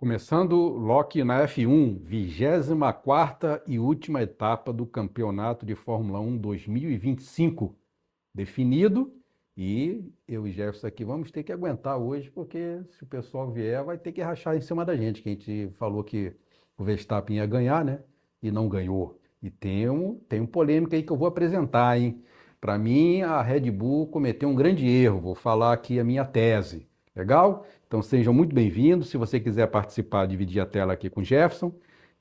Começando Loki na F1, 24ª e última etapa do Campeonato de Fórmula 1 2025 definido, e eu e Jefferson aqui vamos ter que aguentar hoje, porque se o pessoal vier vai ter que rachar em cima da gente, que a gente falou que o Verstappen ia ganhar, né? E não ganhou. E tem um polêmica aí que eu vou apresentar, hein? Para mim, a Red Bull cometeu um grande erro, vou falar aqui a minha tese. Legal? Então sejam muito bem-vindos. Se você quiser participar, dividir a tela aqui com o Jefferson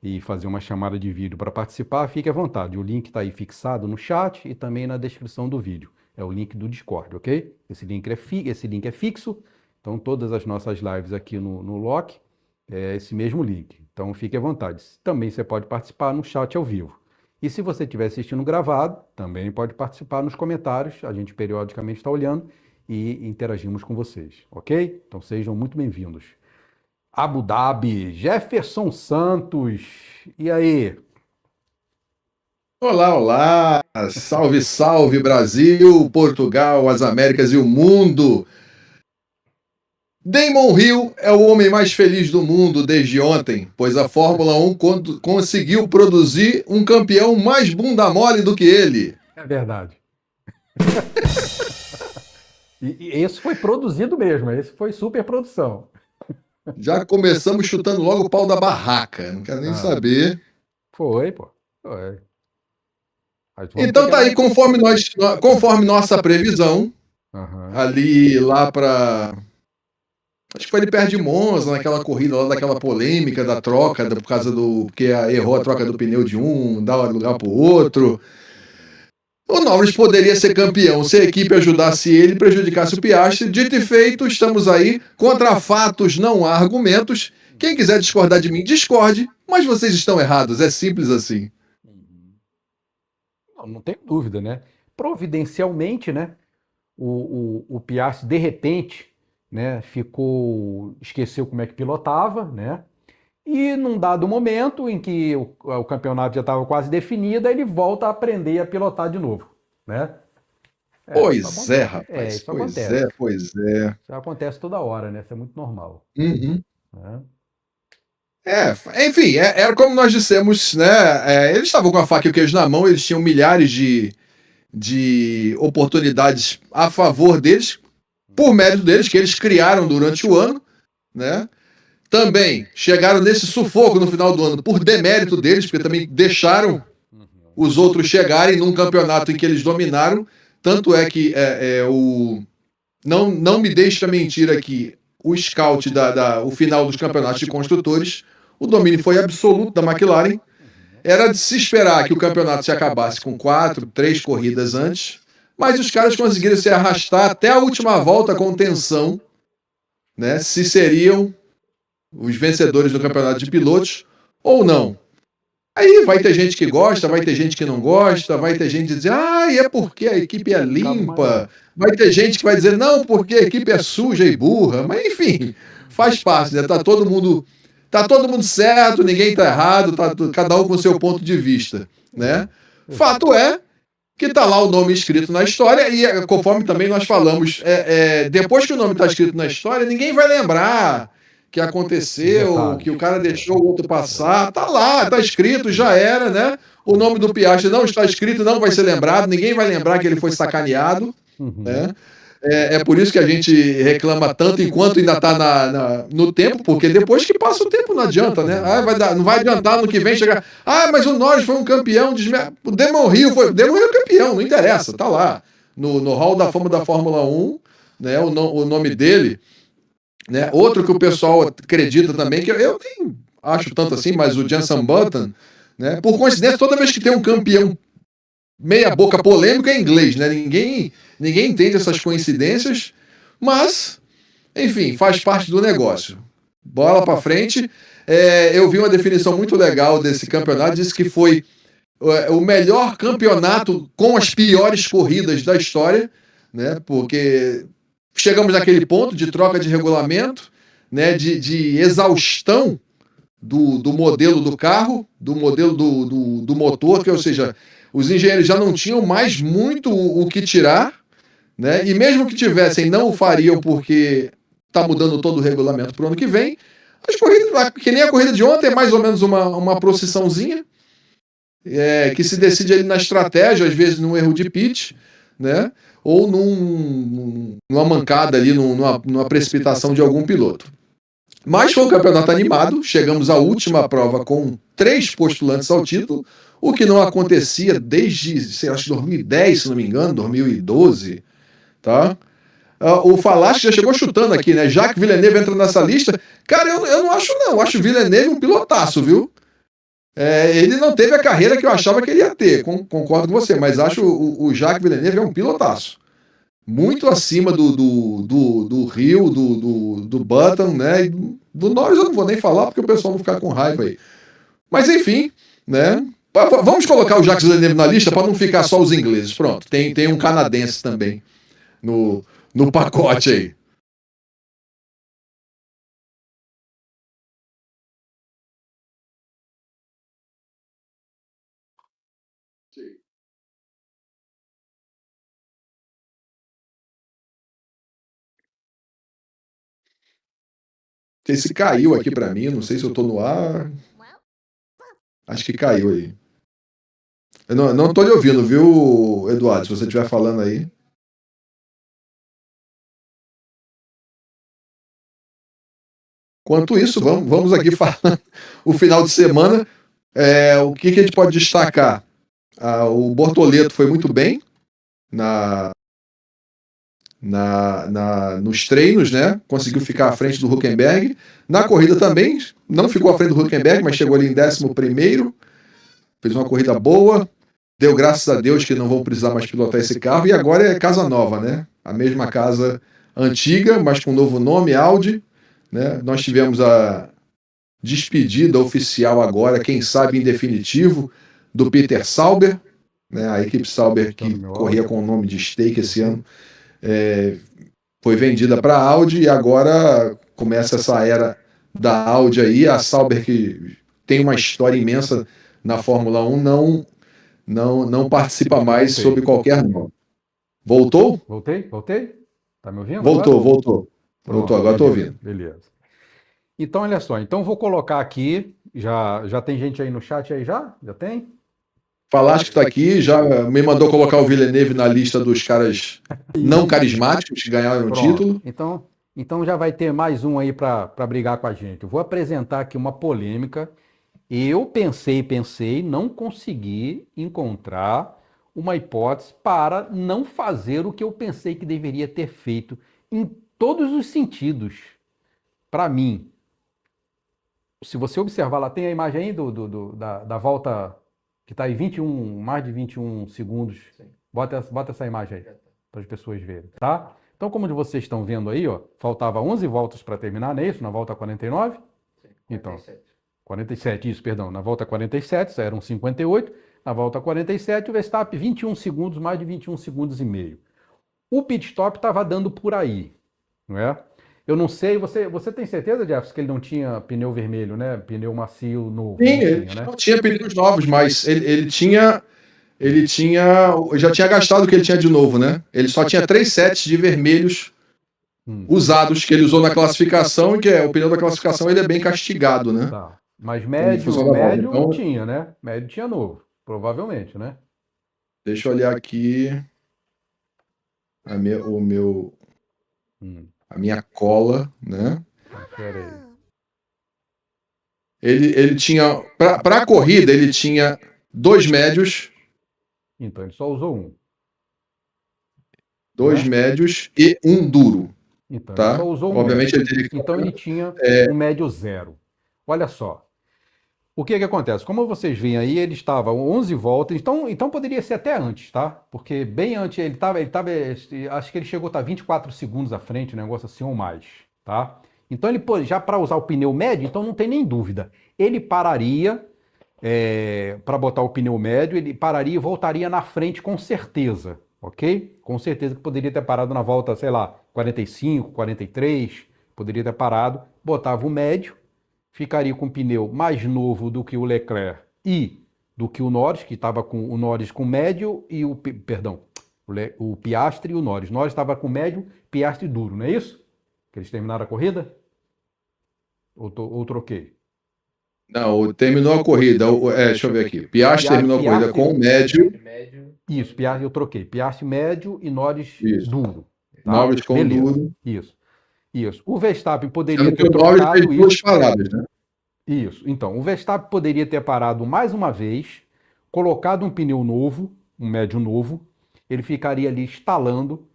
e fazer uma chamada de vídeo para participar, fique à vontade. O link está aí fixado no chat e também na descrição do vídeo. É o link do Discord, ok? Esse link é fixo, então todas as nossas lives aqui no Loki é esse mesmo link. Então fique à vontade. Também você pode participar no chat ao vivo. E se você estiver assistindo gravado, também pode participar nos comentários. A gente periodicamente está olhando e interagimos com vocês, ok? Então sejam muito bem-vindos. Abu Dhabi, Jefferson Santos, e aí? Olá, olá! Salve, salve Brasil, Portugal, as Américas e o mundo! Damon Hill é o homem mais feliz do mundo desde ontem, pois a Fórmula 1 conseguiu produzir um campeão mais bunda mole do que ele. É verdade. E esse foi produzido mesmo, esse foi super produção. Já começamos chutando logo o pau da barraca, não quero nem saber. Foi, pô. Foi. Então tá aí, conforme nossa previsão, ali lá pra... Acho que foi ali perto de Monza, naquela corrida lá, daquela polêmica da troca, por causa do... Porque errou a troca do pneu de um, dá lugar pro outro. O Norris poderia ser campeão se a equipe ajudasse ele e prejudicasse o Piastri. Dito e feito, estamos aí. Contra fatos, não há argumentos. Quem quiser discordar de mim, discorde, mas vocês estão errados, é simples assim. Não tem dúvida, né? Providencialmente, né? O Piastri, de repente, né, esqueceu como é que pilotava, né? E num dado momento em que o campeonato já estava quase definido, ele volta a aprender a pilotar de novo, né? Pois é, rapaz. Isso pois acontece. Pois é. Isso acontece toda hora, né? Isso é muito normal. Uhum. Né? Enfim, era como nós dissemos, né? Eles estavam com a faca e o queijo na mão, eles tinham milhares de oportunidades a favor deles, por mérito deles, que eles criaram durante o ano, né? Também chegaram nesse sufoco no final do ano por demérito deles, porque também deixaram os outros chegarem num campeonato em que eles dominaram. Tanto é que não me deixa mentir aqui, o scout o final dos campeonatos de construtores, o domínio foi absoluto da McLaren. Era de se esperar que o campeonato se acabasse com 3 corridas antes, mas os caras conseguiram se arrastar até a última volta com tensão, né? Se seriam os vencedores do campeonato de pilotos ou não. Aí vai ter gente que gosta, vai ter gente que não gosta, vai ter gente que diz, é porque a equipe é limpa, vai ter gente que vai dizer, não, porque a equipe é suja e burra, mas enfim, faz parte, né? Tá todo mundo certo, ninguém tá errado, tá cada um com o seu ponto de vista, né? Fato é que tá lá o nome escrito na história e conforme também nós falamos, depois que o nome tá escrito na história, ninguém vai lembrar que aconteceu, que o cara deixou o outro passar, tá lá, tá escrito, já era, né? O nome do Piastri não está escrito, não vai ser lembrado, ninguém vai lembrar que ele foi sacaneado, né? É por isso que a gente reclama tanto enquanto ainda tá no tempo, porque depois que passa o tempo não adianta, né? Não vai adiantar no que vem chegar. Mas o Norris foi um campeão, o Damon Hill foi campeão, não interessa, tá lá. No Hall da Fama da Fórmula 1, né? O nome dele, né? Outro que o pessoal acredita também, que eu nem acho tanto assim, mas o Jenson Button, né? Por coincidência, toda vez que tem um campeão meia boca polêmico é inglês, né? Ninguém entende essas coincidências, mas, enfim, faz parte do negócio. Bola para frente. Eu vi uma definição muito legal desse campeonato, disse que foi o melhor campeonato com as piores corridas da história, né? Porque chegamos naquele ponto de troca de regulamento, né? De exaustão do modelo do carro, do modelo do motor, que, ou seja, os engenheiros já não tinham mais muito o que tirar, né? E mesmo que tivessem, não o fariam porque está mudando todo o regulamento para o ano que vem. As corridas, que nem a corrida de ontem, é mais ou menos uma procissãozinha, que se decide ali na estratégia, às vezes num erro de pitch, né? Ou numa mancada ali, numa precipitação de algum piloto. Mas foi um campeonato animado, chegamos à última prova com 3 postulantes ao título, o que não acontecia desde, sei lá, acho que 2010, se não me engano, 2012, tá? O Falaschi já chegou chutando aqui, né? Jacques Villeneuve entra nessa lista. Cara, eu não acho, não. Eu acho o Villeneuve um pilotaço, viu? Ele não teve a carreira que eu achava que ele ia ter, concordo com você, mas acho o Jacques Villeneuve é um pilotaço. Muito acima do Rio, do Button, né? E do Norris eu não vou nem falar, porque o pessoal não ficar com raiva aí. Mas enfim, né? Vamos colocar o Jacques Villeneuve na lista para não ficar só os ingleses. Pronto, tem um canadense também no pacote aí. Esse caiu aqui para mim, não sei se eu tô no ar. Acho que caiu aí. Eu não tô lhe ouvindo, viu, Eduardo? Se você estiver falando aí. Enquanto isso, vamos aqui falando o final de semana. O que a gente pode destacar? O Bortoleto foi muito bem nos treinos, né? Conseguiu ficar à frente do Hülkenberg. Na corrida também, não ficou à frente do Hülkenberg, mas chegou ali em 11º. Fez uma corrida boa. Deu graças a Deus que não vão precisar mais pilotar esse carro. E agora é casa nova, né? A mesma casa antiga, mas com um novo nome, Audi. Né? Nós tivemos a despedida oficial agora, quem sabe em definitivo, do Peter Sauber, né? A equipe Sauber que corria com o nome de Stake esse ano, foi vendida para a Audi e agora começa essa era da Audi aí. A Sauber, que tem uma história imensa na Fórmula 1, não participa mais sob qualquer nome. Voltou? Voltei? Tá me ouvindo? Voltou. Pronto, Voltou, agora estou ouvindo. Beleza. Então, olha só. Então, vou colocar aqui. Já tem gente aí no chat aí já? Já tem? Falaste que está aqui, já me mandou colocar o Villeneuve na lista dos caras não carismáticos que ganharam o título. Então já vai ter mais um aí para brigar com a gente. Eu vou apresentar aqui uma polêmica. Eu pensei, não consegui encontrar uma hipótese para não fazer o que eu pensei que deveria ter feito em todos os sentidos. Para mim, se você observar lá, tem a imagem aí da volta que está aí mais de 21 segundos. Bota essa imagem aí para as pessoas verem, tá? Então, como vocês estão vendo aí, ó, faltava 11 voltas para terminar, não é isso? Na volta 49? Sim, 47. Então, 47, isso, perdão. Na volta 47, eram 58. Na volta 47, o Verstappen 21 segundos, mais de 21 segundos e meio. O pit stop estava dando por aí, não é? Eu não sei, você tem certeza, Jefferson, que ele não tinha pneu vermelho, né? Pneu macio novo? Sim, ele não tinha pneus novos, mas ele já tinha gastado o que ele tinha de novo, né? Ele só tinha 3 sets de vermelhos usados que ele usou na classificação, e que o pneu da classificação ele é bem castigado, né? Tá. Mas médio então, tinha, né? Médio tinha novo, provavelmente, né? Deixa eu olhar aqui a minha cola, né? Ele tinha, para a corrida, ele tinha 2 médios. Então, ele só usou um. 2 médios e um duro. Então, tá? Ele só usou um Obviamente, médio. Então, ele tinha um médio zero. Olha só. O que acontece? Como vocês veem aí, ele estava 11 voltas, então poderia ser até antes, tá? Porque bem antes, ele estava, acho que ele chegou a estar 24 segundos à frente, um negócio assim ou mais, tá? Então ele, já para usar o pneu médio, então não tem nem dúvida. Ele pararia, para botar o pneu médio, ele pararia e voltaria na frente com certeza, ok? Com certeza que poderia ter parado na volta, sei lá, 45, 43, poderia ter parado, botava o médio, ficaria com um pneu mais novo do que o Leclerc e do que o Norris, que estava com o Norris com médio e o Piastri e o Norris. Norris estava com médio, Piastri duro, não é isso? Que eles terminaram a corrida? Ou troquei? Não, terminou a corrida. Deixa eu ver aqui. Piastri terminou a corrida com o médio. Isso, Piastri eu troquei. Piastri médio e Norris Isso. duro. Tá? Norris com Beleza. duro. Isso. O Verstappen poderia Sendo que ter o Norris trocado fez duas isso. paradas, né? Isso. Então, o Verstappen poderia ter parado mais uma vez, colocado um pneu novo, um médio novo, ele ficaria ali estalando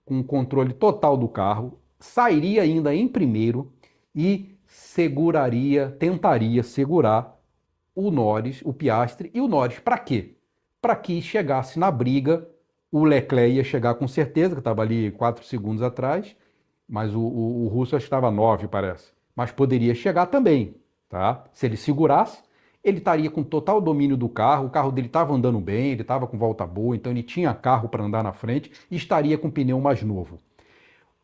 com o controle total do carro, sairia ainda em primeiro e tentaria segurar o Norris, o Piastri e o Norris. Para quê? Para que chegasse na briga, o Leclerc ia chegar com certeza, que estava ali 4 segundos atrás, mas o Russell estava 9, parece. Mas poderia chegar também, tá? Se ele segurasse, ele estaria com total domínio do carro, o carro dele estava andando bem, ele estava com volta boa, então ele tinha carro para andar na frente e estaria com pneu mais novo.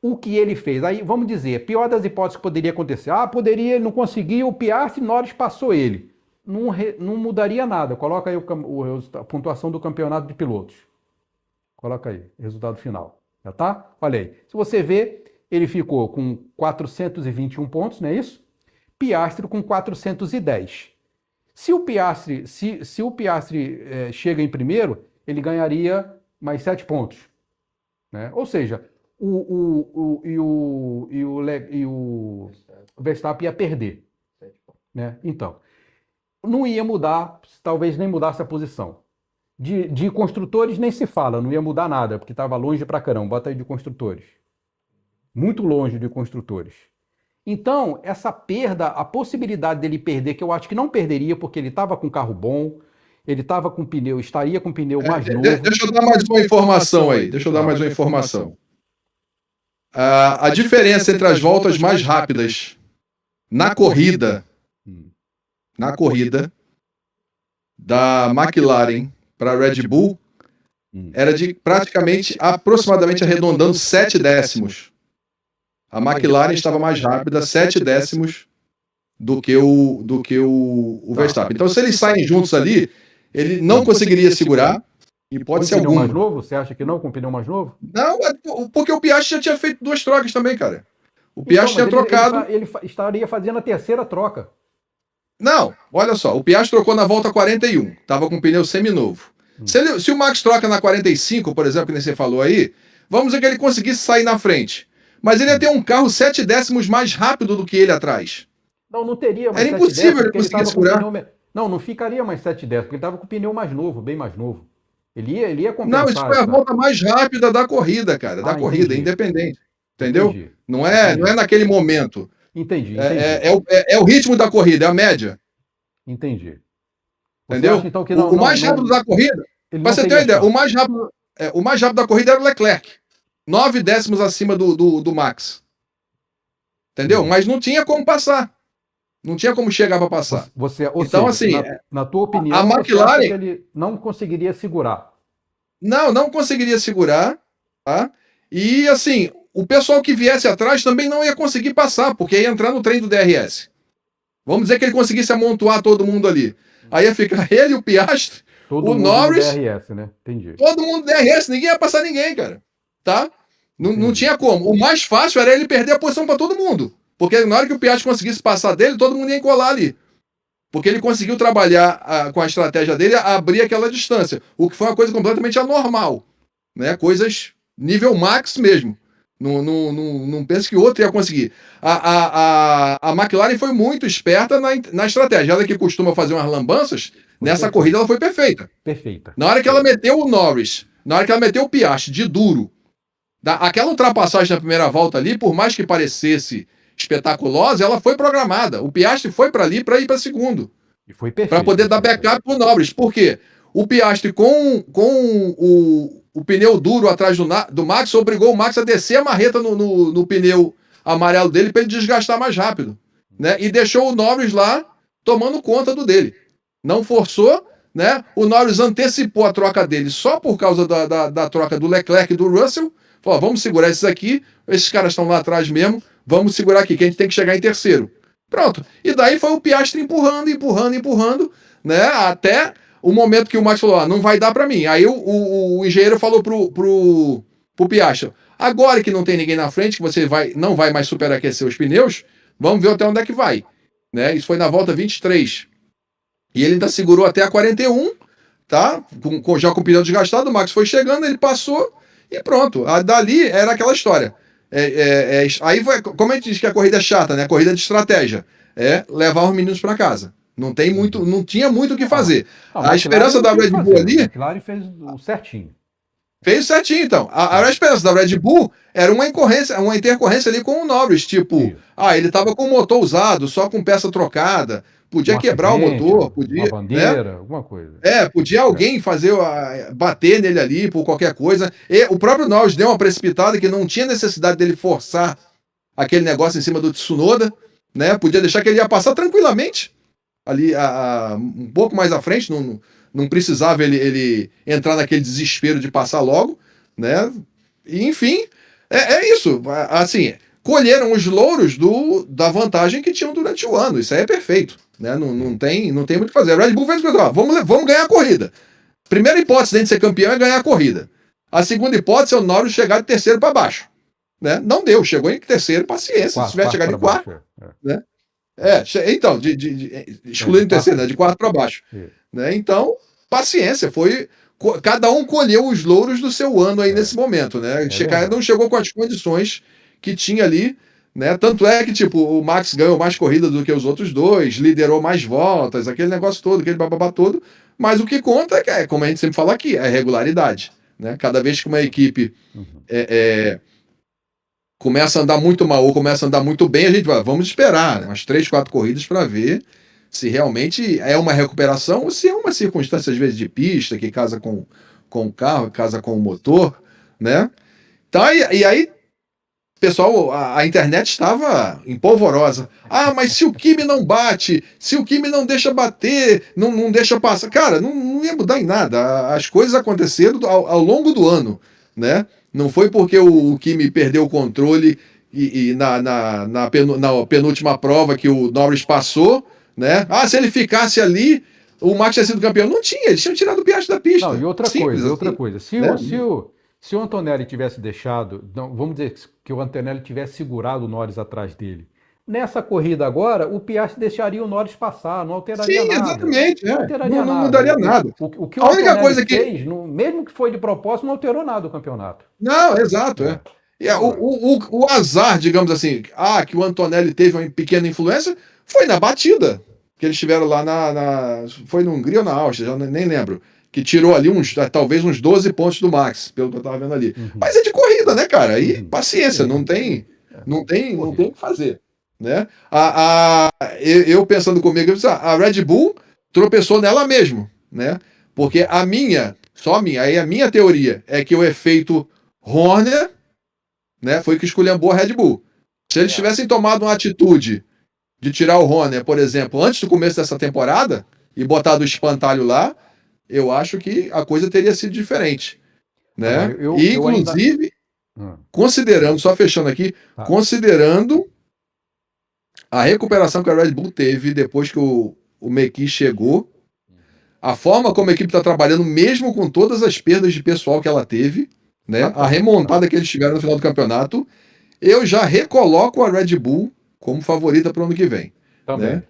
O que ele fez? Aí, vamos dizer, pior das hipóteses que poderia acontecer. Poderia, ele não conseguiu, o Piastri, Norris passou ele. Não mudaria nada. Coloca aí a pontuação do campeonato de pilotos. Coloca aí, resultado final. Já tá? Olha aí. Se você ver, ele ficou com 421 pontos, não é isso? Piastri com 410. Se o Piastri chega em primeiro, ele ganharia mais 7 pontos. Né? Ou seja, o Verstappen ia perder. Né? Então, não ia mudar, talvez nem mudasse a posição. De construtores nem se fala, não ia mudar nada, porque estava longe pra caramba. Bota aí de construtores. Muito longe de construtores. Então, essa perda, a possibilidade dele perder, que eu acho que não perderia, porque ele estava com carro bom, ele estava com pneu, estaria com pneu mais novo. Deixa eu dar mais uma informação aí. A diferença entre as voltas mais rápidas na corrida da McLaren para a Red Bull era de praticamente, aproximadamente arredondando 7 décimos. A McLaren estava mais rápida, 7 décimos do que o Verstappen. Então, se eles saem juntos ali, ele não conseguiria segurar. E pode ser algum mais novo? Você acha que não com pneu mais novo? Não, porque o Piastri já tinha feito 2 trocas também, cara. O Piastri tinha trocado. Ele estaria fazendo a terceira troca. Não, olha só, o Piastri trocou na volta 41, estava com pneu seminovo. Se o Max troca na 45, por exemplo, que nem você falou aí, vamos dizer que ele conseguisse sair na frente. Mas ele ia ter um carro 7 décimos mais rápido do que ele atrás. Não teria mais. Era impossível ele conseguir segurar. Não ficaria mais 7 décimos, porque ele estava com o pneu mais novo, bem mais novo. Ele ia compensar. Não, isso foi a volta mais rápida da corrida, cara. Corrida, independente. Entendeu? Entendi. Não é naquele momento. Entendi. É o ritmo da corrida, é a média. Entendi. Entendeu? Acha, então, que o mais rápido da corrida, pra você ter uma ideia, o mais rápido da corrida era o Leclerc. 9 décimos acima do Max. Entendeu? Mas não tinha como passar. Não tinha como chegar para passar. Então, assim, na tua opinião, a McLaren, ele não conseguiria segurar. Não conseguiria segurar. Tá? E, assim, o pessoal que viesse atrás também não ia conseguir passar, porque ia entrar no trem do DRS. Vamos dizer que ele conseguisse amontoar todo mundo ali. Aí ia ficar ele, o Piastri, o Norris. Todo mundo DRS, né? Entendi. Todo mundo DRS, ninguém ia passar ninguém, cara. Tá? Não tinha como. O mais fácil era ele perder a posição para todo mundo. Porque na hora que o Piastri conseguisse passar dele, todo mundo ia colar ali. Porque ele conseguiu trabalhar com a estratégia dele, abrir aquela distância. O que foi uma coisa completamente anormal. Né? Coisas nível Max mesmo. Não penso que outro ia conseguir. A McLaren foi muito esperta na estratégia. Ela que costuma fazer umas lambanças, nessa corrida ela foi perfeita. Perfeita. Na hora que ela meteu o Norris, na hora que ela meteu o Piastri de duro, aquela ultrapassagem na primeira volta ali, por mais que parecesse espetaculosa, ela foi programada. O Piastri foi para ali para ir para segundo. E foi perfeito. Para poder dar backup pro Norris. Por quê? O Piastri com o pneu duro atrás do Max obrigou o Max a descer a marreta no pneu amarelo dele para ele desgastar mais rápido. Né? E deixou o Norris lá tomando conta do dele. Não forçou, né? O Norris antecipou a troca dele só por causa da troca do Leclerc e do Russell. Falou, vamos segurar esses aqui, esses caras estão lá atrás mesmo, vamos segurar aqui, que a gente tem que chegar em terceiro. Pronto. E daí foi o Piastri empurrando, né? Até o momento que o Max falou, não vai dar para mim. Aí o engenheiro falou pro Piastri, agora que não tem ninguém na frente, que você não vai mais superaquecer os pneus, Vamos ver até onde é que vai. Né? Isso foi na volta 23. E ele ainda segurou até a 41, tá? Já com o pneu desgastado, o Max foi chegando, ele passou e pronto. Dali era aquela história. Aí foi, como a gente diz que a corrida é chata, né? A corrida de estratégia. É levar os meninos para casa. Não tinha muito o que fazer. A esperança da Red Bull ali. A McLaren fez o certinho. Fez certinho, então. A esperança da Red Bull era uma intercorrência ali com o Norris. Tipo, ele estava com o motor usado, só com peça trocada. Podia quebrar o motor, podia. Uma bandeira, né? Alguma coisa. Podia alguém bater nele ali por qualquer coisa. E o próprio Norris deu uma precipitada que não tinha necessidade dele forçar aquele negócio em cima do Tsunoda, né? Podia deixar que ele ia passar tranquilamente ali um pouco mais à frente, não precisava ele entrar naquele desespero de passar logo, né? E, enfim, é isso. Assim, colheram os louros da vantagem que tinham durante o ano. Isso aí é perfeito. Né? Não tem muito o que fazer. A Red Bull fez coisa, vamos ganhar a corrida. Primeira hipótese de ser campeão é ganhar a corrida. A segunda hipótese é o Norris chegar de terceiro para baixo. Né? Não deu, chegou em terceiro, paciência. Se tiver chegado em quarto. Né? Então, excluindo terceiro, né? De quarto para baixo. Né? Então, paciência. Cada um colheu os louros do seu ano aí nesse momento. Né? Não chegou com as condições que tinha ali. Né? Tanto é que tipo, o Max ganhou mais corrida do que os outros dois, liderou mais voltas, aquele negócio todo, aquele bababá todo. Mas o que conta é, como a gente sempre fala aqui, é regularidade. Né? Cada vez que uma equipe começa a andar muito mal ou começa a andar muito bem, a gente vai, vamos esperar umas 3, 4 corridas para ver se realmente é uma recuperação ou se é uma circunstância, às vezes, de pista, que casa com o carro, casa com o motor. Né? Então, e aí, pessoal, a internet estava empolvorosa. Mas se o Kimi não bate, se o Kimi não deixa bater, não deixa passar. Cara, não ia mudar em nada. As coisas aconteceram ao longo do ano. Né? Não foi porque o Kimi perdeu o controle e na penúltima prova que o Norris passou. Né? Se ele ficasse ali, o Max tinha sido campeão. Não tinha, eles tinham tirado o Piastri da pista. Não, e outra coisa. Se o Antonelli tivesse deixado, vamos dizer que o Antonelli tivesse segurado o Norris atrás dele, nessa corrida agora, o Piastri deixaria o Norris passar, não alteraria nada. Sim, exatamente. Não mudaria nada. O que o Antonelli fez, mesmo que foi de propósito, não alterou nada o campeonato. Não, exato. O azar, digamos assim, que o Antonelli teve uma pequena influência, foi na batida que eles tiveram lá foi na Hungria ou na Áustria, já nem lembro. Que tirou ali talvez uns 12 pontos do Max, pelo que eu tava vendo ali. Mas é de corrida, né, cara? Aí, paciência, não tem o que fazer. Né? Eu pensando comigo, a Red Bull tropeçou nela mesmo. Né? Porque a minha teoria é que o efeito Horner, né, foi que esculhambou a Red Bull. Se eles tivessem tomado uma atitude de tirar o Horner, por exemplo, antes do começo dessa temporada, e botado o espantalho lá, eu acho que a coisa teria sido diferente. Né? Inclusive, considerando, só fechando aqui, considerando a recuperação que a Red Bull teve depois que o Mekies chegou, a forma como a equipe está trabalhando, mesmo com todas as perdas de pessoal que ela teve, né? A remontada que eles tiveram no final do campeonato, eu já recoloco a Red Bull como favorita para o ano que vem. Né?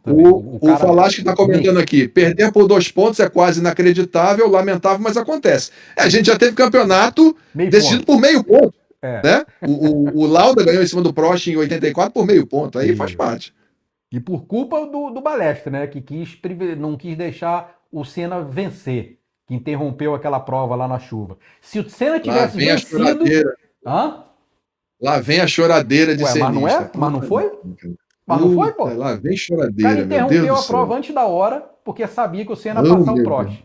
O Falaschi está comentando aqui, perder por 2 pontos é quase inacreditável, lamentável, mas acontece. A gente já teve campeonato decidido por meio ponto. Né? O Lauda ganhou em cima do Prost em 84 por meio ponto, aí faz parte. E por culpa do Balestre, né? Que não quis deixar o Senna vencer, que interrompeu aquela prova lá na chuva. Se o Senna tivesse vencido... Lá vem a choradeira de Senna. Mas não foi? Mas não foi, pô? Lá vem choradeira. O cara interrompeu a prova antes da hora, porque sabia que o Senna ia passar o Prost.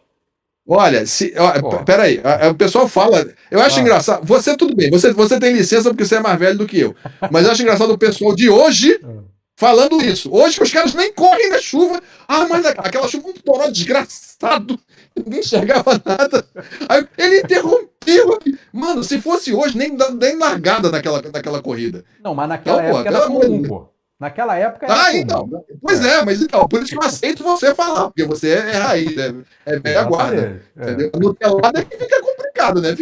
Olha, peraí, o pessoal fala, eu acho engraçado, você tudo bem, você tem licença porque você é mais velho do que eu, mas eu acho engraçado o pessoal de hoje falando isso. Hoje os caras nem correm na chuva, mas aquela chuva um toró desgraçado, ninguém enxergava nada, aí ele interrompeu, mano, se fosse hoje, nem largada naquela corrida. Não, mas naquela época era comum, pô. Naquela época era comum. Então. Pois mas então, por isso que eu aceito você falar, porque você é raiz, é velha guarda. Entendeu? No telado é que fica complicado, né?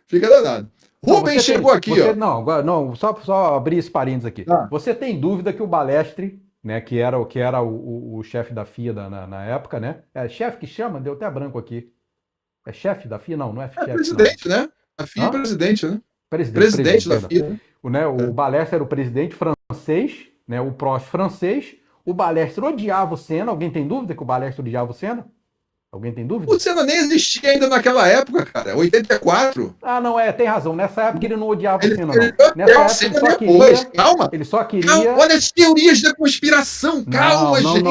Fica danado. Rubens chegou aqui, ó. Não, não, só abrir esse parênteses aqui. Ah. Você tem dúvida que o Balestre, né, que era o chefe da FIA na época, né? É chefe que chama? Deu até branco aqui. É chefe da FIA? Não, não é chefe. É presidente, não. Né? A FIA é presidente, né? Presidente da FIA. Né? O Balestre era o presidente francês, né? O Prost francês. O Balestre odiava o Senna. Alguém tem dúvida que o Balestre odiava o Senna? Alguém tem dúvida? O Senna nem existia ainda naquela época, cara. 84. Ah, não, tem razão. Nessa época ele não odiava o Senna, não. Nessa época ele só queria... Calma. Ele só queria... Calma, olha as teorias da conspiração. Calma, gente.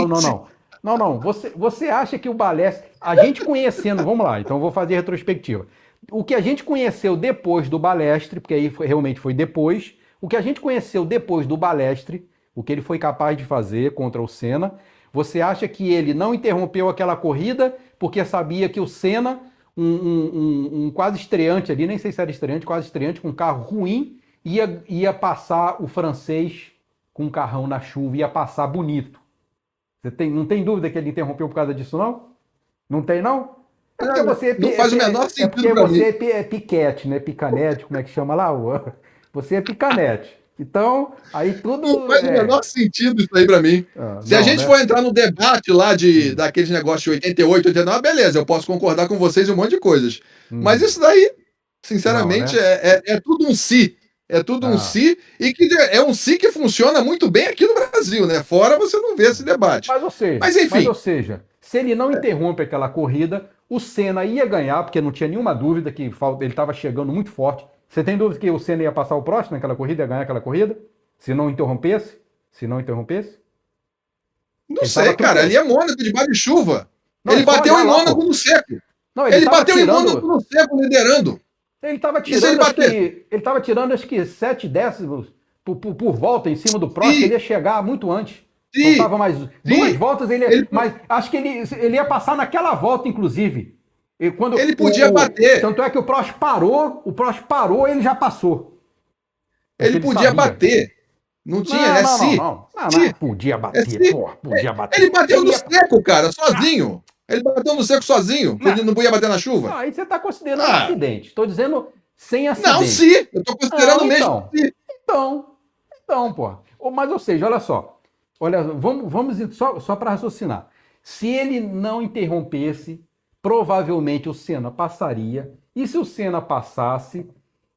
Não. Você acha que o Balestre... A gente conhecendo... Vamos lá, então eu vou fazer retrospectiva. O que a gente conheceu depois do Balestre, porque aí realmente foi depois, o que a gente conheceu depois do Balestre, o que ele foi capaz de fazer contra o Senna, você acha que ele não interrompeu aquela corrida porque sabia que o Senna, um quase estreante ali, nem sei se era estreante, quase estreante, com um carro ruim, ia passar o francês com um carrão na chuva, ia passar bonito. Não tem dúvida que ele interrompeu por causa disso, não? Não tem, não? É porque você não faz o menor sentido. É porque você é piquete, né? Picanete, como é que chama lá? Você é picanete. Então, aí tudo... Não faz o menor sentido isso aí pra mim. Se a gente for entrar no debate lá daqueles negócios de 88, 89, beleza, eu posso concordar com vocês em um monte de coisas. Mas isso daí, sinceramente, é tudo um si. É tudo um si, e que é um si que funciona muito bem aqui no Brasil, né? Fora você não vê esse debate. Mas enfim. Ou seja, se ele não interrompe aquela corrida, o Senna ia ganhar, porque não tinha nenhuma dúvida que ele estava chegando muito forte. Você tem dúvida que o Senna ia passar o Prost naquela corrida, ia ganhar aquela corrida? Se não interrompesse? Não sei, cara. Ali é Mônaco, debaixo de chuva. Ele bateu em Mônaco no seco. Não, ele bateu em Mônaco no seco, liderando. Ele estava tirando, acho que 7 décimos por volta em cima do Prost, ele ia chegar muito antes. Não estava mais 2 voltas, mas acho que ele ia passar naquela volta, inclusive. Ele podia bater. Tanto é que o Prost parou, ele já passou. Ele podia bater. Não tinha, né? Não, podia bater, porra, podia bater. Ele bateu no seco, cara, sozinho. Ele bateu no seco sozinho, ele não podia bater na chuva. Aí você está considerando acidente. Estou dizendo sem acidente. Não, sim, eu estou considerando mesmo. Então, porra. Mas, ou seja, olha só. Vamos só para raciocinar. Se ele não interrompesse, provavelmente o Senna passaria. E se o Senna passasse,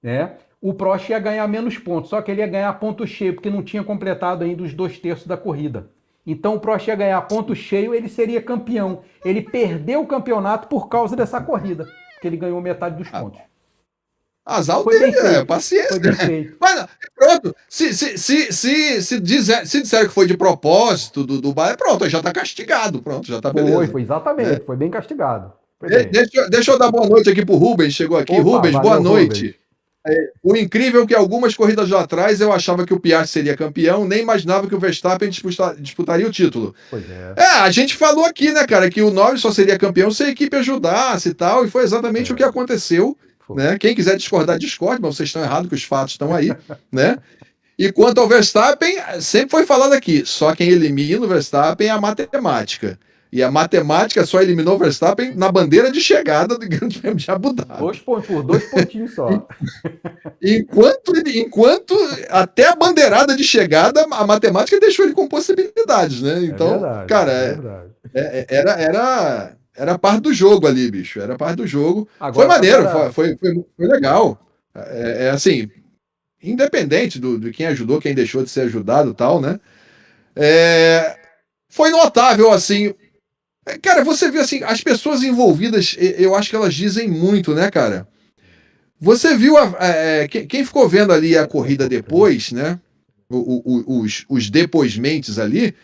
né, o Prost ia ganhar menos pontos. Só que ele ia ganhar ponto cheio, porque não tinha completado ainda os 2/3 da corrida. Então o Prost ia ganhar ponto cheio, ele seria campeão. Ele perdeu o campeonato por causa dessa corrida, porque ele ganhou metade dos pontos. Azar dele, paciência. Foi bem feito. Mas pronto, se disseram que foi de propósito do Bahia, pronto, já tá castigado, pronto, já tá beleza. Foi exatamente, foi bem castigado. Deixa eu dar boa noite aqui pro Rubens, chegou aqui. Opa, Rubens, boa noite. Rubens. O incrível é que algumas corridas lá atrás eu achava que o Piastri seria campeão, nem imaginava que o Verstappen disputaria o título. Pois é. A gente falou aqui, né, cara, que o Norris só seria campeão se a equipe ajudasse e tal, e foi exatamente o que aconteceu. Né? Quem quiser discordar, discorde, mas vocês estão errados, que os fatos estão aí, né? E quanto ao Verstappen, sempre foi falado aqui, só quem elimina o Verstappen é a matemática. E a matemática só eliminou o Verstappen na bandeira de chegada do Grande Prêmio de Abu Dhabi. Por 2 pontinhos só. Enquanto até a bandeirada de chegada, a matemática deixou ele com possibilidades, né? Então, verdade, cara, era parte do jogo ali, bicho. Era parte do jogo. Foi maneiro, foi legal. Assim, independente de quem ajudou, quem deixou de ser ajudado e tal, né? Foi notável, assim. Cara, você vê assim, as pessoas envolvidas, eu acho que elas dizem muito, né, cara? Você viu quem ficou vendo ali a corrida depois, né? Os depoimentos ali.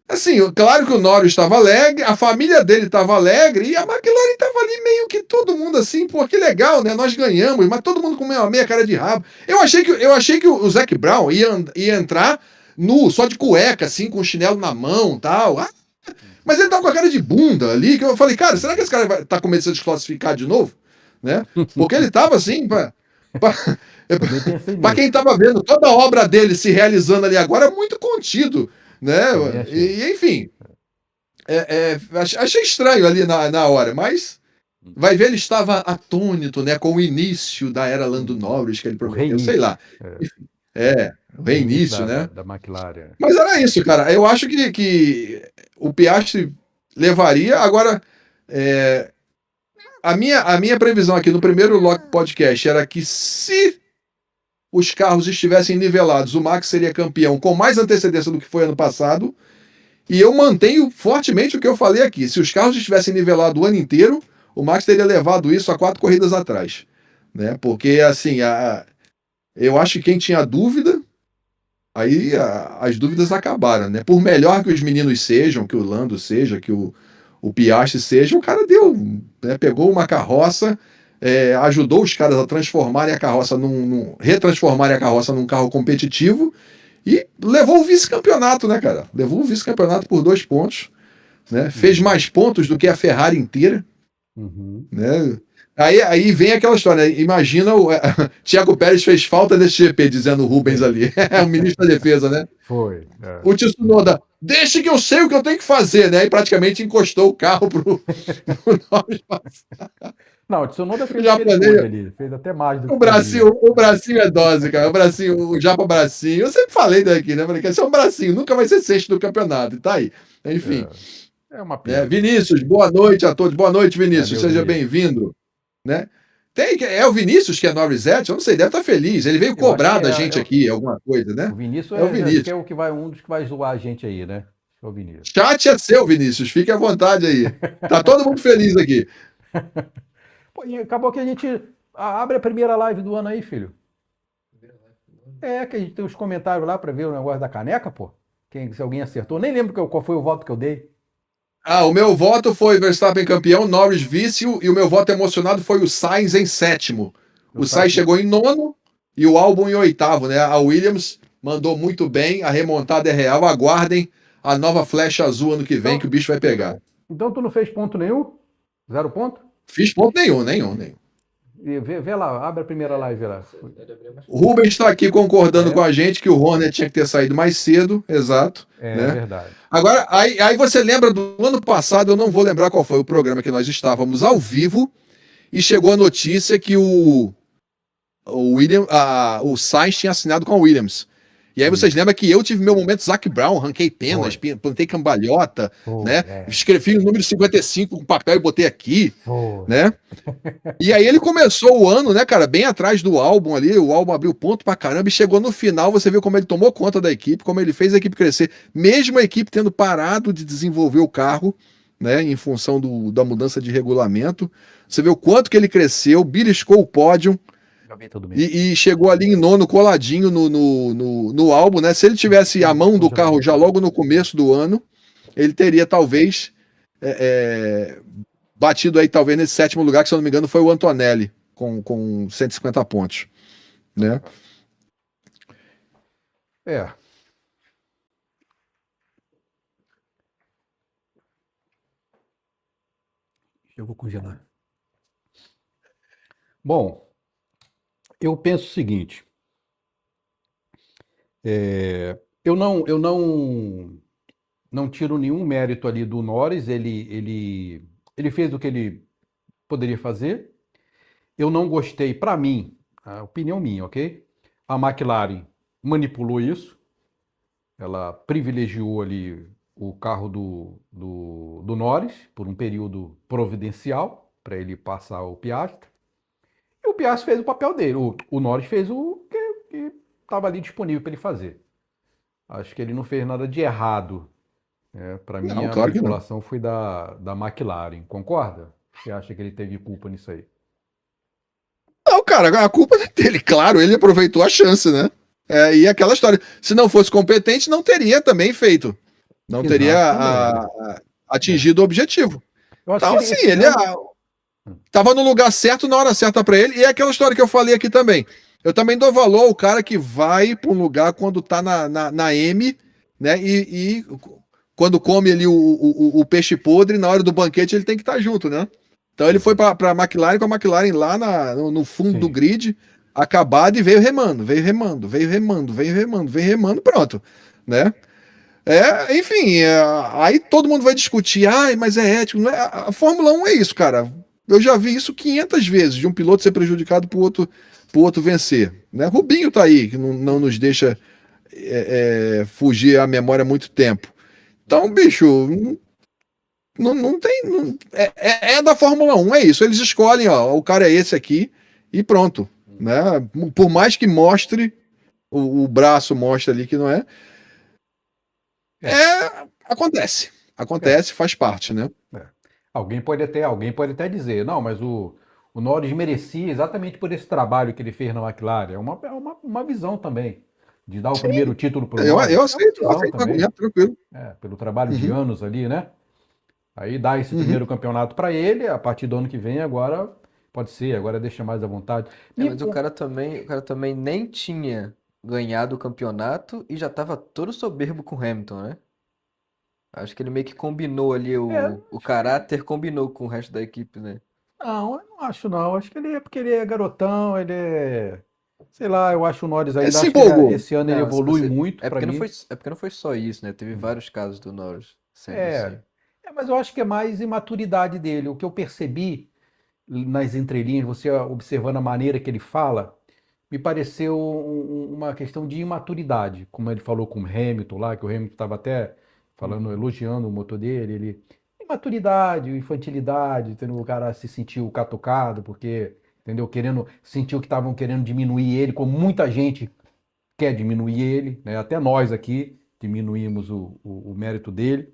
Assim, claro que o Norris estava alegre, a família dele estava alegre, e a McLaren estava ali meio que todo mundo assim, pô, que legal, né? Nós ganhamos, mas todo mundo com meia cara de rabo. Eu achei que o Zac Brown ia entrar nu, só de cueca, assim, com o chinelo na mão e tal. Mas ele tava com a cara de bunda ali, que eu falei, cara, será que esse cara tá com medo de se desclassificar de novo? Né? Porque ele tava assim, pra quem tava vendo toda a obra dele se realizando ali agora, muito contido. Né? E enfim, achei estranho ali na hora, mas Vai ver, ele estava atônito, né, com o início da era Lando Norris, que ele prometeu, sei lá. O O reinício reinício, né? da McLaren. Mas era isso, cara. Eu acho que o Piastri levaria. Agora, a minha previsão aqui no primeiro Lock Podcast era que se os carros estivessem nivelados, o Max seria campeão com mais antecedência do que foi ano passado. E eu mantenho fortemente o que eu falei aqui. Se os carros estivessem nivelados o ano inteiro, o Max teria levado isso a 4 corridas atrás. Né? Porque, assim, eu acho que quem tinha dúvida, aí as dúvidas acabaram. Né? Por melhor que os meninos sejam, que o Lando seja, que o Piastri seja, o cara deu, né? Pegou uma carroça, ajudou os caras a transformarem a carroça retransformarem a carroça num carro competitivo e levou o vice-campeonato, né, cara? Levou o vice-campeonato por 2 pontos, né? Fez mais pontos do que a Ferrari inteira, né? Aí vem aquela história, né? Imagina Tiago Pérez fez falta desse GP, dizendo o Rubens ali, o ministro da Defesa, né? Foi. O Tsunoda, deixe que eu sei o que eu tenho que fazer, né? E praticamente encostou o carro pro Norris passar. Não, o Tsunoda fez o que ele pôde ali, fez até mais do que o bracinho é dose, cara. O Japa bracinho. Eu sempre falei daqui, né? Falei que esse é um bracinho, nunca vai ser sexto do campeonato. E tá aí. Enfim. É uma pena. Vinícius, boa noite a todos. Boa noite, Vinícius. Seja bem-vindo. Né? É o Vinícius que é Norrisette? Eu não sei, deve estar feliz. Ele veio cobrar da gente aqui alguma coisa, né? O Vinícius é o Vinícius. Que é um dos que vai zoar a gente aí, né? É o Vinícius. Chat é seu, Vinícius. Fique à vontade aí. Tá todo mundo feliz aqui. Pô, e acabou que a gente abre a primeira live do ano aí, filho. Que a gente tem os comentários lá para ver o negócio da caneca, pô. Se alguém acertou. Nem lembro qual foi o voto que eu dei. O meu voto foi Verstappen campeão, Norris vice, e o meu voto emocionado foi o Sainz em 7º. O Sainz chegou em 9º e o Albon em 8º, né? A Williams mandou muito bem, a remontada é real. Aguardem a nova flecha azul ano que vem, então, que o bicho vai pegar. Então tu não fez ponto nenhum? 0 ponto? Fiz ponto nenhum. Vê lá, abre a primeira live lá. O Rubens está aqui concordando com a gente que o Horner tinha que ter saído mais cedo, exato. Né? Verdade. Agora, aí você lembra do ano passado, eu não vou lembrar qual foi o programa que nós estávamos ao vivo, e chegou a notícia que o Sainz tinha assinado com a Williams. E aí vocês lembram que eu tive meu momento Zac Brown, ranquei penas, plantei cambalhota, né? Escrevi o número 55 com papel e botei aqui, né? E aí ele começou o ano, né, cara, bem atrás do álbum ali, o álbum abriu ponto pra caramba e chegou no final, você viu como ele tomou conta da equipe, como ele fez a equipe crescer, mesmo a equipe tendo parado de desenvolver o carro, né, em função da mudança de regulamento. Você vê o quanto que ele cresceu, beliscou o pódio, e chegou ali em 9º, coladinho no álbum, né? Se ele tivesse a mão do carro já logo no começo do ano, ele teria talvez batido aí talvez nesse 7º lugar, que se eu não me engano foi o Antonelli, com 150 pontos, né? Eu vou congelar. Bom, eu penso o seguinte, eu não tiro nenhum mérito ali do Norris, ele fez o que ele poderia fazer. Eu não gostei, para mim, a opinião minha, ok? A McLaren manipulou isso, ela privilegiou ali o carro do Norris por um período providencial para ele passar o Piastri. E o Piastri fez o papel dele. O Norris fez o que estava ali disponível para ele fazer. Acho que ele não fez nada de errado. Para mim, a manipulação foi da McLaren. Concorda? Você acha que ele teve culpa nisso aí? Não, cara, a culpa é dele. Claro, ele aproveitou a chance, né? E aquela história. Se não fosse competente, não teria também feito. Não teria atingido o objetivo. Então, assim, ele estava no lugar certo, na hora certa para ele. E é aquela história que eu falei aqui também. Eu também dou valor ao cara que vai para um lugar quando tá na M, né? E quando come ali o peixe podre, na hora do banquete ele tem que estar junto, né? Então ele foi para a McLaren, com a McLaren lá no fundo do grid, acabado, e veio remando, pronto, né? Enfim, aí todo mundo vai discutir, mas é ético. Não é? A Fórmula 1 é isso, cara. Eu já vi isso 500 vezes, de um piloto ser prejudicado pro outro vencer. Né? Rubinho tá aí, que não nos deixa fugir a memória há muito tempo. Então, bicho, não tem. É da Fórmula 1, é isso. Eles escolhem, ó, o cara é esse aqui e pronto. Né? Por mais que mostre, o braço mostra ali que não é. Acontece. Acontece, faz parte, né? É. Alguém pode até dizer, não, mas o Norris merecia exatamente por esse trabalho que ele fez na McLaren. Uma visão também. De dar o primeiro título para o Eu Norris. É uma aceito visão o também. argumento, tranquilo. Pelo trabalho de Uhum. anos ali, né? Aí dá esse Uhum. primeiro campeonato para ele, a partir do ano que vem, agora pode ser, agora deixa mais à vontade. Mas o cara também nem tinha ganhado o campeonato e já tava todo soberbo com o Hamilton, né? Acho que ele meio que combinou ali, o caráter combinou com o resto da equipe, né? Não, eu não acho não. Acho que ele é porque ele é garotão, ele é. Sei lá, eu acho o Norris ainda. Se Acho que empolgou. esse ano ele Não, se evolui você. muito É para porque não mim. foi só isso, né? Teve vários casos do Norris sendo É, assim. mas eu acho que é mais imaturidade dele. O que eu percebi nas entrelinhas, você observando a maneira que ele fala, me pareceu uma questão de imaturidade, como ele falou com o Hamilton lá, que o Hamilton estava até falando, elogiando o motor dele, ele imaturidade, infantilidade, entendeu? O cara se sentiu catucado porque, entendeu? Sentiu que estavam querendo diminuir ele, como muita gente quer diminuir ele, né? Até nós aqui diminuímos o mérito dele.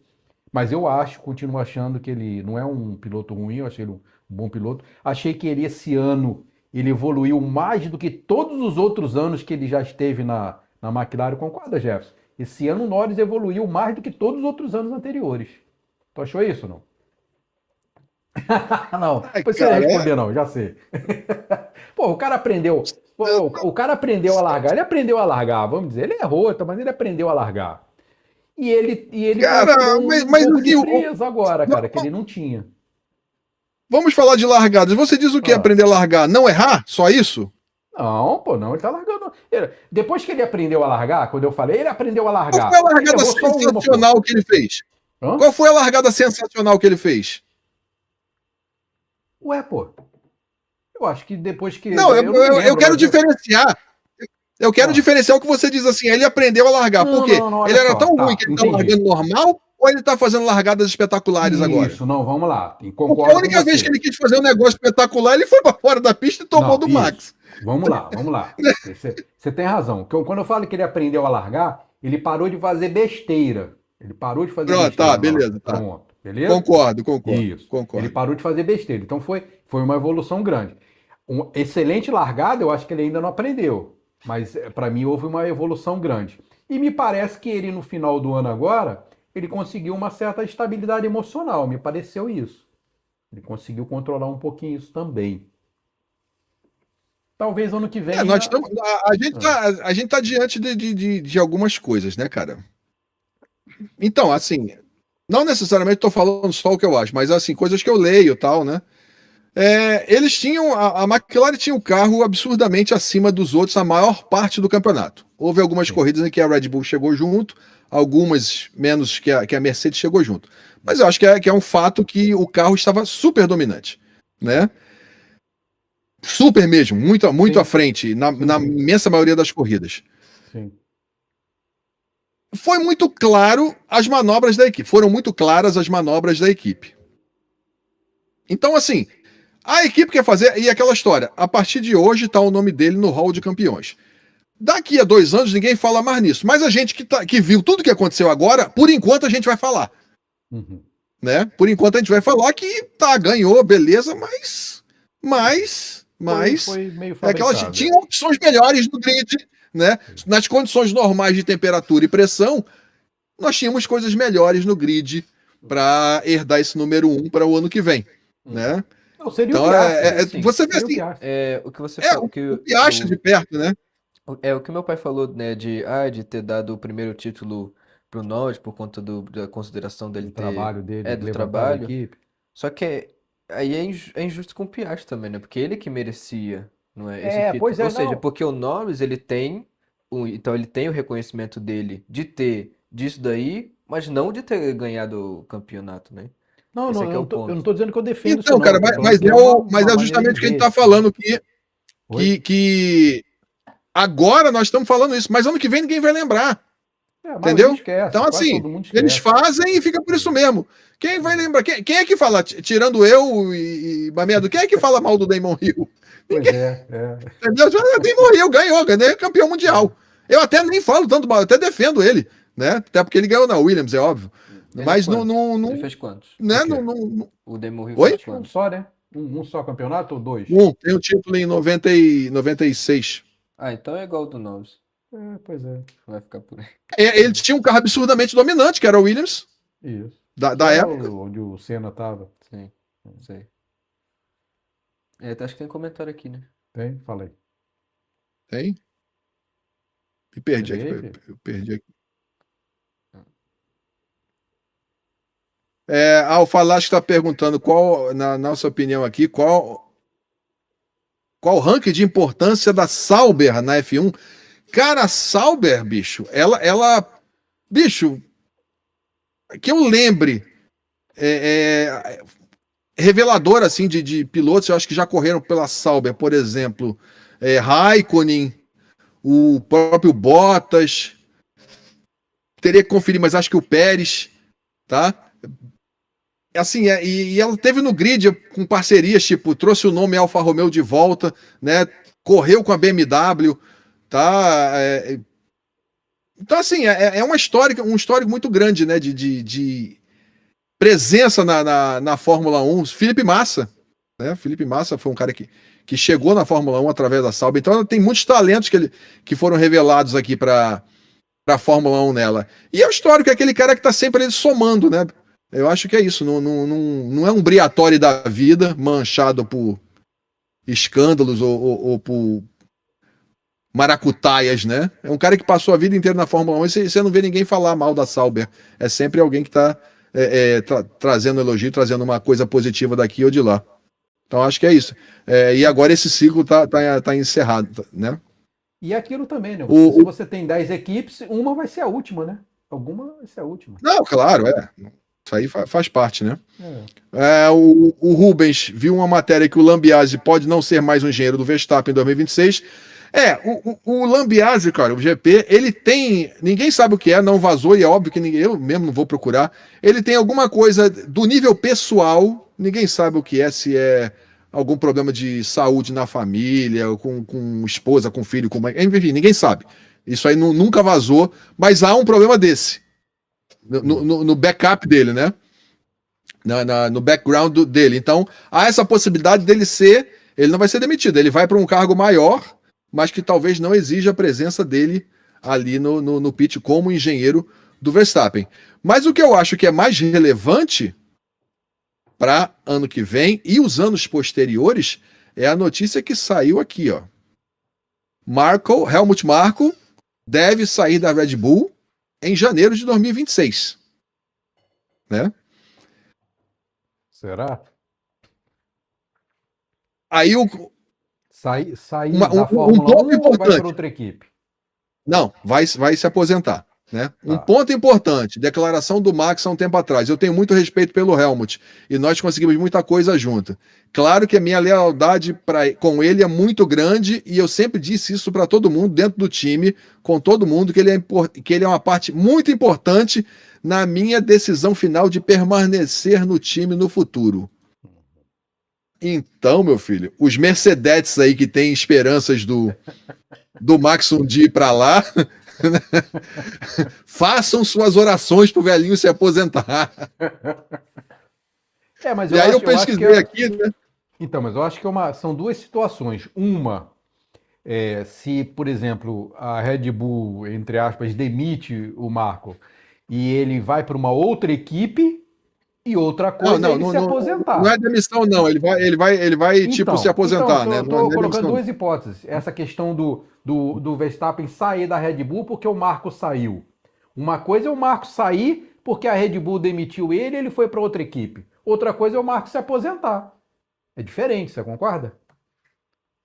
Mas eu continuo achando que ele não é um piloto ruim, eu achei ele um bom piloto. Achei que ele esse ano ele evoluiu mais do que todos os outros anos que ele já esteve na McLaren. Concorda, Jefferson? Esse ano o Norris evoluiu mais do que todos os outros anos anteriores. Tu achou isso, não? Não, Ai, depois você cara, vai responder, não, já sei. Pô, o cara aprendeu. O cara aprendeu a largar. Ele aprendeu a largar, vamos dizer. Ele errou, mas ele aprendeu a largar. E ele cara, mostrou um mas pouco de assim, frieza agora, cara, que ele não tinha. vamos falar de largadas. Você diz o que? Ah, Aprender a largar? Não errar? Só isso? não, pô, não, ele tá largando. Depois que ele aprendeu a largar, quando eu falei, ele aprendeu a Qual foi a largar. Ele largada errou só uma, pô. sensacional que ele fez? Hã? Qual foi a largada sensacional que ele fez? Ué, pô. Eu acho que depois que. Não, Eu não me eu lembro, quero mas. diferenciar. Eu quero Ah. diferenciar o que você diz assim. Ele aprendeu a largar. Por Não, quê? não, não, Ele olha era só. tão ruim Tá, que ele tá entendi. largando normal ou ele tá fazendo largadas espetaculares agora? Isso, não, vamos lá. Porque a Concordo com única vez que você. ele quis fazer um negócio espetacular, ele foi pra fora da pista e tomou Não, do isso. Max. Vamos lá, vamos lá. Você tem razão. Quando eu falo que ele aprendeu a largar, ele parou de fazer besteira. Ele parou de fazer Pronto, tá, besteira na beleza, largada. tá. Pronto, beleza? Concordo. Isso. Ele parou de fazer besteira. Então foi uma evolução grande. Um excelente largada, eu acho que ele ainda não aprendeu. Mas para mim houve uma evolução grande. E me parece que ele, no final do ano agora, ele conseguiu uma certa estabilidade emocional. Me pareceu isso. Ele conseguiu controlar um pouquinho isso também. Talvez ano que venha. Nós estamos, a gente tá diante de algumas coisas, né, cara? Então, assim, não necessariamente estou falando só o que eu acho, mas assim, coisas que eu leio e tal, né? Eles tinham, a McLaren tinha um carro absurdamente acima dos outros a maior parte do campeonato. Houve algumas Sim. corridas em que a Red Bull chegou junto, algumas menos que a Mercedes chegou junto. Mas eu acho que é um fato que o carro estava super dominante, né? Super mesmo, muito Sim. à frente, na imensa maioria das corridas. Sim. Foi muito claro as manobras da equipe. Foram muito claras as manobras da equipe. Então, assim, a equipe quer fazer. E aquela história. A partir de hoje está o nome dele no hall de campeões. Daqui a 2 anos ninguém fala mais nisso. Mas a gente que viu tudo que aconteceu agora, por enquanto a gente vai falar. Uhum. Né? Por enquanto a gente vai falar que ganhou, beleza, mas. Foi meio Aquelas, fabricado. tinha opções melhores no grid, né? Nas condições normais de temperatura e pressão, nós tínhamos coisas melhores no grid para herdar esse número 1 para o ano que vem, né? Não, seria Então, o Piastri. Assim, você vê Seria o assim, Piastri. o que você falou, o Piastri de perto, né? o que meu pai falou, né, de ter dado o primeiro título pro Norris por conta da consideração dele Do trabalho dele, de do levantar a trabalho. equipe. Só que aí é injusto com o Piastri também, né? Porque ele que merecia, não é, esse título. Pois é, Ou seja, não. porque o Norris, então ele tem o reconhecimento dele de ter disso daí, mas não de ter ganhado o campeonato, né? Não, Esse não, aqui é o eu ponto. não estou dizendo que eu defendo isso, Então, não. cara, Eu tô mas, falando mas que é, é uma mas é maneira justamente de o que a gente ver. está falando que, Oi? que agora nós estamos falando isso, mas ano que vem ninguém vai lembrar. A maioria Entendeu? esquece, Então, quase assim, todo mundo eles esquece. fazem e fica por isso mesmo. Quem vai lembrar? Quem é que fala, tirando eu e Mamedo, quem é que fala mal do Damon Hill? Pois é. Entendeu? O Damon Hill ganhou é campeão mundial. Eu até nem falo tanto mal, eu até defendo ele, né? Até porque ele ganhou na Williams, é óbvio. Ele é Mas quantos? não, Ele fez quantos? né? O quê? O Damon Hill Oi? fez Acho que um quantos? só, né? Um só campeonato ou dois? Tem um título em 96. Ah, então é igual ao do Norris. Pois é. Vai ficar por aí. Ele tinha um carro absurdamente dominante, que era o Williams, Isso. da época. Onde o Senna tava. Sim, não sei. Acho que tem comentário aqui, né? Tem? Falei. Tem? Me perdi aqui. Peguei, filho. Eu perdi aqui. O Falache está perguntando qual, na nossa opinião aqui, qual o ranking de importância da Sauber na F1. Cara, a Sauber, bicho, bicho, que eu lembre, revelador assim de pilotos, eu acho que já correram pela Sauber, por exemplo, Raikkonen, o próprio Bottas, teria que conferir, mas acho que o Pérez, tá? Assim, e ela teve no grid com parcerias, tipo, trouxe o nome Alfa Romeo de volta, né? Correu com a BMW, tá? Então, assim, um histórico muito grande, né? De presença na Fórmula 1. Felipe Massa, né? Felipe Massa foi um cara que chegou na Fórmula 1 através da Sauber. Então, tem muitos talentos que foram revelados aqui para a Fórmula 1 nela. E é o histórico, é aquele cara que está sempre ali somando, né? Eu acho que é isso. Não é um Briatore da vida, manchado por escândalos ou por maracutaias, né? É um cara que passou a vida inteira na Fórmula 1 e você não vê ninguém falar mal da Sauber. É sempre alguém que está trazendo elogio, trazendo uma coisa positiva daqui ou de lá. Então acho que é isso. E agora esse ciclo tá encerrado, né? E aquilo também, né? Se você tem 10 equipes, uma vai ser a última, né? Alguma vai ser a última. Não, claro, isso aí faz parte, né? O Rubens viu uma matéria que o Lambiase pode não ser mais um engenheiro do Verstappen em 2026. O Lambiase, cara, o GP, ele tem. Ninguém sabe o que é, não vazou, e é óbvio que eu mesmo não vou procurar. Ele tem alguma coisa do nível pessoal, ninguém sabe o que é, se é algum problema de saúde na família, com esposa, com filho, com mãe. Enfim, ninguém sabe. Isso aí nunca vazou, mas há um problema desse. No backup dele, né? No background dele. Então, há essa possibilidade dele ele não vai ser demitido, ele vai para um cargo maior, mas que talvez não exija a presença dele ali no pit como engenheiro do Verstappen. Mas o que eu acho que é mais relevante para ano que vem e os anos posteriores é a notícia que saiu aqui, ó. Helmut Marko deve sair da Red Bull em janeiro de 2026. Né? Será? Aí sair da Fórmula 1 ou vai para outra equipe? Não, vai se aposentar. Né? Tá. Um ponto importante, declaração do Max há um tempo atrás. Eu tenho muito respeito pelo Helmut e nós conseguimos muita coisa junto. Claro que a minha lealdade com ele é muito grande e eu sempre disse isso para todo mundo dentro do time, com todo mundo, que ele é uma parte muito importante na minha decisão final de permanecer no time no futuro. Então, meu filho, os Mercedes aí que têm esperanças do Max um dia ir para lá, façam suas orações pro velhinho se aposentar. Mas e aí eu pesquisei aqui, né? Então, mas eu acho que são duas situações. Uma, se, por exemplo, a Red Bull, entre aspas, demite o Marko e ele vai para uma outra equipe, e outra coisa é ele se aposentar. Não é demissão, não. Ele vai então, tipo, se aposentar, né? Estou colocando duas hipóteses. Essa questão do Verstappen sair da Red Bull porque o Marko saiu. Uma coisa é o Marko sair porque a Red Bull demitiu ele e ele foi para outra equipe. Outra coisa é o Marko se aposentar. É diferente, você concorda?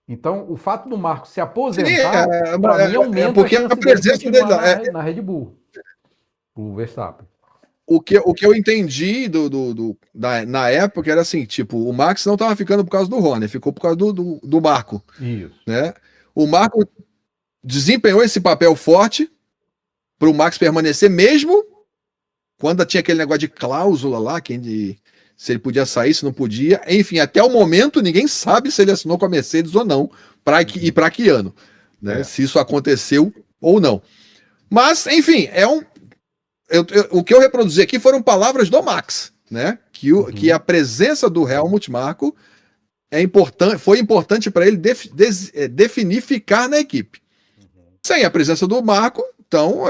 Então, o fato do Marko se aposentar, para mim, aumenta porque a presença dele na Red Bull. O Verstappen. o que eu entendi na época era assim, tipo, o Max não tava ficando por causa do Horner, ficou por causa do Marco, Isso. né? O Marco desempenhou esse papel forte para o Max permanecer, mesmo quando tinha aquele negócio de cláusula lá, se ele podia sair, se não podia. Enfim, até o momento ninguém sabe se ele assinou com a Mercedes ou não, e para que ano, né? Se isso aconteceu ou não. Mas, enfim, o que eu reproduzi aqui foram palavras do Max, né? Que a presença do Helmut Marko foi importante para ele definir ficar na equipe. Sem a presença do Marko, então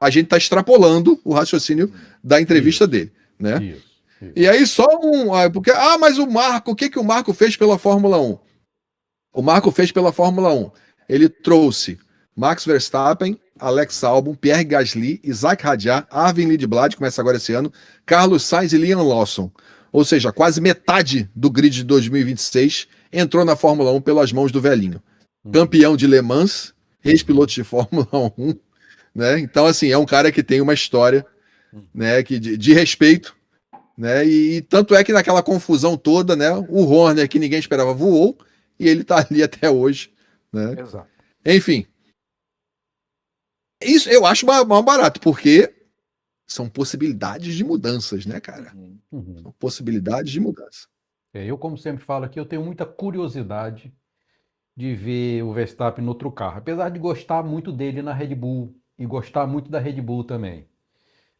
a gente está extrapolando o raciocínio da entrevista dele, né? Isso. E aí mas o Marko, o que o Marko fez pela Fórmula 1? O Marko fez pela Fórmula 1. Ele trouxe Max Verstappen, Alex Albon, Pierre Gasly, Isaac Hadjar, Arvin Lindblad, começa agora esse ano, Carlos Sainz e Liam Lawson. Ou seja, quase metade do grid de 2026 entrou na Fórmula 1 pelas mãos do velhinho. Campeão de Le Mans, ex-piloto de Fórmula 1, né? Então, assim, é um cara que tem uma história, né, de respeito, né? E tanto é que naquela confusão toda, né, o Horner, que ninguém esperava, voou, e ele tá ali até hoje, né? Exato. Enfim. Isso eu acho mal barato, porque são possibilidades de mudanças, né, cara? São possibilidades de mudança. Eu, como sempre falo aqui, eu tenho muita curiosidade de ver o Verstappen no outro carro. Apesar de gostar muito dele na Red Bull e gostar muito da Red Bull também.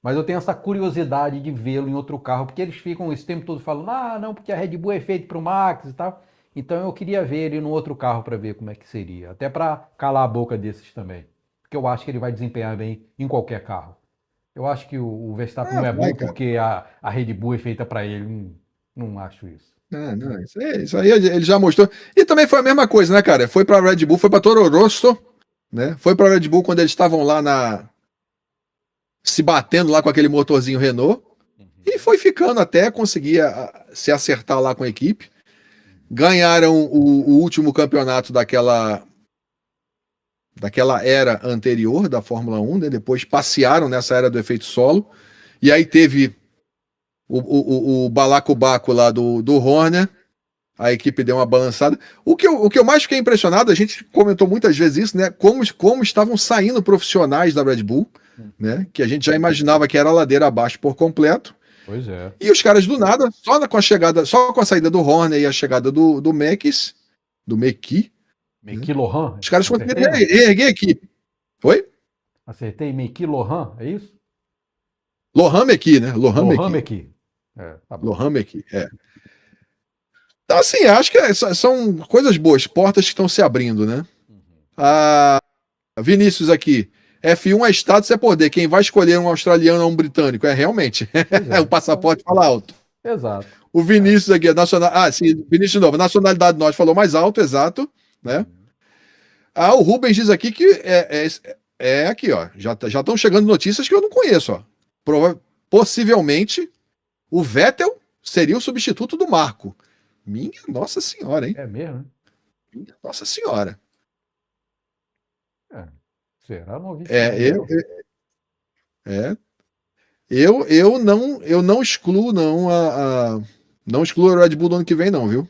Mas eu tenho essa curiosidade de vê-lo em outro carro, porque eles ficam esse tempo todo falando, não, porque a Red Bull é feita para o Max e tal. Então eu queria ver ele no outro carro para ver como é que seria. Até para calar a boca desses também. Porque eu acho que ele vai desempenhar bem em qualquer carro. Eu acho que o Verstappen não é bom porque a Red Bull é feita para ele. Não acho isso. Não, isso aí ele já mostrou. E também foi a mesma coisa, né, cara? Foi pra Red Bull, foi pra Toro Rosso, né? Foi pra Red Bull quando eles estavam lá se batendo lá com aquele motorzinho Renault. E foi ficando até conseguir se acertar lá com a equipe. Ganharam o último campeonato daquela era anterior da Fórmula 1, né? Depois passearam nessa era do efeito solo. E aí teve o balacobaco lá do Horner, a equipe deu uma balançada. O que eu mais fiquei impressionado, a gente comentou muitas vezes isso, né? Como estavam saindo profissionais da Red Bull, né? Que a gente já imaginava que era a ladeira abaixo por completo. Pois é. E os caras do nada, só com a saída do Horner e a chegada do Mekis, do Meki. Meki Lohan. Os caras conseguiram erguer a equipe. Oi? Acertei, Meki Lohan, é isso? Lohan Meki, né? Lohan Meki. Tá Lohan Meki, Então, assim, acho que são coisas boas, portas que estão se abrindo, né? Vinícius aqui. F1 é status, é poder. Quem vai escolher um australiano ou um britânico? Realmente. O passaporte fala alto. Exato. O Vinícius aqui, Vinícius de novo. Nacionalidade norte falou mais alto, exato, né? O Rubens diz aqui que é aqui, ó. Já estão chegando notícias que eu não conheço, ó. Possivelmente o Vettel seria o substituto do Marco. Minha Nossa Senhora, hein? É mesmo, né? Minha Nossa Senhora. Será novíssimo? Eu não excluo não excluo a Red Bull do ano que vem não, viu?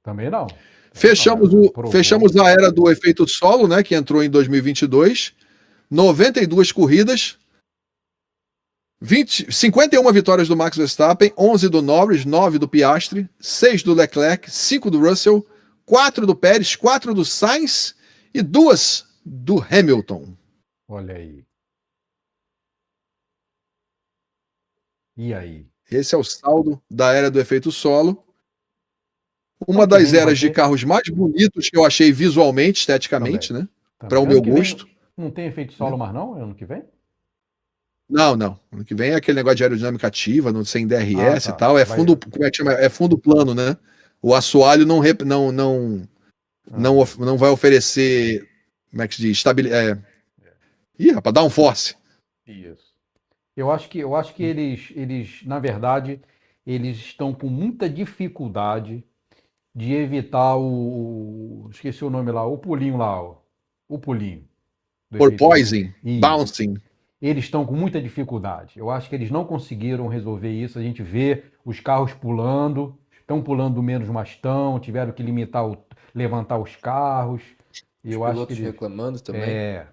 Também não. Fechamos a era do efeito solo, né, que entrou em 2022. 92 corridas. 51 vitórias do Max Verstappen, 11 do Norris, 9 do Piastri, 6 do Leclerc, 5 do Russell, 4 do Pérez, 4 do Sainz e 2 do Hamilton. Olha aí. E aí? Esse é o saldo da era do efeito solo. Uma das eras de carros mais bonitos que eu achei visualmente, esteticamente, né? Para o meu gosto. Não tem efeito solo mais não, ano que vem? Não. Ano que vem é aquele negócio de aerodinâmica ativa, sem DRS e tal. Fundo, como é que chama? É fundo plano, né? O assoalho não vai oferecer, como é que se diz? Rapaz, dá um force. Isso. Eu acho que eles, na verdade, eles estão com muita dificuldade de evitar esqueci o nome lá, o pulinho lá, o pulinho. Porpoising, bouncing. eles estão com muita dificuldade. Eu acho que eles não conseguiram resolver isso. A gente vê os carros pulando, estão pulando menos, mas estão, tiveram que levantar os carros. Os Eu acho que pilotos eles. reclamando também. É.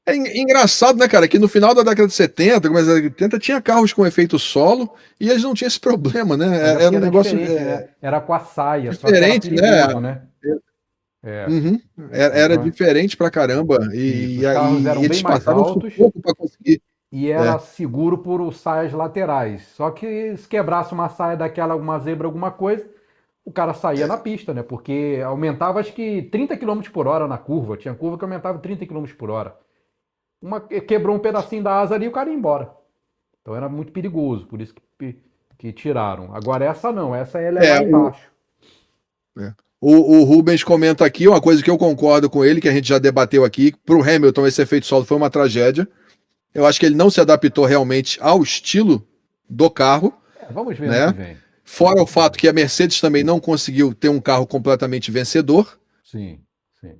É engraçado, né, cara, que no final da década de 70, começo da década de 80, tinha carros com efeito solo e eles não tinham esse problema, né? Mas é Era porque um era negócio diferente, né? Era com a saia, só que era diferente, né? perigoso, né? Uhum. Era Então, diferente pra caramba. isso. E Os carros aí eram bem eles mais passaram altos sufoco para conseguir. e era seguro por os saias laterais. Só que se quebrasse uma saia daquela, uma zebra, alguma coisa, o cara saía na pista, né? Porque aumentava acho que 30 km por hora na curva. Tinha curva que aumentava 30 km por hora. Quebrou um pedacinho da asa ali e o cara ia embora. Então era muito perigoso, por isso que tiraram. Agora essa não, essa ela é lá embaixo. O Rubens comenta aqui uma coisa que eu concordo com ele, que a gente já debateu aqui. Para o Hamilton, esse efeito solo foi uma tragédia. Eu acho que ele não se adaptou realmente ao estilo do carro. Vamos ver né? ano que vem. Fora o fato que a Mercedes também não conseguiu ter um carro completamente vencedor. Sim.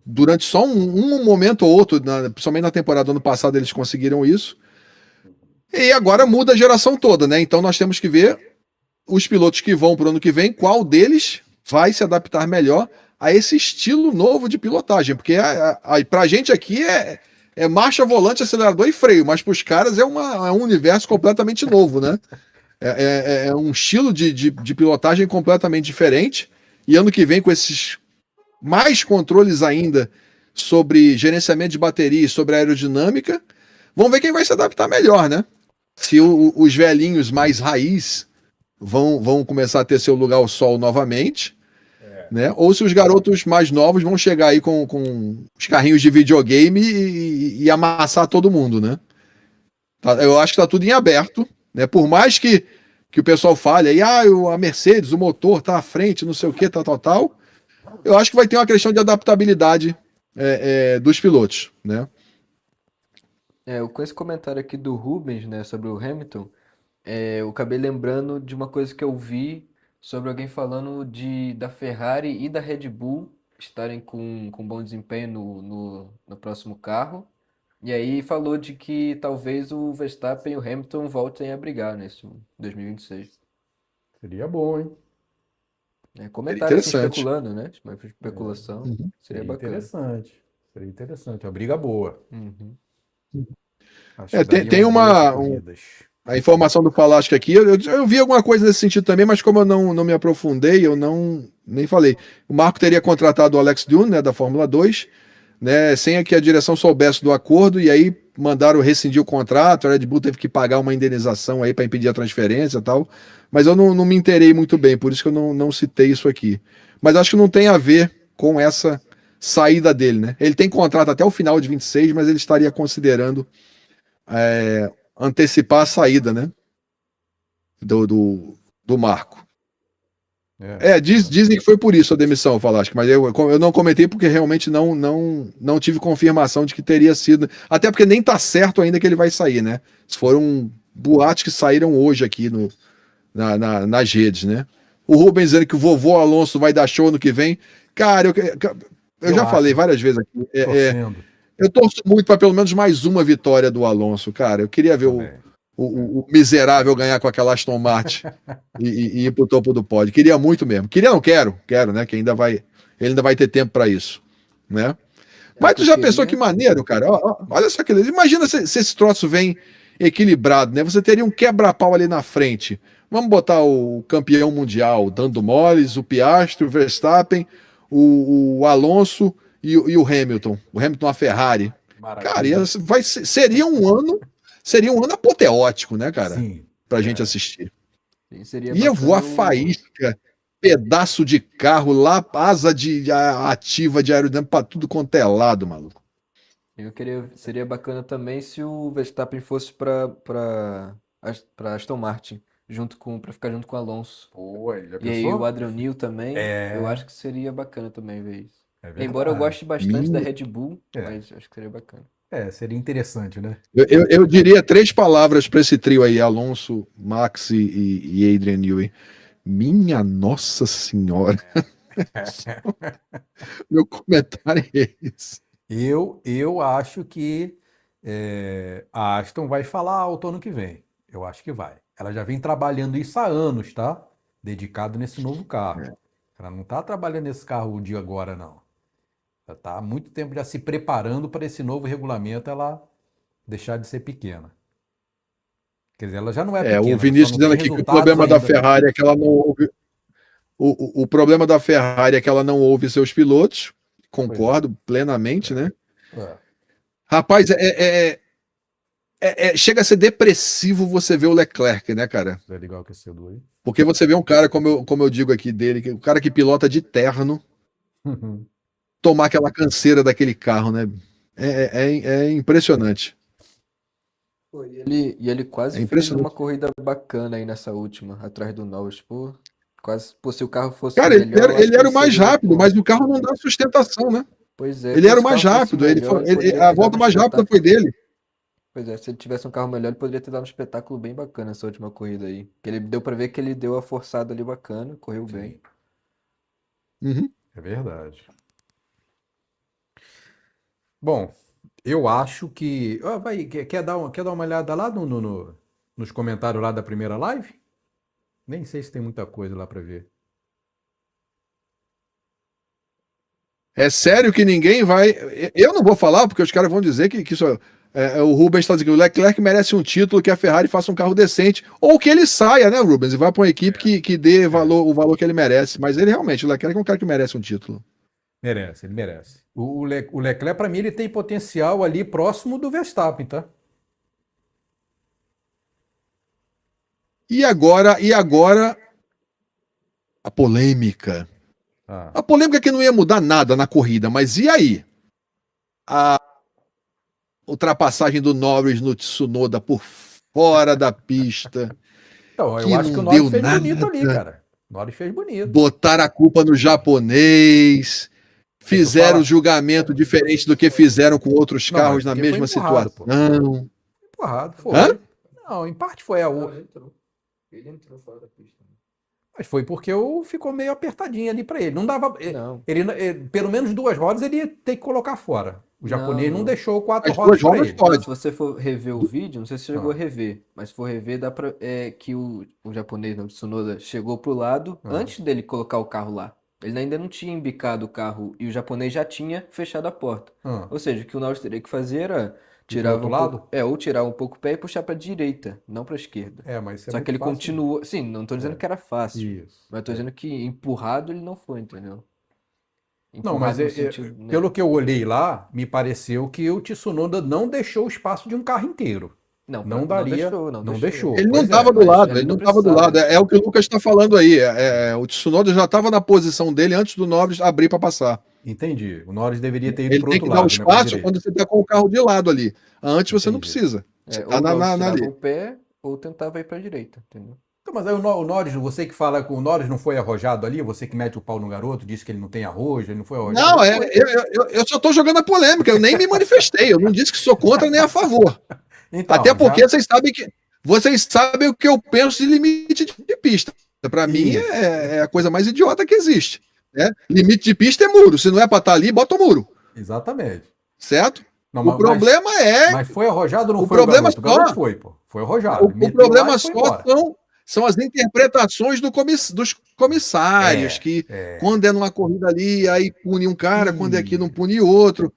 Durante só um momento ou outro, principalmente na temporada do ano passado, eles conseguiram isso. E agora muda a geração toda, né? Então nós temos que ver os pilotos que vão para o ano que vem, qual deles vai se adaptar melhor a esse estilo novo de pilotagem. Porque para a gente aqui é marcha, volante, acelerador e freio, mas para os caras é um universo completamente novo, né? É um estilo de pilotagem completamente diferente. E ano que vem, com esses mais controles ainda sobre gerenciamento de bateria e sobre aerodinâmica, vamos ver quem vai se adaptar melhor, né? Se os velhinhos mais raiz vão começar a ter seu lugar ao sol novamente, né? Ou se os garotos mais novos vão chegar aí com os carrinhos de videogame e amassar todo mundo, né? Eu acho que tá tudo em aberto, né? Por mais que o pessoal fale aí, a Mercedes, o motor tá à frente, não sei o que, tal. Eu acho que vai ter uma questão de adaptabilidade dos pilotos, né? Com esse comentário aqui do Rubens, né, sobre o Hamilton, eu acabei lembrando de uma coisa que eu vi sobre alguém falando da Ferrari e da Red Bull estarem com bom desempenho no próximo carro. E aí falou de que talvez o Verstappen e o Hamilton voltem a brigar nesse 2026. Seria bom, hein? Comentário assim, interessante. especulando, né? Uma especulação. Seria bacana. Seria interessante. Uma briga boa. Uhum. Acho que Tem dariam boas corridas. a informação do Falasco aqui, eu vi alguma coisa nesse sentido também, mas como eu não me aprofundei, eu nem falei. O Marco teria contratado o Alex Dune, né, da Fórmula 2, né, sem que a direção soubesse do acordo, e aí mandaram rescindir o contrato, a Red Bull teve que pagar uma indenização aí para impedir a transferência e tal, mas eu não me inteirei muito bem, por isso que eu não citei isso aqui. Mas acho que não tem a ver com essa saída dele, né? Ele tem contrato até o final de 26, mas ele estaria considerando antecipar a saída, né? Do Marco. Dizem que foi por isso a demissão, Falasco, mas eu não comentei porque realmente não tive confirmação de que teria sido. Até porque nem tá certo ainda que ele vai sair, né? Foram boatos que saíram hoje aqui nas redes, né? O Rubens dizendo que o vovô Alonso vai dar show no que vem. Cara, eu já falei várias vezes aqui. Eu torço muito para pelo menos mais uma vitória do Alonso, cara. Eu queria ver o miserável ganhar com aquela Aston Martin e ir pro topo do pódio. Queria muito mesmo. Quero, né? Que ele ainda vai ter tempo para isso, né? Mas tu já pensou que maneiro, cara? Olha só que imagina se esse troço vem equilibrado, né? Você teria um quebra-pau ali na frente. Vamos botar o campeão mundial dando moles, o Piastri, o Verstappen, o Alonso e o Hamilton. O Hamilton a Ferrari. Maravilha. Cara, seria um ano apoteótico, né, cara? Sim. Pra gente assistir. Sim, ia voar faísca, pedaço de carro lá, asa ativa de aerodinâmica pra tudo quanto é lado, maluco. Seria bacana também se o Verstappen fosse pra Aston Martin, pra ficar junto com o Alonso. Pô, e aí o Adrian Newey também, eu acho que seria bacana também ver isso. Embora eu goste bastante da Red Bull, mas acho que seria bacana. Seria interessante, né? Eu diria 3 palavras para esse trio aí, Alonso, Max e Adrian Newey. Minha Nossa Senhora. Meu comentário é esse. Eu acho que A Aston vai falar alto ano que vem. Eu acho que vai. Ela já vem trabalhando isso há anos, tá? Dedicado nesse novo carro. Ela não está trabalhando nesse carro de agora, não. Ela está há muito tempo já se preparando para esse novo regulamento ela deixar de ser pequena. Quer dizer, ela já não é O pequena, ela só Vinícius não dizendo tem aqui que o resultados problema da ainda, né? Ferrari é que ela não ouve. O problema da Ferrari é que ela não ouve seus pilotos. Pois é. Concordo plenamente, né? É. Rapaz, chega a ser depressivo você ver o Leclerc, né, cara? Vai ligar o aquecedor aí. Porque você vê um cara, como eu digo aqui dele, o cara que pilota de terno, tomar aquela canseira daquele carro, né? É impressionante. Pô, e ele quase É fez impressionante. uma corrida bacana aí nessa última, atrás do Norris, pô. Quase, pô, se o carro fosse Cara, ele melhor, eu era, acho ele que era ele o mais seria, rápido, pô. mas o carro não dá sustentação, né? Pois é, Ele pô, era se o o mais carro fosse rápido. melhor, ele poderia A ter dado volta um mais rápida espetáculo. foi dele. Pois é, se ele tivesse um carro melhor, ele poderia ter dado um espetáculo bem bacana essa última corrida aí. Que ele deu pra ver que ele deu a forçada ali bacana, correu bem. Sim, Uhum. é verdade. Bom, eu acho que. Quer dar uma olhada lá nos comentários lá da primeira live? Nem sei se tem muita coisa lá para ver. É sério que ninguém vai. Eu não vou falar, porque os caras vão dizer que isso. O Rubens está dizendo que o Leclerc merece um título, que a Ferrari faça um carro decente, ou que ele saia, né, Rubens, e vá para uma equipe que dê o valor que ele merece. Mas ele realmente, o Leclerc é um cara que merece um título. Merece, ele merece. O Leclerc, para mim, ele tem potencial ali próximo do Verstappen, tá? E agora a polêmica. Ah, A polêmica é que não ia mudar nada na corrida, mas e aí? A ultrapassagem do Norris no Tsunoda por fora da pista, então, eu que acho que o não Norris deu fez nada. bonito ali, cara. O Norris fez bonito. Botaram a culpa no japonês, Aí tu fizeram fala. julgamento diferente do que fizeram com outros Não, mas carros na porque foi mesma empurrado, pô. situação. Empurrado, Hã? foi. Não, em parte foi Ele entrou fora da pista. Mas foi porque ficou meio apertadinho ali para ele. Não dava. Não. Pelo menos 2 rodas ele ia ter que colocar fora. O japonês não Não. deixou 4 As rodas 2 para rodas ele. Não, pode. se você for rever o vídeo, não sei se você chegou a Ah, rever, mas se for rever, dá pra. Que o japonês, não, o Tsunoda, chegou pro lado ah, antes dele colocar o carro lá. Ele ainda não tinha embicado o carro e o japonês já tinha fechado a porta. ah. Ou seja, o que o Norris teria que fazer era E pro tirar outro um lado? pouco, ou tirar um pouco o pé e puxar pra direita, não pra esquerda. Mas isso é Só que muito ele fácil. continuou. Sim, não tô dizendo É, que era fácil, isso. mas tô dizendo que empurrado ele não foi, entendeu? Não, mas Empurrado no sentido, né? pelo que eu olhei lá, me pareceu que o Tsunoda não deixou o espaço de um carro inteiro. Não, Não não daria. deixou, não Não deixou. deixou. Ele não Pois estava é. do Mas lado, ele ele não não estava do precisava. lado. É o que o Lucas está falando aí. O Tsunoda já estava na posição dele antes do Norris abrir para passar. Entendi. O Norris deveria ter ido Ele pro tem outro que dar o lado, né? Pra espaço direita. quando você está com o carro de lado ali. Antes você não Entendi. precisa. Você Ou está o Norris na tirava ali. o pé, ou tentava ir pra direita, entendeu? Então, mas aí o Norris, você que fala que o Norris não foi arrojado ali, você que mete o pau no garoto, disse que ele não tem arrojo, ele não foi arrojado. Não, Ele foi. eu só estou jogando a polêmica. Eu nem me manifestei. Eu não disse que sou contra nem a favor. Então, Até porque já. vocês sabem o que eu penso de limite de pista. Para mim Isso. é a coisa mais idiota que existe. Né? Limite de pista é muro. Se não é para estar ali, bota o muro. Exatamente. Certo? Não, O problema mas foi arrojado ou não o foi o problema garoto? O garoto só, foi, pô. Foi arrojado. o Meteu problema lá e foi só embora. são as interpretações dos comissários, É, que é. quando é numa corrida ali, aí pune um cara, quando é aqui não Isso. pune outro.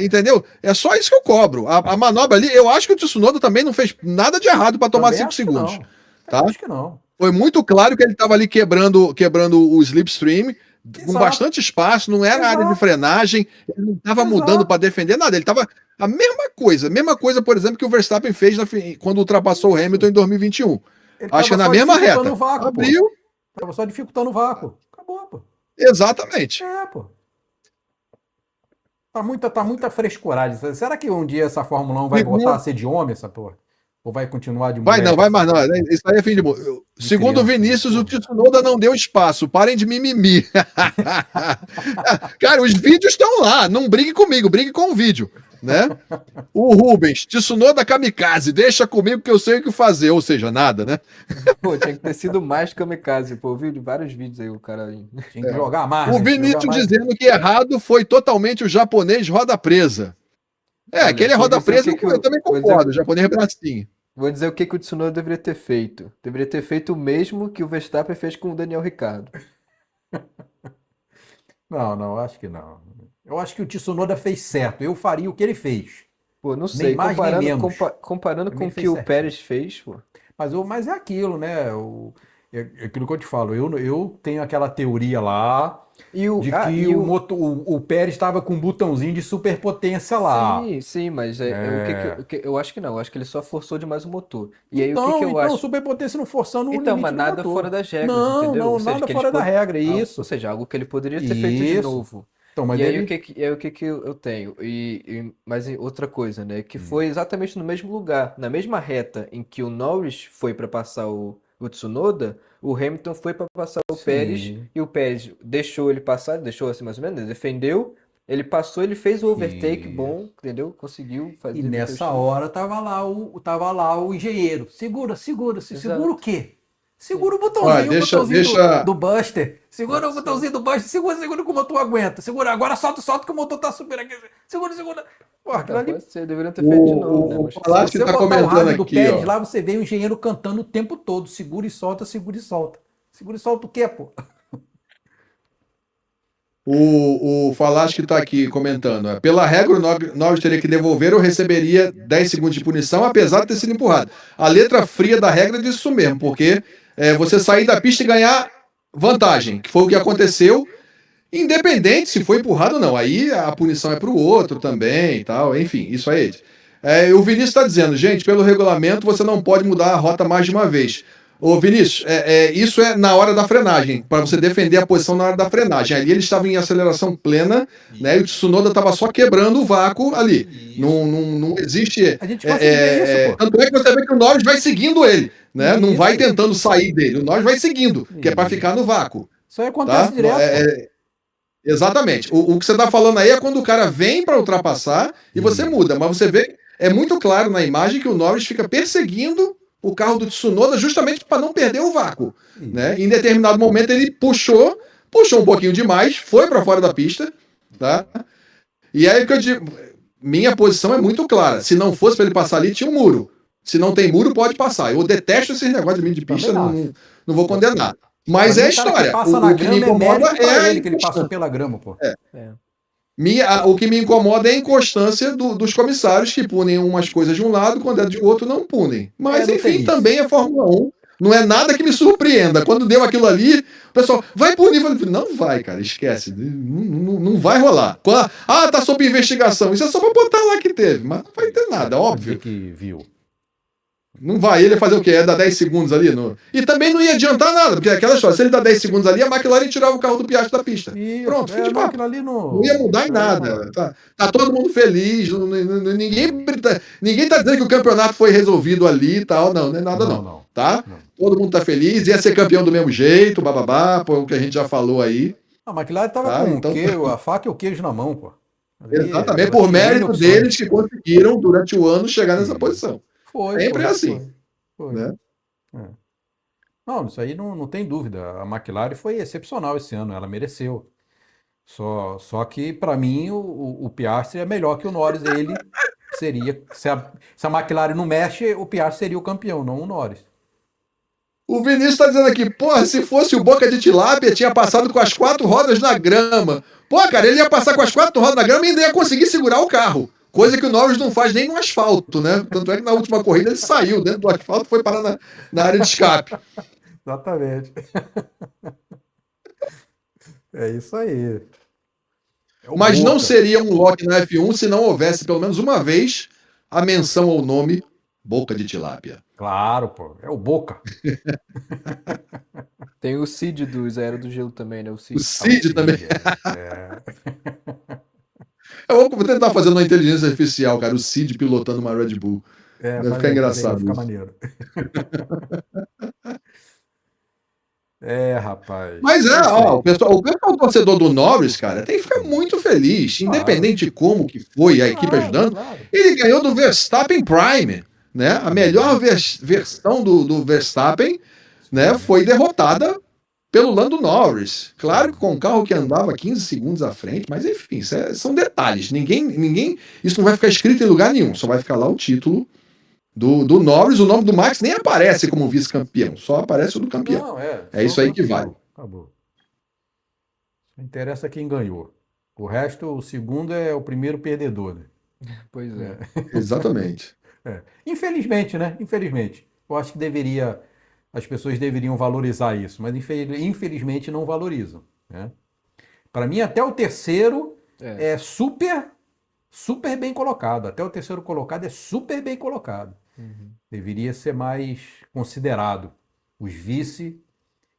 Entendeu? É só isso que eu cobro. A manobra ali, eu acho que o Tsunoda também não fez nada de errado para tomar Também 5 acho que segundos. não. Tá? Também acho que não. Foi muito claro que ele estava ali quebrando o slipstream com Exato. bastante espaço, não era área de Exato. frenagem, ele não estava Exato. mudando para defender nada, ele estava a mesma coisa, por exemplo, que o Verstappen fez quando ultrapassou o Hamilton em 2021. Ele Acho que é tava na só mesma dificultando reta. o vácuo, pô. Abriu, Tava só dificultando o vácuo. Acabou, pô. exatamente. Pô. Tá muita frescuragem. Será que um dia essa Fórmula 1 vai voltar a ser de homem, essa porra? Ou vai continuar de Vai mulher? não, vai mais não. Isso aí é fim de mundo. Segundo o criança, Vinícius, né? o Tsunoda não deu espaço. Parem de mimimi. Cara, os vídeos estão lá. Não brigue comigo, brigue com o vídeo. Né? O Rubens, Tsunoda kamikaze, deixa comigo que eu sei o que fazer. Ou seja, nada, né? Pô, tinha que ter sido mais kamikaze, pô. Eu vi vários vídeos aí, o cara aí. Tinha que jogar mais. O né? Tinha que jogar Vinícius mais. dizendo que errado foi totalmente o japonês roda presa. Aquele é vou roda dizer o presa, que que eu também vou dizer, concordo, japonês bracinho. vou dizer o que o Tsunoda deveria ter feito. Deveria ter feito o mesmo que o Verstappen fez com o Daniel Ricciardo. Não, acho que não. Eu acho que o Tsunoda fez certo. Eu faria o que ele fez. Pô, não Nem sei, mais, nem comparando, menos. comparando Pra com mim, o ele que fez o certinho. Pérez fez, pô. Mas é aquilo, né? É aquilo que eu te falo. Eu tenho aquela teoria lá E o, de ah, que e o, o, motor, o Pérez estava com um botãozinho de superpotência lá. sim, mas É. eu acho que não, eu acho que ele só forçou demais o motor. E aí o que que eu Então, acho? superpotência não forçando o Então, limite mas do nada fora motor. das regras, Não, entendeu? Ou não, seja, nada que eles fora da regra, ou isso. seja, algo que ele poderia ter feito de Isso. novo. Então, mas E aí ele. o que que eu tenho? Mas outra coisa, né? Que Hum. foi exatamente no mesmo lugar, na mesma reta em que o Norris foi para passar o Tsunoda, o Hamilton foi para passar o Pérez Sim. e o Pérez deixou ele passar, deixou assim mais ou menos, ele defendeu, ele passou, ele fez o overtake Isso. bom, entendeu? Conseguiu E fazer depois. nessa hora tava lá o engenheiro. Segura o quê? Segura Olha, o botãozinho deixa. do Buster. Segura o botãozinho do Buster. Segura que o motor aguenta. Segura, agora solta que o motor tá super aqui. Segura. Pô, aquilo Então, ali. pode ser, deveriam ter feito de novo, né? O Mas Se Palácio você está botar o comentando rádio do aqui, Pérez ó. lá, você vê o engenheiro cantando o tempo todo. Segura e solta, segura e solta. Segura e solta o quê, pô? O Falaschi está aqui comentando. Pela regra, o Norris teria que devolver ou receberia 10 segundos de punição, apesar de ter sido empurrado. A letra fria da regra diz isso mesmo, porque você sair da pista e ganhar vantagem, que foi o que aconteceu, independente se foi empurrado ou não. Aí a punição é para o outro também e tal. Enfim, isso aí. O Vinícius está dizendo, gente, pelo regulamento você não pode mudar a rota mais de uma vez. Ô Vinícius, isso é na hora da frenagem, para você defender a posição na hora da frenagem. Ali ele estava em aceleração plena, né? E o Tsunoda estava só quebrando o vácuo ali. Não existe. A gente consegue ver isso, pô. Tanto é que você vê que o Norris vai seguindo ele, né? Não vai Isso. tentando sair dele. O Norris vai seguindo, que é para ficar no vácuo. Isso aí acontece Tá? direto, pô. Exatamente. O que você está falando aí é quando o cara vem para ultrapassar e você muda. Mas você vê, é muito claro na imagem que o Norris fica perseguindo o carro do Tsunoda justamente para não perder o vácuo. Né? Em determinado momento ele puxou um pouquinho demais, foi para fora da pista. Tá? E aí que eu digo, minha posição é muito clara. Se não fosse para ele passar ali, tinha um muro. Se não tem muro, pode passar. Eu detesto esses negócios de mim de pista, não vou condenar. Mas é a história. O que me incomoda é ele que ele passou pela grama, pô. O que me incomoda é a inconstância dos comissários que punem umas coisas de um lado, quando é de outro, não punem. Mas, enfim, também é Fórmula 1. Não é nada que me surpreenda. Quando deu aquilo ali, o pessoal vai punir. Não vai, cara, esquece. Não vai rolar. Tá sob investigação. Isso é só pra botar lá que teve. Mas não vai ter nada, óbvio. Que viu. Não vai ele fazer o quê? Dar 10 segundos ali? E também não ia adiantar nada, porque aquela história, se ele dá 10 segundos ali, a McLaren tirava o carro do Piastri da pista. Isso, Pronto, fim de papo. Ali Não ia mudar em nada. Tá todo mundo feliz. Ninguém tá dizendo que o campeonato foi resolvido ali e tal. Não é nada não. Tá? Não. Todo mundo tá feliz, ia ser campeão do mesmo jeito, bababá, o que a gente já falou aí. A McLaren tava com a faca e o queijo na mão, pô. Exatamente, por mérito deles que conseguiram, durante o ano, chegar nessa posição. Sempre é assim. Foi. Né? Não, isso aí não tem dúvida. A McLaren foi excepcional esse ano, ela mereceu. Só que, para mim, o Piastri é melhor que o Norris. Ele seria. Se a McLaren não mexe, o Piastri seria o campeão, não o Norris. O Vinícius está dizendo aqui, porra, se fosse o Boca de Tilápia, tinha passado com as 4 rodas na grama. Pô, cara, ele ia passar com as 4 rodas na grama e ainda ia conseguir segurar o carro. Coisa que o Norris não faz nem no asfalto, né? Tanto é que na última corrida ele saiu dentro do asfalto e foi parar na área de escape. Exatamente. É isso aí. Mas não seria um lock na F1 se não houvesse pelo menos uma vez a menção ao nome Boca de Tilápia. Claro, pô. É o Boca. Tem o Cid dos Era do Gelo também, né? O Cid também. Eu vou tentar fazer uma inteligência artificial, cara. O Cid pilotando uma Red Bull. Vai ficar engraçado. Vai ficar maneiro. Rapaz. Mas o pessoal torcedor do Norris, cara, tem que ficar muito feliz, independente de como que foi a equipe ajudando. Claro. Ele ganhou do Verstappen Prime, né? A melhor versão do Verstappen, né? Foi derrotada pelo Lando Norris. Claro que com um carro que andava 15 segundos à frente, mas enfim, são detalhes. Ninguém, isso não vai ficar escrito em lugar nenhum, só vai ficar lá o título do Norris. O nome do Max nem aparece como vice-campeão, só aparece o do campeão. Não, É isso aí que vale. Acabou. Não interessa quem ganhou. O resto, o segundo é o primeiro perdedor, né? Pois é. Exatamente. Infelizmente, né? Infelizmente. Eu acho que as pessoas deveriam valorizar isso, mas infelizmente não valorizam, né? Para mim, até o terceiro é super, super bem colocado. Até o terceiro colocado é super bem colocado. Deveria ser mais considerado. Os vice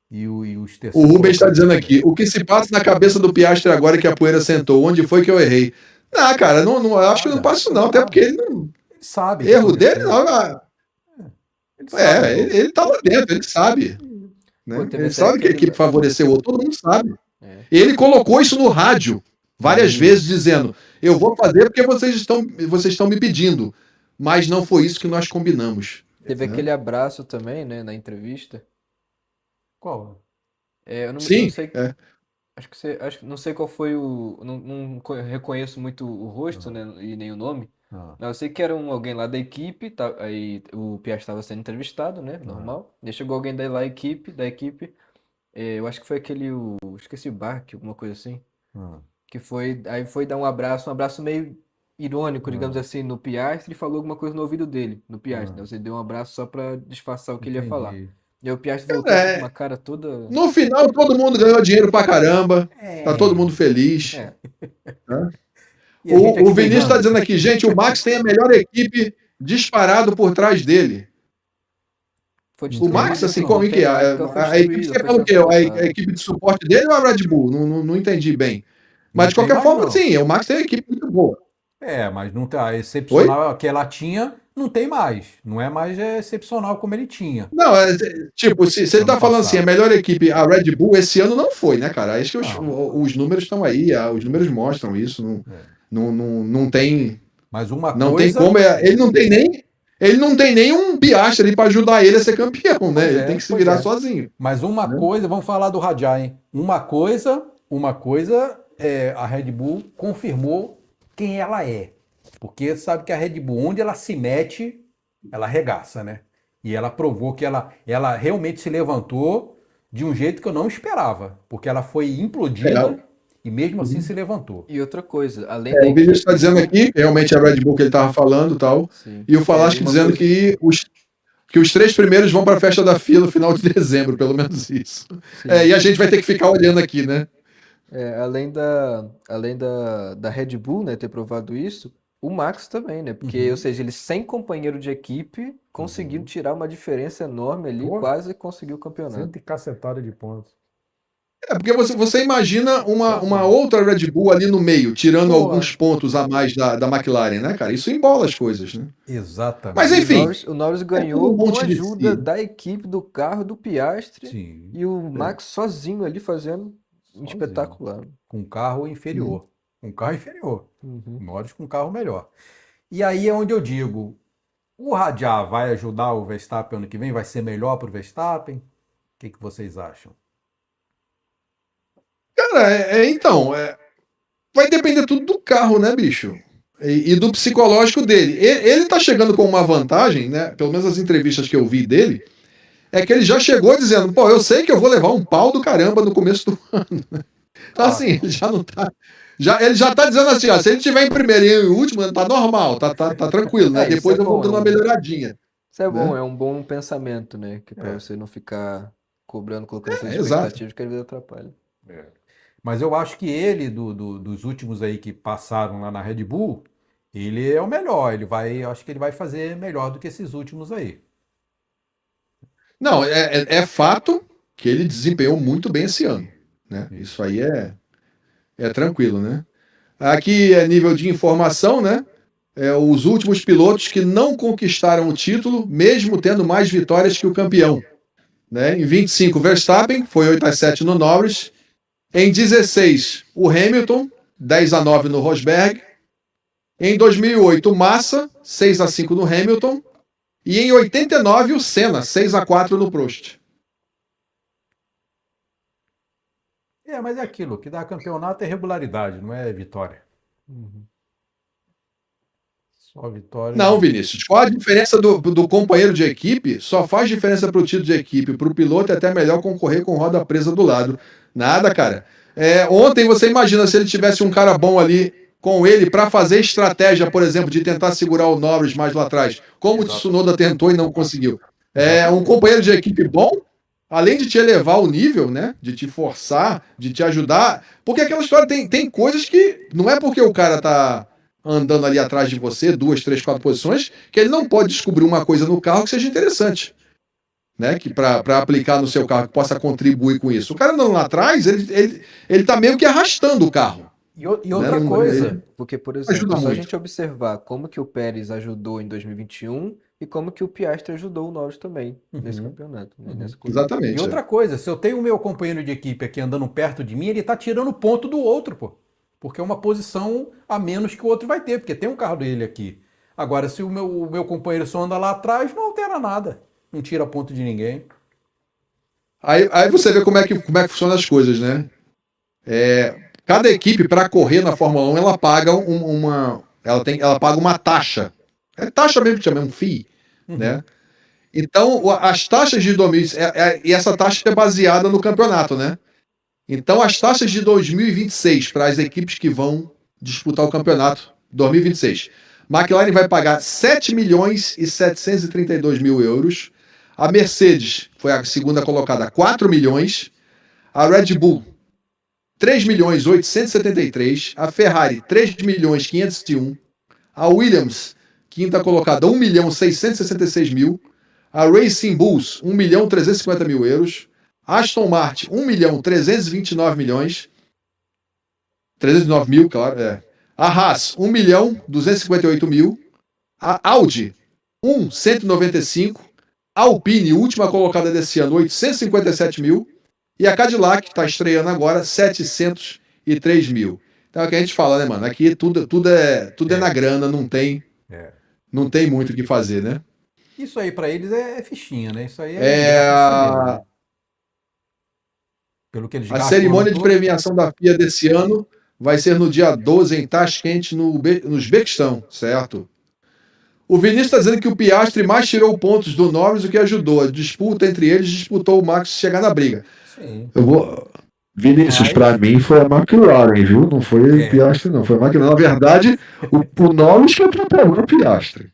e os O terceiros. Rubens está dizendo aqui, o que se passa na cabeça do Piastri agora que a poeira sentou? Onde foi que eu errei? Não, cara, eu acho que não passa isso não, até porque ele não... Ele sabe. Erro dele não. Ele sabe. Ele tá lá dentro, ele sabe. Né? Pô, Ele sabe que a equipe favoreceu o outro, todo mundo sabe. Ele colocou isso no rádio várias vezes, dizendo: eu vou fazer porque vocês estão me pedindo. Mas não foi isso que nós combinamos. Teve aquele abraço também, né, na entrevista. Qual? Eu não Sim, sei. Acho que não sei qual foi o. Não reconheço muito o rosto, né, e nem o nome. Mas eu sei que era alguém lá da equipe, aí o Piastri estava sendo entrevistado, né? Normal. Aí chegou alguém da equipe. Eu acho que foi esqueci, Bach, alguma coisa assim. Que foi dar um abraço meio irônico, digamos assim, no Piastri, e falou alguma coisa no ouvido dele, no Piastri, né? Você deu um abraço só pra disfarçar o que ele ia falar. E aí o Piastri voltou com uma cara toda... No final, todo mundo ganhou dinheiro pra caramba. Tá todo mundo feliz. Né? O Vinícius está dizendo aqui, gente, o Max tem a melhor equipe disparado por trás dele. O Max, assim, como é que é? A equipe, você fala o quê? A equipe de suporte dele ou a Red Bull? Não entendi bem. Mas, de qualquer forma, sim, o Max tem uma equipe muito boa. Mas não tá excepcional que ela tinha, não tem mais. Não é mais excepcional como ele tinha. Não, tipo, se ele tá falando assim, a melhor equipe, a Red Bull, esse ano não foi, né, cara? Acho que os números estão aí, os números mostram isso. Não tem. Mas uma não coisa... tem como. Ele não tem nem um Piastri ali para ajudar ele a ser campeão, né? Ele tem que se virar sozinho. Mas uma coisa, vamos falar do Rajah, hein? Uma coisa, a Red Bull confirmou quem ela é. Porque sabe que a Red Bull, onde ela se mete, ela arregaça, né? E ela provou que ela realmente se levantou de um jeito que eu não esperava. Porque ela foi implodida e mesmo assim se levantou. E outra coisa, além o vídeo está dizendo aqui, realmente a Red Bull que ele estava falando e tal. Sim. E o Falaschi dizendo que os 3 primeiros vão para a festa da FIA no final de dezembro, pelo menos isso. E a gente vai ter que ficar olhando aqui, né? Além da Red Bull, né, ter provado isso, o Max também, né? Porque, ou seja, ele sem companheiro de equipe conseguiu tirar uma diferença enorme ali, quase conseguiu o campeonato. 100 e cacetada de pontos. Porque você imagina uma outra Red Bull ali no meio, tirando alguns pontos a mais da McLaren, né, cara? Isso embola as coisas, né? Exatamente. Mas enfim. O Norris ganhou com a ajuda da equipe, do carro, do Piastri. Sim. E o Max sozinho ali fazendo espetacular. Com um carro inferior. Um carro inferior. O Norris com um carro melhor. E aí é onde eu digo, o Rajah vai ajudar o Verstappen ano que vem? Vai ser melhor para o Verstappen? O que vocês acham? Cara, então, vai depender tudo do carro, né, bicho? E do psicológico dele. Ele tá chegando com uma vantagem, né? Pelo menos as entrevistas que eu vi dele, é que ele já chegou dizendo, pô, eu sei que eu vou levar um pau do caramba no começo do ano. Então, assim, ele já não tá... ele já tá dizendo assim, ó, se ele tiver em primeiro e em último, tá normal, tá tranquilo, né? Depois eu vou dando uma melhoradinha. Isso é bom, né? É um bom pensamento, né? Que pra você não ficar colocando essas expectativas que às vezes atrapalha. Mas eu acho que ele, dos últimos aí que passaram lá na Red Bull, ele é o melhor. Acho que ele vai fazer melhor do que esses últimos aí. Não, é fato que ele desempenhou muito bem esse ano, né? Isso aí é tranquilo, né? Aqui é nível de informação, né? Os últimos pilotos que não conquistaram o título, mesmo tendo mais vitórias que o campeão. Né? Em 25, Verstappen, foi 8-7 no Norris. Em 16, o Hamilton, 10-9 no Rosberg. Em 2008, o Massa, 6-5 no Hamilton. E em 89, o Senna, 6-4 no Prost. Mas é aquilo, o que dá campeonato é regularidade, não é vitória. Uhum. Só vitória. Não, Vinícius. Qual a diferença do companheiro de equipe? Só faz diferença para o título de equipe. Para o piloto é até melhor concorrer com roda presa do lado. Nada, cara. Ontem você imagina se ele tivesse um cara bom ali com ele para fazer estratégia, por exemplo, de tentar segurar o Norris mais lá atrás, como o Tsunoda tentou e não conseguiu. Um companheiro de equipe bom, além de te elevar o nível, né? De te forçar, de te ajudar. Porque aquela história tem coisas que não é porque o cara tá andando ali atrás de você, 2, 3, 4 posições, que ele não pode descobrir uma coisa no carro que seja interessante, né? Que para aplicar no seu carro, que possa contribuir com isso. O cara andando lá atrás, ele tá meio que arrastando o carro. E outra coisa, porque, por exemplo, ajuda só a muito. gente observar como que o Pérez ajudou em 2021 e como que o Piastri ajudou o Norris também nesse campeonato, né? Nessa corrida. Exatamente. E outra coisa, se eu tenho o meu companheiro de equipe aqui andando perto de mim, ele tá tirando ponto do outro, pô. Porque é uma posição a menos que o outro vai ter, porque tem um carro dele aqui. Agora, se o meu companheiro só anda lá atrás, não altera nada. Não tira ponto de ninguém. Aí você vê como é que funcionam as coisas, né? Cada equipe, para correr na Fórmula 1, ela paga ela paga uma taxa. É taxa mesmo que chama, é um fee, né? Então, as taxas de 2000, e essa taxa é baseada no campeonato, né? Então, as taxas de 2026 para as equipes que vão disputar o campeonato 2026. McLaren vai pagar 7 milhões e 732 mil euros. A Mercedes foi a segunda colocada, 4 milhões. A Red Bull, 3 milhões 873. A Ferrari, 3 milhões 501. A Williams, quinta colocada, 1 milhão 666 mil. A Racing Bulls, 1 milhão 350 mil euros. Aston Martin, 1 milhão 329 milhões. 309 mil, claro, A Haas, 1 milhão 258 mil. A Audi, 195. A Alpine, última colocada desse ano, 857 mil. E a Cadillac, está estreando agora, 703 mil. Então é o que a gente fala, né, mano? Aqui tudo é na grana, não tem muito o que fazer, né? Isso aí pra eles é fichinha, né? Isso aí é pelo que eles A gastam cerimônia de todo. premiação da FIA desse ano vai ser no dia 12 em Tashkent, no Uzbequistão, certo? O Vinícius está dizendo que o Piastri mais tirou pontos do Norris do que ajudou. A disputa entre eles disputou o Max chegar na briga. Sim. Vinícius, para mim foi a McLaren, viu? Não foi o Piastri, não. Foi a McLaren. Na verdade, o Norris que atropelou o Piastri.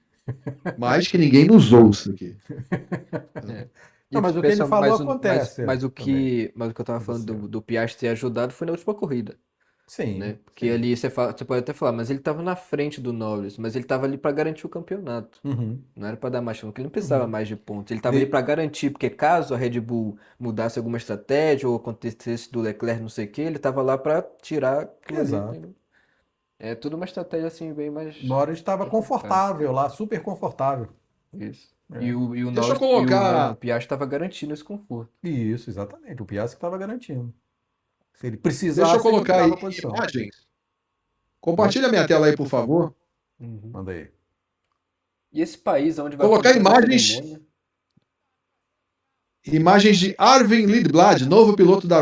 Mais que ninguém nos ouça aqui. Não, mas o que ele falou acontece. Mas o que eu tava falando do Piastri ter ajudado foi na última corrida. Sim. Né? Porque ali você pode até falar, mas ele tava na frente do Norris, mas ele tava ali para garantir o campeonato. Não era para dar mais chance, porque ele não precisava mais de pontos. Ele tava ali para garantir, porque caso a Red Bull mudasse alguma estratégia ou acontecesse do Leclerc não sei o que, ele tava lá para tirar aquilo ali, Exato. entendeu? É tudo uma estratégia assim bem mais. Norris estava confortável lá, super confortável. Isso. É. E o Deixa eu Norris, colocar- o Piastri estava garantindo esse conforto. Isso, exatamente. O Piastri estava garantindo. Se ele precisasse, Deixa eu colocar ele aí ficava a posição. imagens. Compartilha minha tela aí, por favor. Manda aí. E esse país onde vai Colocar acontecer a imagens- cerimônia? Imagens de Arvin Lindblad, novo piloto da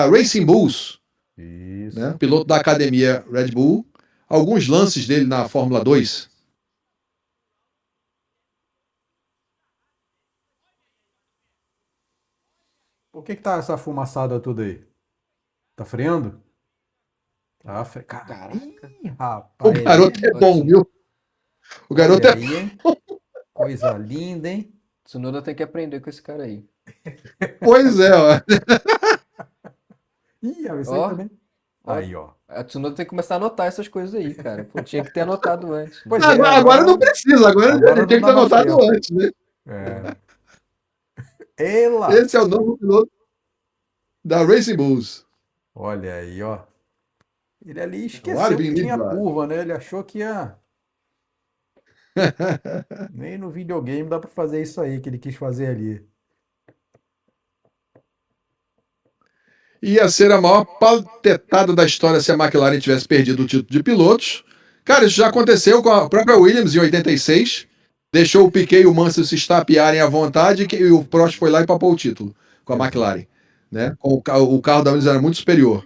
Racing Bulls, Isso. né? Piloto da academia Red Bull. Alguns lances dele na Fórmula 2. Por que tá essa fumaçada toda aí? Tá freando? Tá freando. Caraca. Ih, rapaz. O garoto é bom, viu? O garoto Olha é. aí, hein? Coisa linda, hein? Tsunoda tem que aprender com esse cara aí. Pois é, ó. Ih, isso Ó. aí também. Aí, ó. A Tsunoda tem que começar a anotar essas coisas aí, cara. Pô, tinha que ter anotado antes. Pois é, Agora não precisa, agora agora ele não tinha que dá ter mais anotado tempo. antes, né? Ela! Esse é o novo piloto da Racing Bulls. Olha aí, ó. Ele ali O esqueceu Arvin que tinha Lindblad. curva, né? Ele achou que ia. Nem no videogame dá pra fazer isso aí que ele quis fazer ali. Ia ser a maior patetada da história se a McLaren tivesse perdido o título de pilotos. Cara, isso já aconteceu com a própria Williams em 86. Deixou o Piquet e o Mansell se estapearem à vontade e o Prost foi lá e papou o título com a McLaren. né? O carro da Williams era muito superior.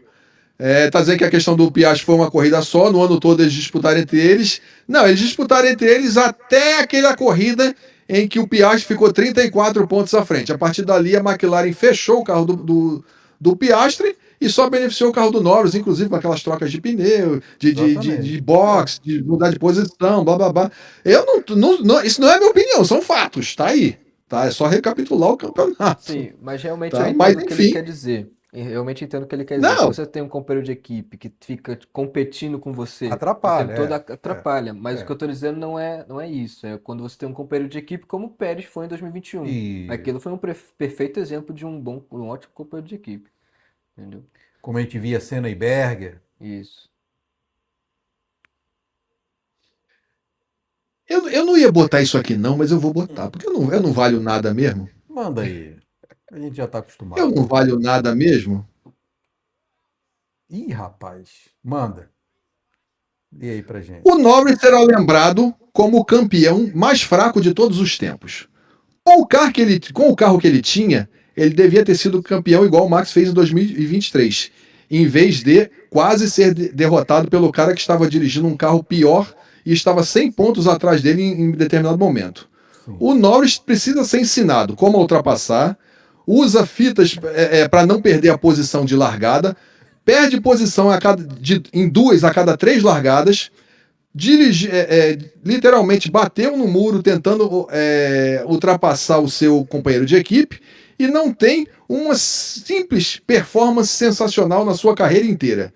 Tá dizendo que a questão do Piastri foi uma corrida só, no ano todo eles disputaram entre eles. Não, eles disputaram entre eles até aquela corrida em que o Piastri ficou 34 pontos à frente. A partir dali, a McLaren fechou o carro do Piastri e só beneficiou o carro do Norris, inclusive com aquelas trocas de pneu, de box, de mudar de posição, blá blá blá. Eu isso não é minha opinião, são fatos, tá aí. Tá? É só recapitular o campeonato. Sim, mas realmente Tá? eu Mas entendo o que ele enfim. quer dizer. Eu realmente entendo o que ele quer dizer. Se Não, você tem um companheiro de equipe que fica competindo com você o tempo Atrapalha, todo, é. atrapalha. Mas o que É. eu tô dizendo não é isso. É quando você tem um companheiro de equipe como o Pérez foi em 2021. E Aquilo foi um perfeito exemplo de um ótimo companheiro de equipe. Entendeu? como a gente via Senna e Berger, Isso. eu não ia botar isso aqui não, mas eu vou botar, porque eu não valho nada mesmo. manda aí. A gente já está Eu acostumado. não valho nada mesmo. Ih, rapaz, manda. E aí pra gente. O Norris será lembrado como o campeão mais fraco de todos os tempos. Com o carro que ele tinha, ele devia ter sido campeão igual o Max fez em 2023, em vez de quase ser derrotado pelo cara que estava dirigindo um carro pior e estava 100 pontos atrás dele em determinado momento. Sim. O Norris precisa ser ensinado como ultrapassar, usa fitas para não perder a posição de largada, perde posição em duas a cada três largadas, literalmente bateu no muro tentando ultrapassar o seu companheiro de equipe e não tem uma simples performance sensacional na sua carreira inteira.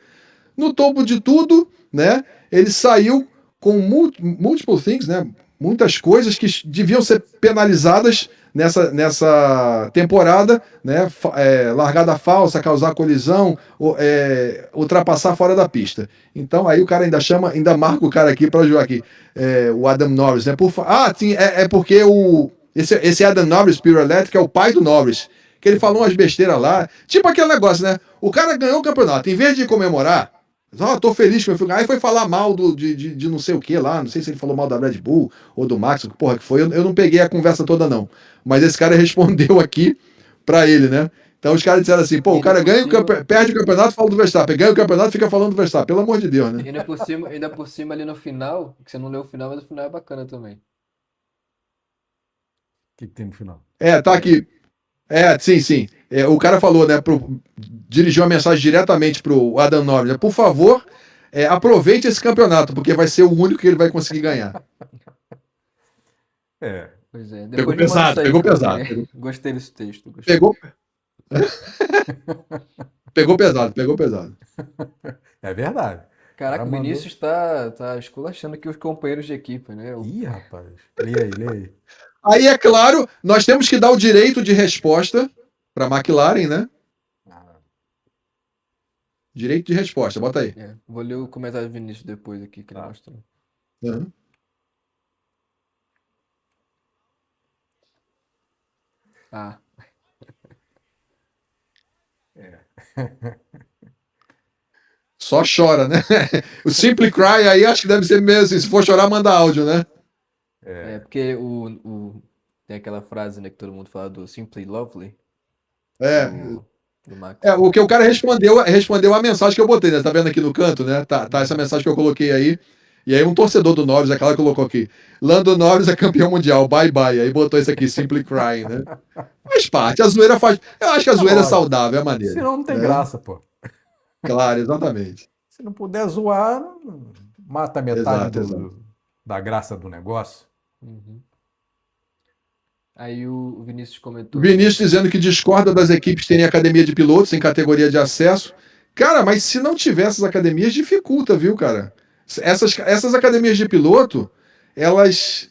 No topo de tudo, né, ele saiu com multiple things, né, muitas coisas que deviam ser penalizadas nessa temporada, né, largada falsa, causar colisão, ultrapassar fora da pista. Então aí o cara ainda marca o cara aqui para jogar aqui, o Adam Norris, né? Sim, porque esse Adam Norris, Pure Electric, é o pai do Norris, que ele falou umas besteiras lá, tipo aquele negócio, né? O cara ganhou o campeonato, em vez de comemorar, tô feliz que meu filho. Aí foi falar mal de não sei o que lá. Não sei se ele falou mal da Red Bull ou do Max, porra, que foi. Eu não peguei a conversa toda, não. Mas esse cara respondeu aqui pra ele, né? Então os caras disseram assim: pô, o cara perde o campeonato, fala do Verstappen. Ganha o campeonato, fica falando do Verstappen. Pelo amor de Deus, né? E ainda por cima ali no final, que você não leu o final, mas o final é bacana também. O que tem no final? Tá aqui. Sim, sim. O cara falou, né? Dirigiu uma mensagem diretamente pro Adam Norris, né? Por favor, aproveite esse campeonato, porque vai ser o único que ele vai conseguir ganhar. É. Pois é. Pegou Depois me manda pesado, isso aí, pegou cara. pesado. Gostei desse texto. Gostei. Pegou, pegou pesado, pegou pesado. É verdade. Caraca, Cara o mandou. Vinícius tá esculachando aqui os companheiros de equipe, né? Ih, rapaz. Lê aí. Aí, é claro, nós temos que dar o direito de resposta para a McLaren, né? Ah, Direito de resposta, bota aí. Vou ler o comentário do Vinícius depois aqui, que ele Tá. mostrou. Uhum. Ah, Só chora, né? O Simply Cry aí acho que deve ser mesmo assim, se for chorar, manda áudio, né? porque tem aquela frase, né, que todo mundo fala do Simply Lovely, É, do Max. o que o cara respondeu a mensagem que eu botei, né? Tá vendo aqui no canto, né? Tá essa mensagem que eu coloquei aí. E aí um torcedor do Norris, aquela colocou aqui, Lando Norris é campeão mundial, bye bye. Aí botou isso aqui, Simply Crying, né? Faz parte, a zoeira faz. Eu acho que a zoeira é lógico. saudável, é maneira. Senão não tem né? graça, pô. Claro, exatamente. Se não puder zoar, mata metade Exato. da graça do negócio. Uhum. Aí o Vinícius comentou. Vinícius dizendo que discorda das equipes terem academia de pilotos em categoria de acesso. Cara, mas se não tiver essas academias, dificulta, viu, cara? Essas academias de piloto, elas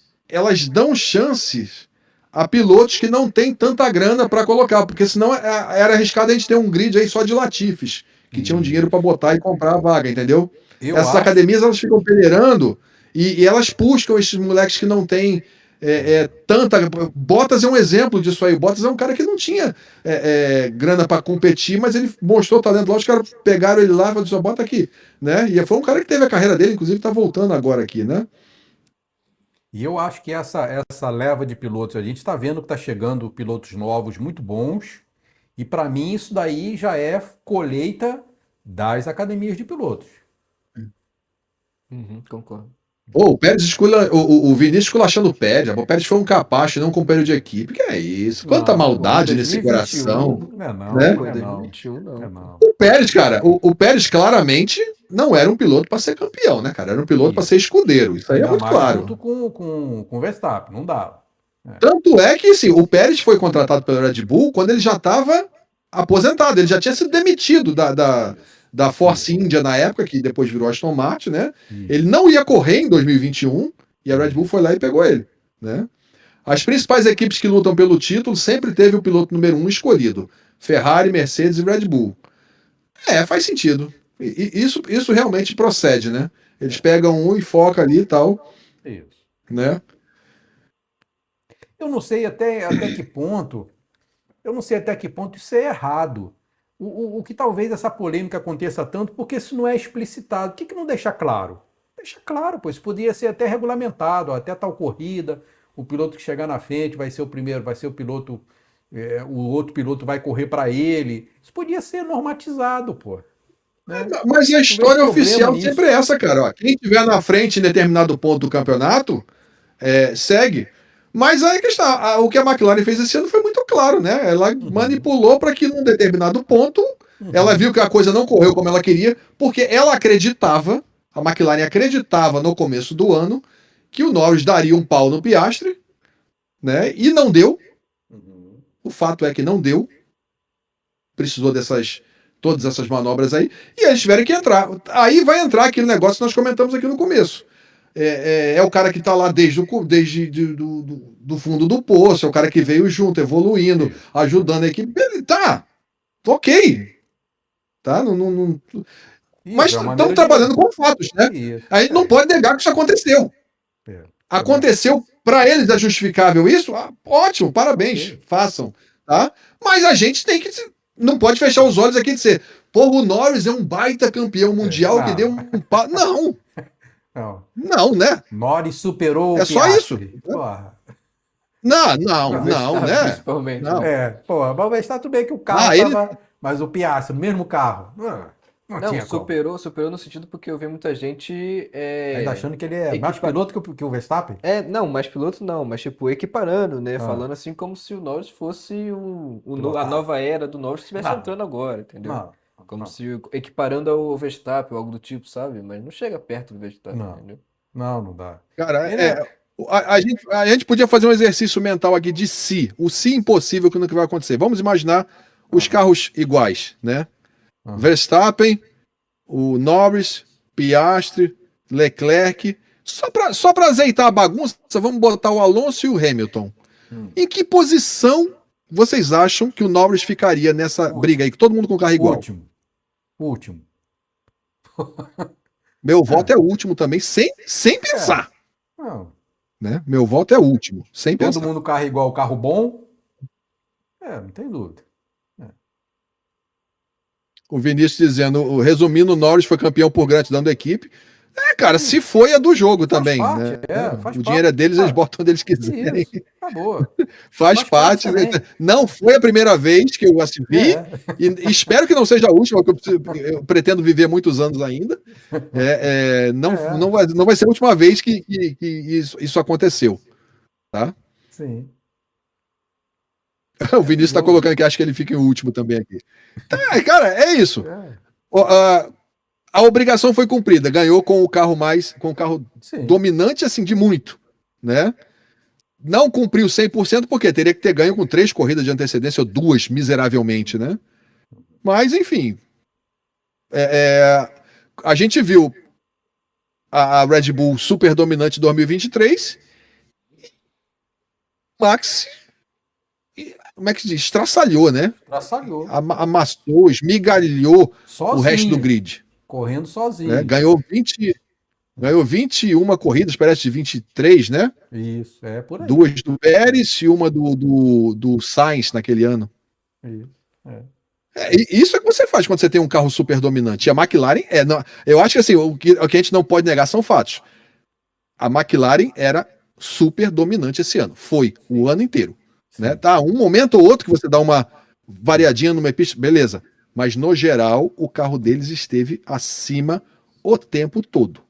dão chances a pilotos que não têm tanta grana para colocar, porque senão era arriscado a gente ter um grid aí só de latifes, que tinham dinheiro para botar e comprar a vaga, entendeu? Essas academias, elas ficam peneirando e elas buscam esses moleques que não têm tanta. Bottas é um exemplo disso aí. Bottas é um cara que não tinha grana para competir, mas ele mostrou talento lá. Os caras pegaram ele lá e falaram: só bota aqui, né? E foi um cara que teve a carreira dele, inclusive está voltando agora aqui, né? E eu acho que essa leva de pilotos, a gente está vendo que está chegando pilotos novos muito bons E para mim isso daí já é colheita das academias de pilotos. Concordo. O Pérez o Vinícius esculachando o Pérez. O Pérez foi um capacho, não um companheiro de equipe. Que é isso? Quanta maldade nesse 2021, coração. Não, né? Foi não, 2021, não. não. O Pérez, cara, o Pérez claramente não era um piloto para ser campeão, né, cara? Era um piloto para ser escudeiro. Isso aí é Ainda muito mais claro. junto com o Verstappen, não dava. Tanto é que, assim, o Pérez foi contratado pelo Red Bull quando ele já estava aposentado. Ele já tinha sido demitido da Force India na época, que depois virou Aston Martin, né? Isso. Ele não ia correr em 2021 e a Red Bull foi lá e pegou ele, né? As principais equipes que lutam pelo título sempre teve o piloto número 1 escolhido. Ferrari, Mercedes e Red Bull. Faz sentido. Isso realmente procede, né? Eles pegam um e focam ali e tal, Isso. né? Eu não sei até que ponto. Eu não sei até que ponto isso é errado. O que talvez essa polêmica aconteça tanto, porque isso não é explicitado. O que não deixa claro? Deixa claro, pois podia ser até regulamentado, até tal corrida, o piloto que chegar na frente vai ser o primeiro, vai ser o piloto, o outro piloto vai correr para ele. Isso podia ser normatizado, pô. Né? Mas a história oficial nisso. sempre é essa, cara. Ó, quem tiver na frente em determinado ponto do campeonato, segue. Mas aí que está. O que a McLaren fez esse ano foi muito claro, né? Ela manipulou para que num determinado ponto ela viu que a coisa não correu como ela queria, porque ela acreditava, a McLaren acreditava no começo do ano, que o Norris daria um pau no Piastri, né? E não deu. O fato é que não deu. Precisou todas essas manobras aí, e eles tiveram que entrar. Aí vai entrar aquele negócio que nós comentamos aqui no começo. É o cara que está lá desde do fundo do poço, é o cara que veio junto, evoluindo, ajudando a equipe. Tá, ok. Tá? Mas estão trabalhando com fatos, né? Aí não pode negar que isso aconteceu. Aconteceu, para eles é justificável isso? Ótimo, parabéns, façam. Tá? Mas a gente não pode fechar os olhos aqui e dizer, pô, o Norris é um baita campeão mundial que deu um pau. Não, né? Norris superou o só isso. Porra. Não, né? Principalmente. Não. Porra, mas está tudo bem que o carro tava... Mas o Piastri, no mesmo carro. Não tinha superou no sentido porque eu vi muita gente ainda achando que ele é mais piloto que o Verstappen? Não, mais piloto não, mas tipo, equiparando, né? Falando assim como se o Norris fosse a nova era do Norris estivesse entrando agora, entendeu? Como se equiparando ao Verstappen ou algo do tipo, sabe? Mas não chega perto do Verstappen, entendeu? Não dá. Cara, a gente podia fazer um exercício mental aqui de o se impossível que nunca vai acontecer. Vamos imaginar os carros iguais, né? Verstappen, o Norris, Piastri, Leclerc. Só para azeitar a bagunça, vamos botar o Alonso e o Hamilton. Em que posição vocês acham que o Norris ficaria nessa briga aí, com todo mundo com carro igual? Último. Meu voto é o último também, sem pensar. Né? Meu voto é o último, sem pensar. Todo mundo carro igual, carro bom? Não tem dúvida. O Vinícius dizendo, resumindo, o Norris foi campeão por gratidão da equipe. Cara, se foi, é do jogo também. Parte, né? Faz o dinheiro é deles, eles botam onde eles quiserem. Isso, acabou. Faz parte. Não foi a primeira vez que eu vi, e espero que não seja a última, porque eu pretendo viver muitos anos ainda. Não vai ser a última vez que isso aconteceu. Tá? Sim. O Vinícius está colocando que acha que ele fica em último também aqui. Tá, cara, é isso. A obrigação foi cumprida, ganhou com o carro dominante, assim, de muito, né? Não cumpriu 100% porque teria que ter ganho com 3 corridas de antecedência ou 2, miseravelmente, né? Mas, enfim, a gente viu a Red Bull super dominante em 2023, Max, como é que se diz? Estraçalhou, né? Estraçalhou. Amassou, esmigalhou sozinho, o resto do grid. Correndo sozinho. Né? Ganhou 21 corridas, parece de 23, né? Isso, por aí. 2 do Pérez e uma do Sainz naquele ano. Isso é que você faz quando você tem um carro super dominante. E a McLaren eu acho que assim, o que a gente não pode negar são fatos. A McLaren era super dominante esse ano. Foi o ano inteiro. Né? Tá, um momento ou outro que você dá uma variadinha numa pista, beleza. Mas no geral, o carro deles esteve acima o tempo todo,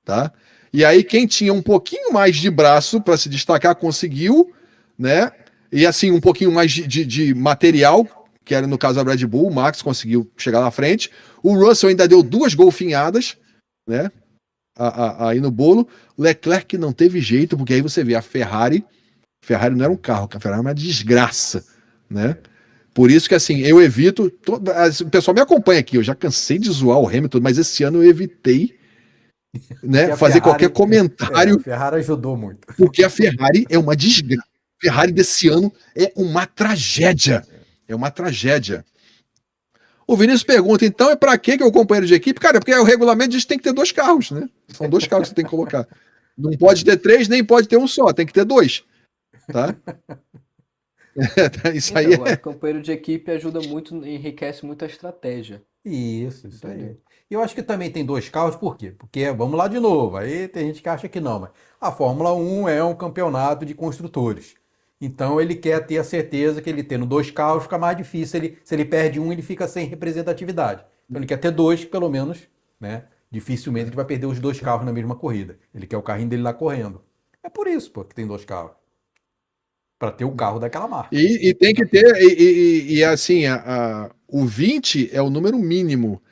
tá? E aí quem tinha um pouquinho mais de braço para se destacar conseguiu, né? E assim, um pouquinho mais de material, que era no caso a Red Bull, o Max conseguiu chegar na frente. O Russell ainda deu 2 golfinhadas, né? Aí no bolo. Leclerc não teve jeito, porque aí você vê a Ferrari não era um carro, a Ferrari era uma desgraça, né? Por isso que assim, eu evito, o pessoal me acompanha aqui, eu já cansei de zoar o Hamilton, mas esse ano eu evitei, né, fazer qualquer comentário. A Ferrari ajudou muito. Porque a Ferrari é uma desgraça. A Ferrari desse ano é uma tragédia. É uma tragédia. O Vinícius pergunta, então, é pra que o companheiro de equipe? Cara, porque o regulamento diz que tem que ter 2 carros, né? São 2 carros que você tem que colocar. Não pode ter 3, nem pode ter um só, tem que ter 2. Tá? Isso aí Então, o companheiro de equipe ajuda muito, enriquece muito a estratégia. Isso aí. E eu acho que também tem 2 carros, por quê? Porque, vamos lá de novo, aí tem gente que acha que não, mas a Fórmula 1 é um campeonato de construtores. Então ele quer ter a certeza que ele tendo 2 carros fica mais difícil, se ele perde um, ele fica sem representatividade. Então ele quer ter 2, pelo menos, né? Dificilmente ele vai perder os 2 carros na mesma corrida. Ele quer o carrinho dele lá correndo. É por isso, pô, que tem 2 carros. Para ter o carro daquela marca. E tem que ter, assim, o 20 é o número mínimo.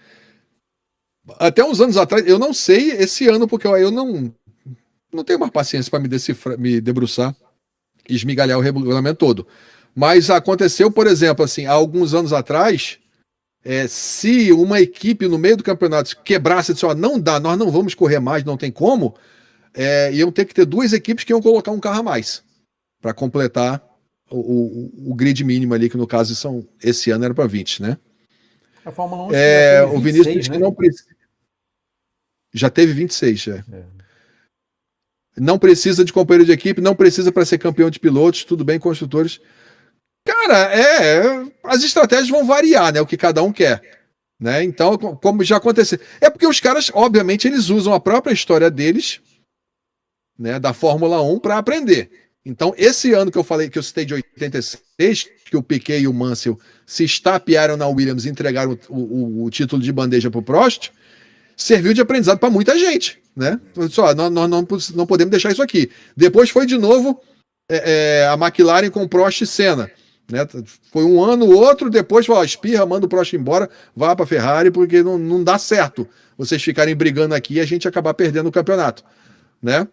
Até uns anos atrás, eu não sei esse ano, porque eu não tenho mais paciência para me debruçar e esmigalhar o regulamento todo. Mas aconteceu, por exemplo, assim, há alguns anos atrás, se uma equipe no meio do campeonato quebrasse e disse, não dá, nós não vamos correr mais, não tem como, iam ter que ter 2 equipes que iam colocar um carro a mais para completar o grid mínimo ali, que no caso esse ano era para 20, né? A Fórmula 1 o Vinícius disse que não precisa. Já teve 26, já. Não precisa de companheiro de equipe, não precisa para ser campeão de pilotos, tudo bem, construtores. Cara, as estratégias vão variar, né? O que cada um quer. Né? Então, como já aconteceu. É porque os caras, obviamente, eles usam a própria história deles, né, da Fórmula 1 para aprender. Então, esse ano que eu citei de 86, que o Piquet e o Mansell se estapearam na Williams e entregaram o título de bandeja para o Prost, serviu de aprendizado para muita gente, né? Só, nós não podemos deixar isso aqui. Depois foi de novo a McLaren com Prost e Senna, né? Foi um ano, outro, depois falou, espirra, manda o Prost embora, vá para a Ferrari, porque não dá certo vocês ficarem brigando aqui e a gente acabar perdendo o campeonato, né?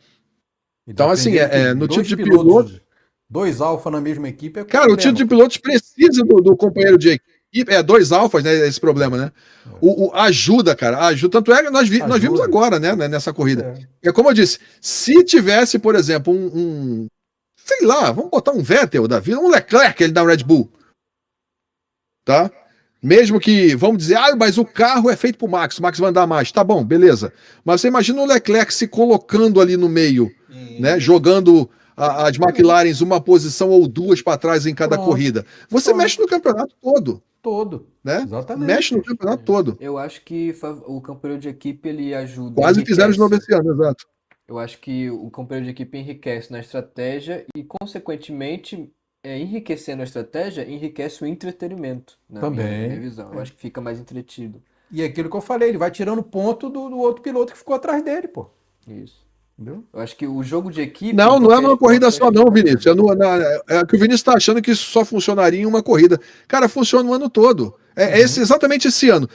Então, assim, no título de pilotos... 2 alfa na mesma equipe Cara, o título de pilotos precisa do companheiro de equipe. 2 alfas, né? Esse problema, né? Ajuda, cara. Ajuda. Tanto é que nós vimos agora, né? Nessa corrida. É como eu disse, se tivesse, por exemplo, sei lá, vamos botar um Vettel da vida, um Leclerc, ele da Red Bull. Tá? Mesmo que, vamos dizer, mas o carro é feito pro Max, o Max vai andar mais. Tá bom, beleza. Mas você imagina o Leclerc se colocando ali no meio, né? Jogando as McLarens uma posição ou 2 para trás em cada corrida. Você mexe no campeonato todo. Todo. Né? Exatamente. Mexe no campeonato todo. Eu acho que o companheiro de equipe ele ajuda. Quase fizeram de novo esse ano, exato. Eu acho que o companheiro de equipe enriquece na estratégia e, consequentemente, enriquecendo a estratégia, enriquece o entretenimento, na minha visão. Eu acho que fica mais entretido. E aquilo que eu falei, ele vai tirando ponto do outro piloto que ficou atrás dele, pô. Isso. Entendeu? Eu acho que o jogo de equipe... Não é numa corrida só não, Vinícius. É que o Vinícius está achando que isso só funcionaria em uma corrida. Cara, funciona o ano todo. Exatamente esse ano.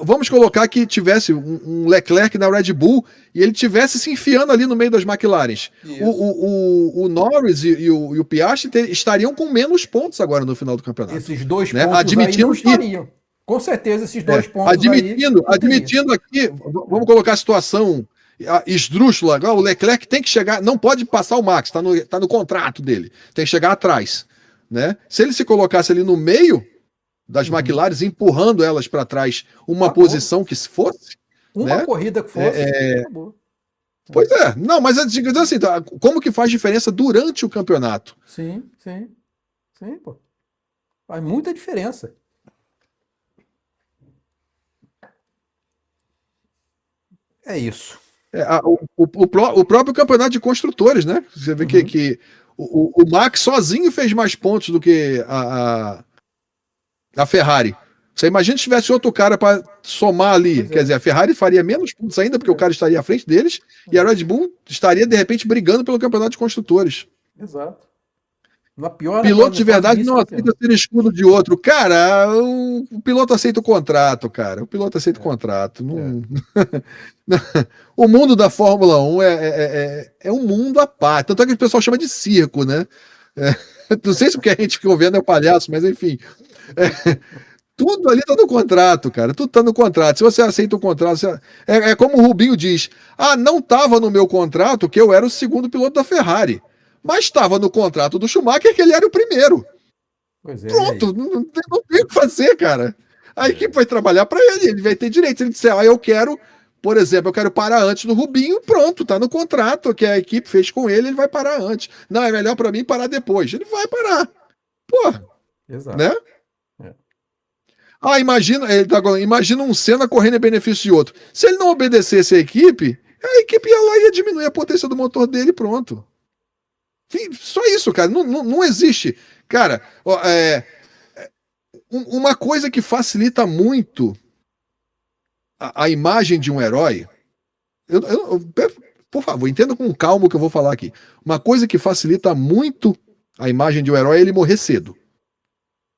Vamos colocar que tivesse um Leclerc na Red Bull e ele tivesse se enfiando ali no meio das McLarens. O Norris e o Piastri estariam com menos pontos agora no final do campeonato. Esses 2 pontos admitindo aí não estariam. Com certeza esses 2 pontos admitindo aqui, vamos colocar a situação esdrúxula, o Leclerc tem que chegar, não pode passar o Max, tá no contrato dele, tem que chegar atrás, né? Se ele se colocasse ali no meio das McLaren, empurrando elas para trás, uma posição que se fosse, uma corrida que fosse, acabou. Pois não, mas assim, como que faz diferença durante o campeonato? Sim, pô. Faz muita diferença. É isso. O próprio campeonato de construtores, né? Você vê que o Max sozinho fez mais pontos do que A Ferrari. Você imagina se tivesse outro cara para somar ali. Pois é. Quer dizer, a Ferrari faria menos pontos ainda, porque o cara estaria à frente deles, e a Red Bull estaria, de repente, brigando pelo campeonato de construtores. Exato. Na pior Piloto de verdade não vice-campeão. aceita ser escudo de outro. Cara, o piloto aceita o contrato, cara. O piloto aceita o contrato. Não... O mundo da Fórmula 1 é um mundo à parte. Tanto é que o pessoal chama de circo, né? Não sei se porque a gente fica vendo é o palhaço, mas enfim. Tudo ali tá no contrato, cara. Tudo tá no contrato. Se você aceita o contrato, é como o Rubinho diz: ah, não tava no meu contrato que eu era o segundo piloto da Ferrari. Mas estava no contrato do Schumacher que ele era o primeiro. Pois é. Pronto, não tem o que fazer, cara. A equipe vai trabalhar para ele vai ter direito. Se ele disser, eu quero, por exemplo, eu quero parar antes do Rubinho, pronto, tá no contrato que a equipe fez com ele vai parar antes. Não, é melhor para mim parar depois. Ele vai parar. Pô, Exato. né? Imagina um Senna correndo em benefício de outro. Se ele não obedecesse a equipe ia lá e ia diminuir a potência do motor dele, pronto. Só isso, cara. Não existe. Cara, uma coisa que facilita muito a imagem de um herói. Por favor, entenda com calma o que eu vou falar aqui. Uma coisa que facilita muito a imagem de um herói é ele morrer cedo.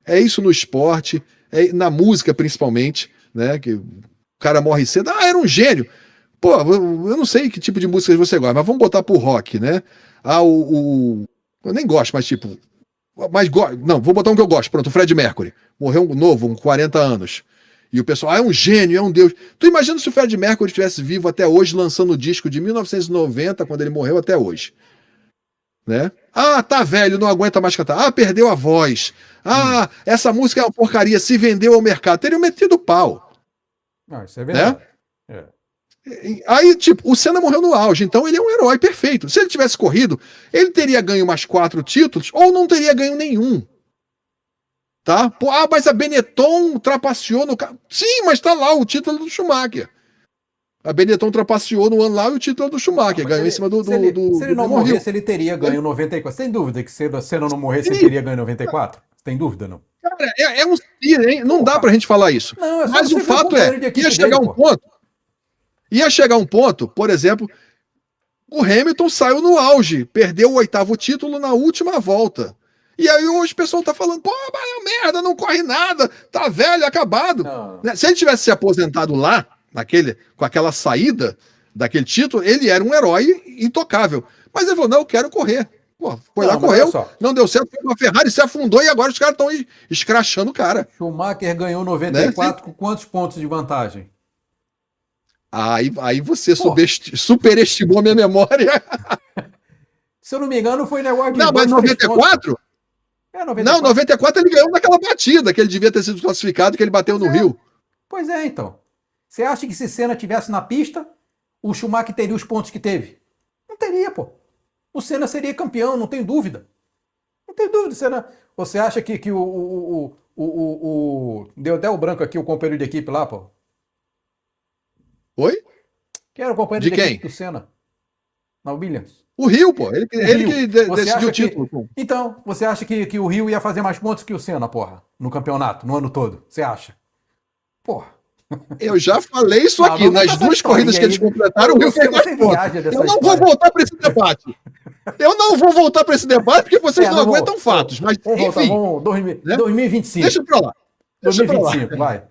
É isso no esporte, na música principalmente, né? Que o cara morre cedo. Ah, era um gênio. Pô, eu não sei que tipo de música você gosta, mas vamos botar pro rock, né? Eu nem gosto, mas tipo. Não, vou botar um que eu gosto. Pronto, o Fred Mercury. Morreu novo, com 40 anos. E o pessoal, é um gênio, é um deus. Tu imagina se o Fred Mercury estivesse vivo até hoje, lançando o disco de 1990, quando ele morreu, até hoje. Né? Ah, tá velho, não aguenta mais cantar. Ah, perdeu a voz. Ah, essa música é uma porcaria, se vendeu ao mercado. Teria metido pau. Não, isso é verdade. Né? Aí, tipo, o Senna morreu no auge, então ele é um herói perfeito. Se ele tivesse corrido, ele teria ganho mais 4 títulos ou não teria ganho nenhum. Tá? Pô, mas a Benetton trapaceou no carro. Sim, mas tá lá o título do Schumacher. A Benetton trapaceou no ano lá e o título do Schumacher. Ganhou em cima do. Se ele não morresse, ele teria ganho 94. Sem dúvida que se o Senna não morresse, ele teria ganho 94? Tem dúvida, não? Cara, é um. Não dá pra gente falar isso. Não, mas o fato ia chegar um ponto, por exemplo, o Hamilton saiu no auge, perdeu o 8º título na última volta. E aí hoje o pessoal tá falando, pô, mas é merda, não corre nada, tá velho, acabado. Não. Se ele tivesse se aposentado lá, com aquela saída daquele título, ele era um herói intocável. Mas ele falou, não, eu quero correr. Pô, foi lá, correu, não deu certo, foi uma Ferrari, se afundou e agora os caras estão escrachando o cara. Schumacher ganhou 94 com quantos pontos de vantagem? Aí você superestimou a minha memória. Se eu não me engano, foi negócio de. Não, mas 94? É, 94? Não, 94 ele ganhou naquela batida, que ele devia ter sido classificado, que ele bateu no Rio. Pois é, então. Você acha que se Senna tivesse na pista, o Schumacher teria os pontos que teve? Não teria, pô. O Senna seria campeão, não tem dúvida. Não tem dúvida, Senna. Você acha que deu até o branco aqui, o companheiro de equipe lá, pô? Oi? Quem era o companheiro de equipe do Senna? Na Williams? O Rio, pô. Ele que decidiu o título. Então, você acha que o Rio ia fazer mais pontos que o Senna, porra? No campeonato, no ano todo? Você acha? Porra. Eu já falei isso aqui. Nas 2 corridas que eles completaram, o Rio fez mais pontos. Eu não vou voltar para esse debate. Eu não vou voltar para esse debate porque vocês não aguentam fatos. Mas, enfim. Vamos, 2025. Deixa pra lá. 2025, vai.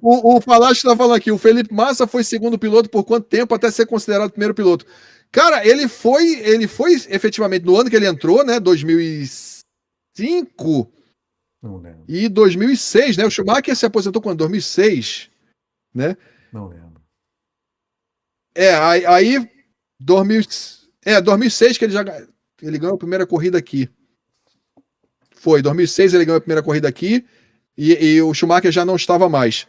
O Falache está falando aqui, o Felipe Massa foi segundo piloto por quanto tempo até ser considerado primeiro piloto? Cara, ele foi efetivamente no ano que ele entrou, né, 2005 e 2006, né, o Schumacher se aposentou quando? 2006, né? Não lembro. Aí 2006 que ele ganhou a primeira corrida aqui. Foi, 2006 ele ganhou a primeira corrida aqui e o Schumacher já não estava mais.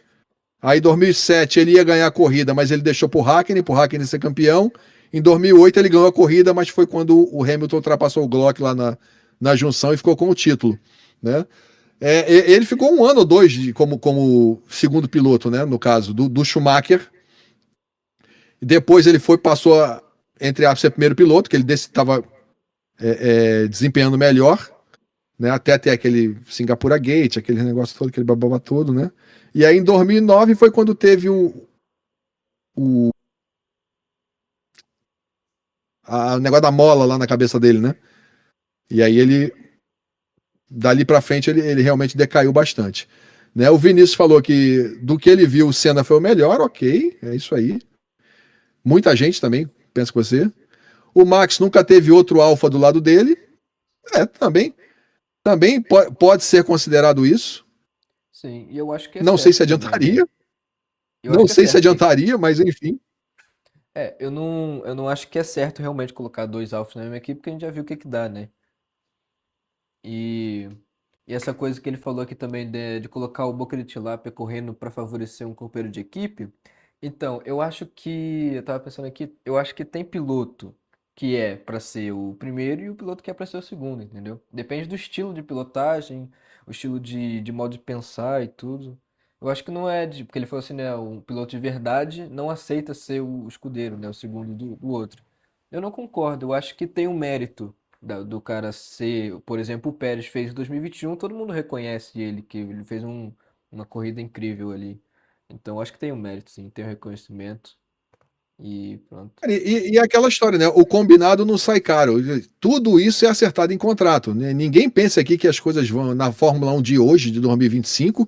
Aí 2007 ele ia ganhar a corrida, mas ele deixou pro Hakkinen ser campeão. Em 2008 ele ganhou a corrida, mas foi quando o Hamilton ultrapassou o Glock lá na junção e ficou com o título, né? Ele ficou 1 ano ou 2 como segundo piloto, né? No caso do Schumacher. E depois ele passou entre aspas, ser primeiro piloto, que ele estava desempenhando melhor. né? Até ter aquele Singapura Gate, aquele negócio todo, aquele bababa todo, né? E aí em 2009 foi quando teve o negócio da mola lá na cabeça dele, né? E aí ele, dali pra frente, ele realmente decaiu bastante. Né? O Vinícius falou que do que ele viu, o Senna foi o melhor, ok, é isso aí. Muita gente também pensa com você. O Max nunca teve outro alfa do lado dele. Também pode ser considerado isso. Sim, e eu acho que é Não sei certo se também, adiantaria. né? Eu Não acho que é sei se certo. adiantaria, mas enfim. Eu não acho que é certo realmente colocar dois alfas na mesma equipe, porque a gente já viu o que que dá, né? E, e essa coisa que ele falou aqui também de colocar o Boca de Tilápia correndo para favorecer um companheiro de equipe. Então, eu acho que, eu tava pensando aqui, eu acho que tem piloto que é para ser o primeiro e o piloto que é para ser o segundo, entendeu? Depende do estilo de pilotagem, o estilo de modo de pensar e tudo. Eu acho que não é de, porque ele falou assim, né, um piloto de verdade não aceita ser o escudeiro, né, o segundo do outro. Eu não concordo, eu acho que tem um mérito do cara ser, por exemplo, o Pérez fez em 2021, todo mundo reconhece ele, que ele fez uma corrida incrível ali. Então, acho que tem um mérito, sim, tem um reconhecimento e pronto. E aquela história, né? O combinado não sai caro. Tudo isso é acertado em contrato, né? Ninguém pensa aqui que as coisas vão na Fórmula 1 de hoje, de 2025.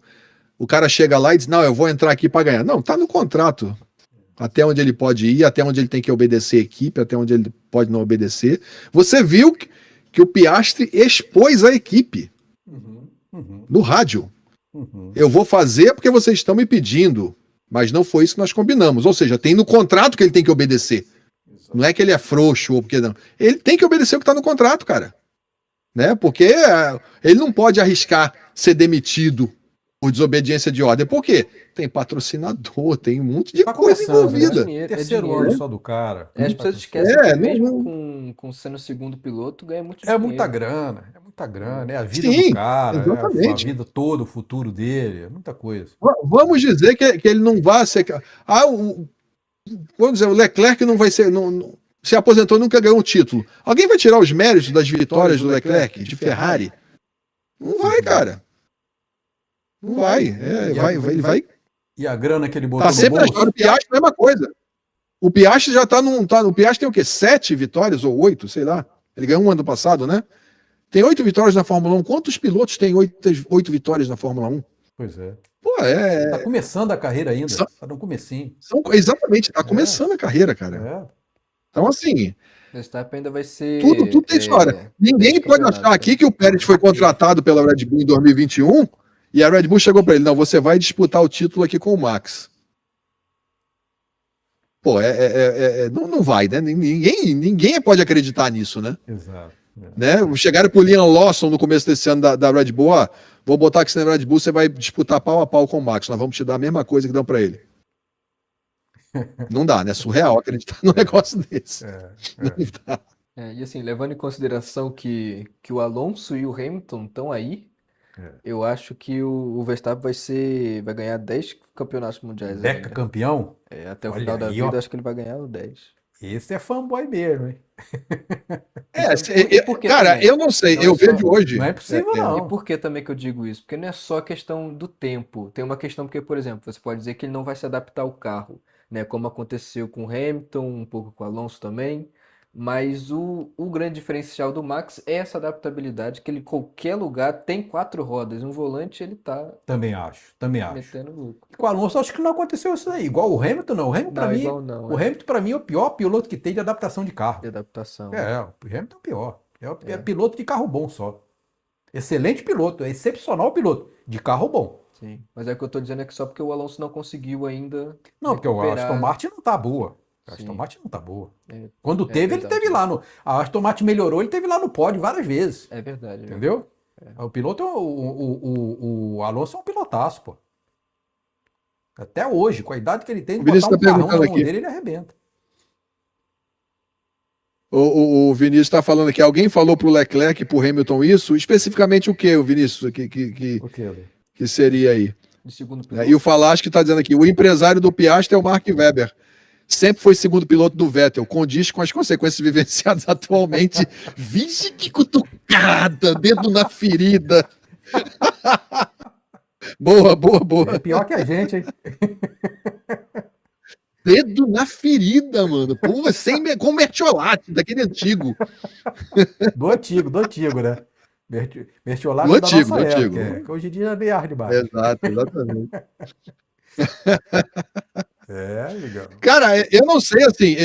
O cara chega lá e diz: Não, eu vou entrar aqui para ganhar. Não, tá no contrato. Até onde ele pode ir, até onde ele tem que obedecer a equipe, até onde ele pode não obedecer. Você viu que o Piastri expôs a equipe no rádio. Eu vou fazer porque vocês estão me pedindo. Mas não foi isso que nós combinamos. Ou seja, tem no contrato que ele tem que obedecer. Não é que ele é frouxo ou porque não. Ele tem que obedecer o que está no contrato, cara. Né? Porque ele não pode arriscar ser demitido por desobediência de ordem. Por quê? Tem patrocinador, tem um monte de Tá coisa começando, envolvida. né? É Terceiro dinheiro. ano só do cara. As pessoas esquecem que mesmo com sendo segundo piloto, ganha muito É muita dinheiro. grana, é muita grana, é a vida do Sim, cara, é a exatamente. vida toda, o futuro dele, é muita coisa. Vamos dizer que ele não vai ser. Vamos dizer, o Leclerc não vai ser. Não, se aposentou, nunca ganhou um título. Alguém vai tirar os méritos das vitórias do Leclerc, de Ferrari? Não vai, cara. Não vai. Ele vai. E a grana que ele botou Tá no sempre a bolso? história do Piastri, a mesma coisa. O Piastri já tá num. O Piastri tem o quê? 7 vitórias ou 8, sei lá. Ele ganhou um ano passado, né? Tem 8 vitórias na Fórmula 1. Quantos pilotos têm 8 vitórias na Fórmula 1? Pois é. Pô, Tá começando a carreira ainda, tá no comecinho. Exatamente, tá começando a carreira, cara. É. Então, assim, Verstappen ainda vai ser tudo tem história. Ninguém pode campeonato, achar aqui que o Pérez foi contratado pela Red Bull em 2021 e a Red Bull chegou para ele: não, você vai disputar o título aqui com o Max. Pô, não vai, né? Ninguém pode acreditar nisso, né? Exato. Né? Chegaram pro Liam Lawson no começo desse ano da Red Bull: ó, vou botar aqui na Red Bull, você vai disputar pau a pau com o Max, nós vamos te dar a mesma coisa que dão para ele. Não dá, né? Surreal acreditar num negócio desse. Não dá. E assim, levando em consideração que o Alonso e o Hamilton estão aí, eu acho que o Verstappen vai ganhar 10 campeonatos mundiais Deca ainda. campeão? Até o Olha final da aí, vida, ó. acho que ele vai ganhar o 10. Esse é fanboy mesmo, hein? Por que Cara, também? eu não sei, Não eu é só- vejo hoje. Não é possível, E não. por que também que eu digo isso? Porque não é só questão do tempo. Tem uma questão porque, por exemplo, você pode dizer que ele não vai se adaptar ao carro, né? Como aconteceu com o Hamilton, um pouco com o Alonso também. Mas o grande diferencial do Max é essa adaptabilidade, que ele em qualquer lugar tem 4 rodas. Um volante ele tá Também acho. metendo louco. E com o Alonso, acho que não aconteceu isso aí. Igual o Hamilton, não. O Hamilton, pra Não, mim, igual não, o Hamilton, pra mim, é o pior piloto que tem de adaptação de carro. de adaptação. O Hamilton é o pior. É piloto de carro bom só. Excelente piloto, é excepcional piloto. De carro bom. Sim. Mas é o que eu tô dizendo é que só porque o Alonso não conseguiu ainda Não, porque a recuperar. Aston Martin não tá boa. A Sim. Aston Martin não tá boa. É, Quando teve, ele verdade. teve lá no. A Aston Martin melhorou, ele teve lá no pódio várias vezes. É verdade. Entendeu? O piloto, o Alonso é um pilotaço, pô. Até hoje, com a idade que ele tem, O botar Vinícius um tá carrão na perguntando mão aqui. dele, ele arrebenta. O Vinícius está falando aqui: alguém falou pro Leclerc e pro Hamilton isso? Especificamente o que, o Vinícius? O que, Ale? Que seria aí? De segundo E o piloto. Falaschi está dizendo aqui: o empresário do Piastri é o Mark Webber. sempre foi segundo piloto do Vettel, condiz com as consequências vivenciadas atualmente. Vixe, que cutucada, dedo na ferida. Boa, boa, É boa. pior que a gente, hein? Dedo na ferida, mano. Pô, com mertiolate, daquele antigo. Do antigo, né? Mertiolate Do é da antigo, nossa do época, antigo. que hoje em dia é bem ar de baixo. Exato, exatamente. É, legal. Cara, eu não sei, assim,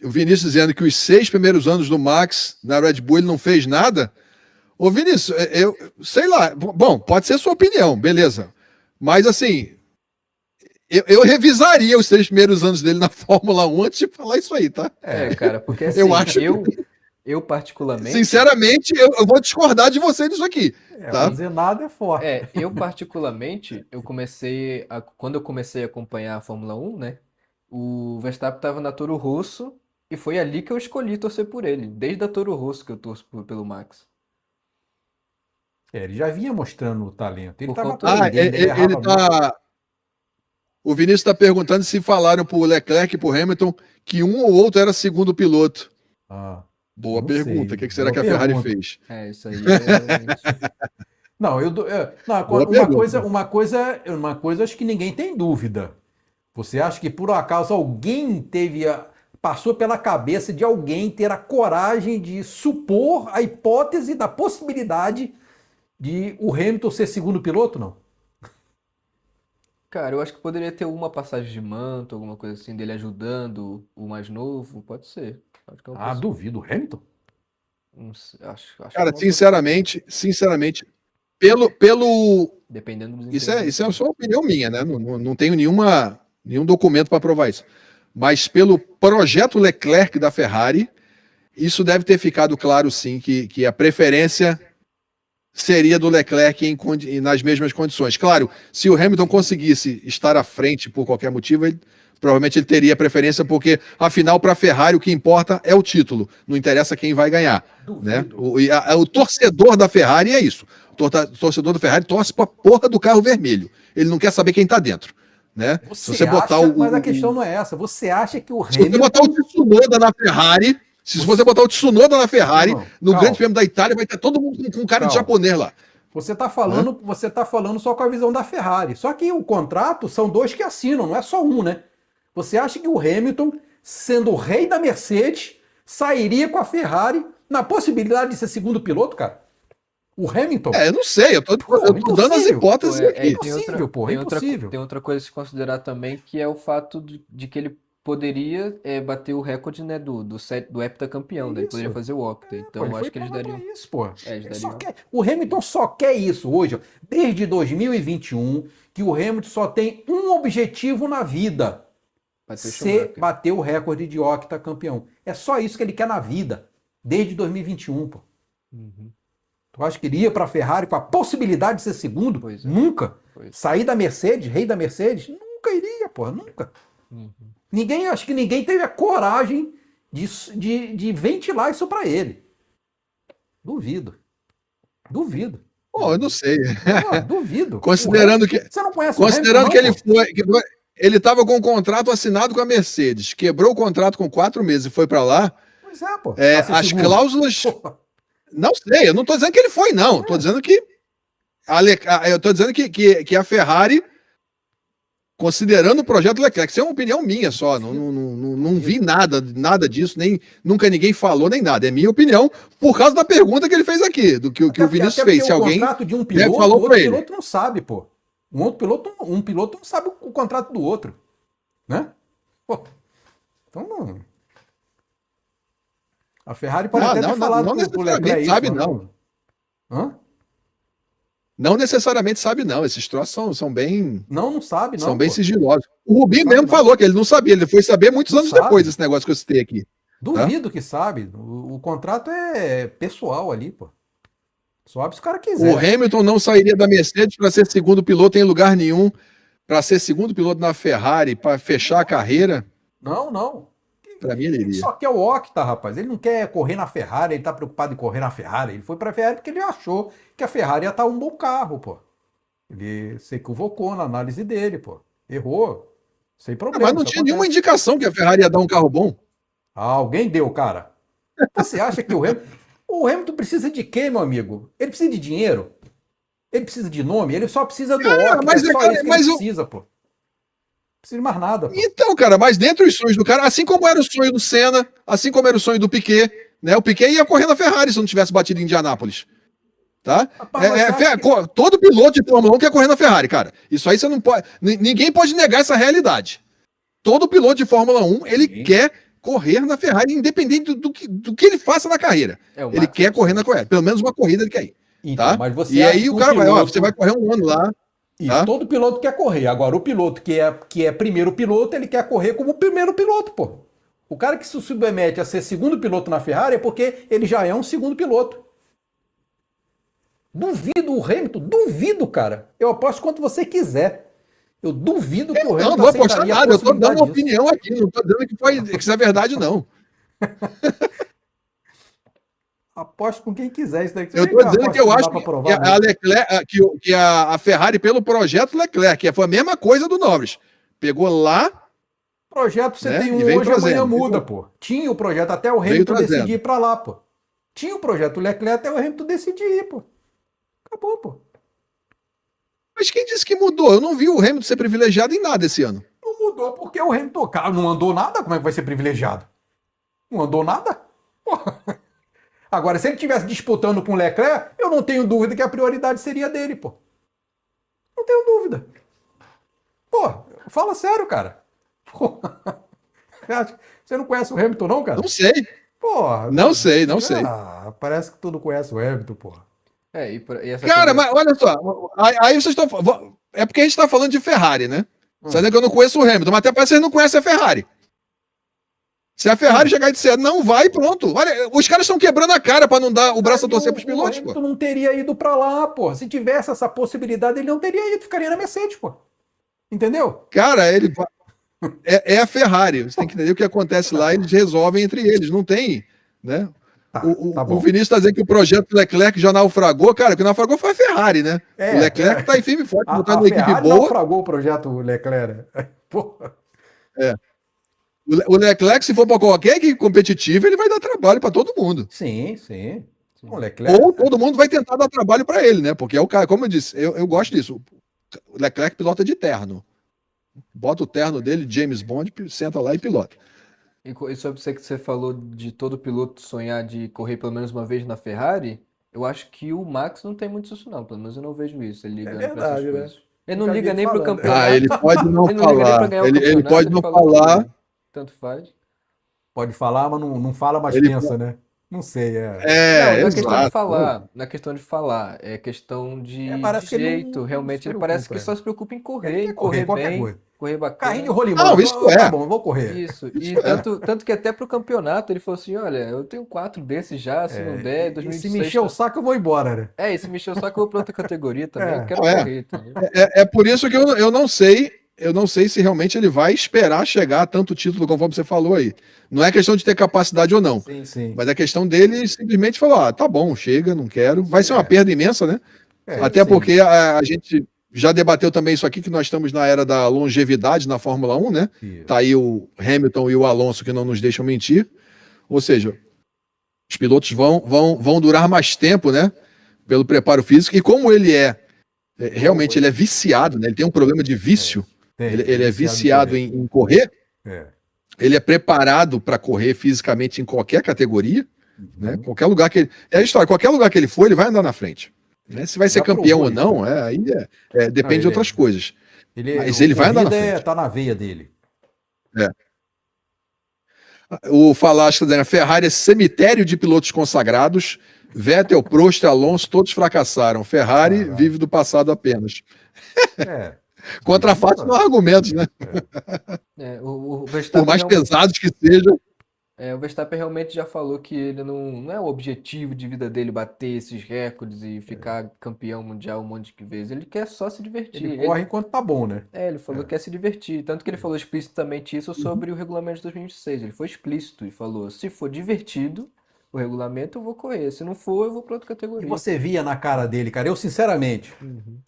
o Vinícius dizendo que os 6 primeiros anos do Max na Red Bull ele não fez nada. Ô, Vinícius, eu sei lá. Bom, pode ser sua opinião, beleza. Mas, assim, eu revisaria os 3 primeiros anos dele na Fórmula 1 antes de falar isso aí, tá? Cara, porque assim, Eu acho eu particularmente, Sinceramente, eu vou discordar de você disso aqui, Pra tá? dizer nada é forte. eu particularmente, quando eu comecei a acompanhar a Fórmula 1, né, o Verstappen estava na Toro Rosso e foi ali que eu escolhi torcer por ele, desde a Toro Rosso que eu torço pelo Max. Ele já vinha mostrando o talento. Ele Por estava conta- aprendendo, ele errava ele muito. tá. O Vinícius está perguntando se falaram pro Leclerc e pro Hamilton que um ou outro era segundo piloto. Ah, Boa não pergunta. sei, O que será boa que a Ferrari pergunta. fez? Isso aí é... Não, não, Boa uma coisa acho que ninguém tem dúvida. Você acha que por acaso passou pela cabeça de alguém ter a coragem de supor a hipótese da possibilidade de o Hamilton ser segundo piloto, não? Cara, eu acho que poderia ter uma passagem de manto, alguma coisa assim, dele ajudando o mais novo, pode ser. Acho que é uma Ah, duvido. O Hamilton? não sei, acho que Cara, é uma sinceramente, pelo. dependendo dos Isso é entendimentos. só uma opinião minha, né? Não tenho nenhum documento para provar isso. Mas pelo projeto Leclerc da Ferrari, isso deve ter ficado claro, sim, que a preferência seria do Leclerc nas mesmas condições. Claro, se o Hamilton conseguisse estar à frente por qualquer motivo, provavelmente ele teria preferência, porque afinal, para a Ferrari, o que importa é o título, não interessa quem vai ganhar. Né? O torcedor da Ferrari é isso. O torcedor da Ferrari torce para a porra do carro vermelho. Ele não quer saber quem está dentro. Né? Você se você botar acha, mas a questão não é essa. Você acha que o Se você botar o Tsunoda na Ferrari, no calma. Grande Prêmio da Itália, vai ter todo mundo com cara de japonês lá. Você está falando só com a visão da Ferrari. Só que o contrato são 2 que assinam, não é só um, né? Você acha que o Hamilton, sendo o rei da Mercedes, sairia com a Ferrari na possibilidade de ser segundo piloto, cara? O Hamilton? Eu não sei, eu tô dando as hipóteses aqui. Tem outra coisa a se considerar também, que é o fato de que ele poderia bater o recorde, né, do heptacampeão, né? Ele poderia fazer o octa. Então ele acho que eles dariam. Isso, pô. O Hamilton só quer isso hoje, ó, desde 2021, que o Hamilton só tem um objetivo na vida: bater o recorde de octacampeão. É só isso que ele quer na vida, desde 2021, pô. Uhum. Tu acha que ele ia para a Ferrari com a possibilidade de ser segundo? Pois é. Nunca. Pois. Sair da Mercedes, rei da Mercedes? Nunca iria, porra, nunca. Uhum. Acho que ninguém teve a coragem de ventilar isso para ele. Duvido. Pô, eu não sei. Duvido. Considerando que você não conhece considerando o Hamilton, ele estava com um contrato assinado com a Mercedes, quebrou o contrato com 4 meses e foi para lá. Pois é, pô. As cláusulas. Não sei, eu não estou dizendo que ele foi, não. Estou dizendo que a Ferrari, considerando o projeto Leclerc, isso é uma opinião minha só. Não vi nada disso, nunca ninguém falou nem nada. É minha opinião por causa da pergunta que ele fez aqui, do que o Vinícius fez. Se alguém contrato de um piloto, falou para ele. O outro piloto não sabe, pô. Um piloto não sabe o contrato do outro, né? Pô. Então não. A Ferrari pode até ter falado pro Leclerc isso. Sabe, não. Hã? Não necessariamente sabe, não. Esses troços são bem. Não sabe, não. São bem sigilosos. O Rubinho mesmo falou que ele não sabia, ele foi saber muitos anos depois desse negócio que eu citei aqui. Duvido que sabe. O contrato é pessoal ali, pô. Só abre se o cara quiser. O Hamilton não sairia da Mercedes para ser segundo piloto em lugar nenhum, para ser segundo piloto na Ferrari, para fechar a carreira. Não. Para mim, ele iria. Só quer o octa, rapaz. Ele não quer correr na Ferrari, ele tá preocupado em correr na Ferrari. Ele foi pra Ferrari porque ele achou que a Ferrari ia estar um bom carro, pô. Ele se equivocou na análise dele, pô. Errou. Sem Mas problema, não isso tinha nenhuma acontece. indicação que a Ferrari ia dar um carro bom. Alguém deu, cara. Você acha que o Hamilton precisa de quê, meu amigo? Ele precisa de dinheiro? Ele precisa de nome? Ele só precisa do Cara, Octa, é só cara, isso que ele mas precisa, pô. Não precisa de mais nada, pô. então, cara, mas dentre os sonhos do cara, assim como era o sonho do Senna, assim como era o sonho do Piquet, né? O Piquet ia correr na Ferrari se não tivesse batido em Indianápolis. Tá? Rapaz, mas você acha que... Todo piloto de Fórmula 1 quer correr na Ferrari, cara. Isso aí você não pode. Ninguém pode negar essa realidade. Todo piloto de Fórmula 1, ele Sim. quer correr na Ferrari, independente do que ele faça na carreira. O Ele Max quer não correr na precisa. correra. Pelo menos uma corrida ele quer ir. Então, Tá? mas você E acha aí que o um cara vai, ó, piloto... você vai correr um ano lá. Isso, Tá? todo piloto quer correr. Agora, o piloto que é primeiro piloto, ele quer correr como primeiro piloto, pô. O cara que se submete a ser segundo piloto na Ferrari é porque ele já é um segundo piloto. Duvido o Hamilton, duvido, cara. Eu aposto quanto você quiser. Eu duvido que o Não, Hamilton não vou apostar aceitaria a nada. Eu tô dando possibilidade uma disso. opinião aqui. Não tô dizendo que isso é verdade, não. Aposto com quem quiser isso daí. Eu Vem tô cá, dizendo aposto que eu não acho dá pra que provar a mesmo. Leclerc, que a Ferrari, pelo projeto Leclerc, que foi a mesma coisa do Norris. Pegou lá, Projeto você né? tem E um veio hoje, amanhã trazendo. muda, pô. Tinha o projeto até o Veio Hamilton decidir trazendo. ir pra lá, pô. Tinha o projeto Leclerc até o Hamilton decidir ir, pô. Acabou, pô. Mas quem disse que mudou? Eu não vi o Hamilton ser privilegiado em nada esse ano. Não mudou porque o Hamilton, cara, não andou nada, como é que vai ser privilegiado? Não andou nada? Porra. Agora, se ele estivesse disputando com o Leclerc, eu não tenho dúvida que a prioridade seria dele, pô. Não tenho dúvida. Pô, fala sério, cara. Pô. Você não conhece o Hamilton, não, cara? Não sei. Porra. Não sei, não sei. Ah, parece que tu não conhece o Hamilton, porra. E essa Cara, conversa. mas olha só. Aí vocês estão. É porque a gente tá falando de Ferrari, né? Você tá dizendo que eu não conheço o Hamilton, mas até parece que vocês não conhecem a Ferrari. Se a Ferrari chegar e disser não vai, pronto. Olha, os caras estão quebrando a cara pra não dar o braço a torcer pros pilotos, O pô. Hamilton não teria ido pra lá, pô. Se tivesse essa possibilidade, ele não teria ido, ficaria na Mercedes, pô. Entendeu? Cara, ele é a Ferrari. Você tem que entender o que acontece lá, eles resolvem entre eles, não tem, né? Tá O bom. Vinícius está dizendo que o projeto Leclerc já naufragou. Cara, o que naufragou foi a Ferrari, né? O Leclerc tá aí firme e forte, botando A uma equipe Ferrari boa. naufragou o projeto Leclerc. Porra. O Leclerc, se for para qualquer equipe competitiva, ele vai dar trabalho para todo mundo. Sim, sim. O Leclerc. Ou todo mundo vai tentar dar trabalho para ele, né? Porque é o cara, como eu disse, eu gosto disso. O Leclerc pilota de terno. Bota o terno dele, James Bond, senta lá e pilota. E sobre você que você falou de todo piloto sonhar de correr pelo menos uma vez na Ferrari, eu acho que o Max não tem muito isso não, pelo menos eu não vejo isso, ele ligando pra essas verdade, né? coisas. Ele não Já liga vi nem pro falando. campeonato. Ah, ele pode não Ele não liga nem pra falar. ganhar o Ele campeonato, pode ele não fala falar. que tanto faz. Pode falar, mas não fala, mas Ele pensa, né? Não sei, Não, não é questão de exato. falar, não é questão de falar, é questão de parece que ele jeito, não realmente. se Ele parece que preocupa, só se preocupa em Ele correr, quer em correr correr qualquer bem, coisa. correr Carrinho de bacana. rolimão. Não, isso Tá é. bom, eu vou correr. Isso, e Isso é. tanto que até pro campeonato ele falou assim, olha, eu tenho 4 desses já, se não der, E se 2026 me encher o saco, eu vou embora, né? E se me encher o saco eu vou pra outra categoria também, É. eu quero Não, é. correr, entendeu? É por isso que eu não sei. Eu não sei se realmente ele vai esperar chegar a tanto título, conforme você falou aí. Não é questão de ter capacidade ou não. Sim, sim. Mas é questão dele simplesmente falar: tá bom, chega, não quero. Vai ser uma perda imensa, né? Até sim. porque a gente já debateu também isso aqui, que nós estamos na era da longevidade na Fórmula 1, né? Isso. Tá aí o Hamilton e o Alonso que não nos deixam mentir. Ou seja, os pilotos vão durar mais tempo, né? Pelo preparo físico. E como ele realmente ele é viciado, né? Ele tem um problema de vício. Ele é viciado em correr. Ele é preparado para correr fisicamente em qualquer categoria, né? Qualquer lugar que ele. É a história, qualquer lugar que ele for, ele vai andar na frente. Né? Se vai ser Já campeão ou provou não, isso, aí depende de outras coisas. Mas o ele vai andar na corrida frente. tá na veia dele. O Falasco da Ferrari é cemitério de pilotos consagrados. Vettel, Prost e Alonso, todos fracassaram. Ferrari vive do passado apenas. Contra fatos não há argumentos, né? O Por Verstappen mais realmente, pesados que sejam. o Verstappen realmente já falou que ele não é o objetivo de vida dele bater esses recordes e ficar campeão mundial um monte de vezes. Ele quer só se divertir. Ele corre enquanto tá bom, né? Ele falou que quer se divertir. Tanto que ele falou explicitamente isso sobre o regulamento de 2026. Ele foi explícito e falou: se for divertido o regulamento, eu vou correr. Se não for, eu vou para outra E categoria. você via na cara dele, cara. Eu, sinceramente,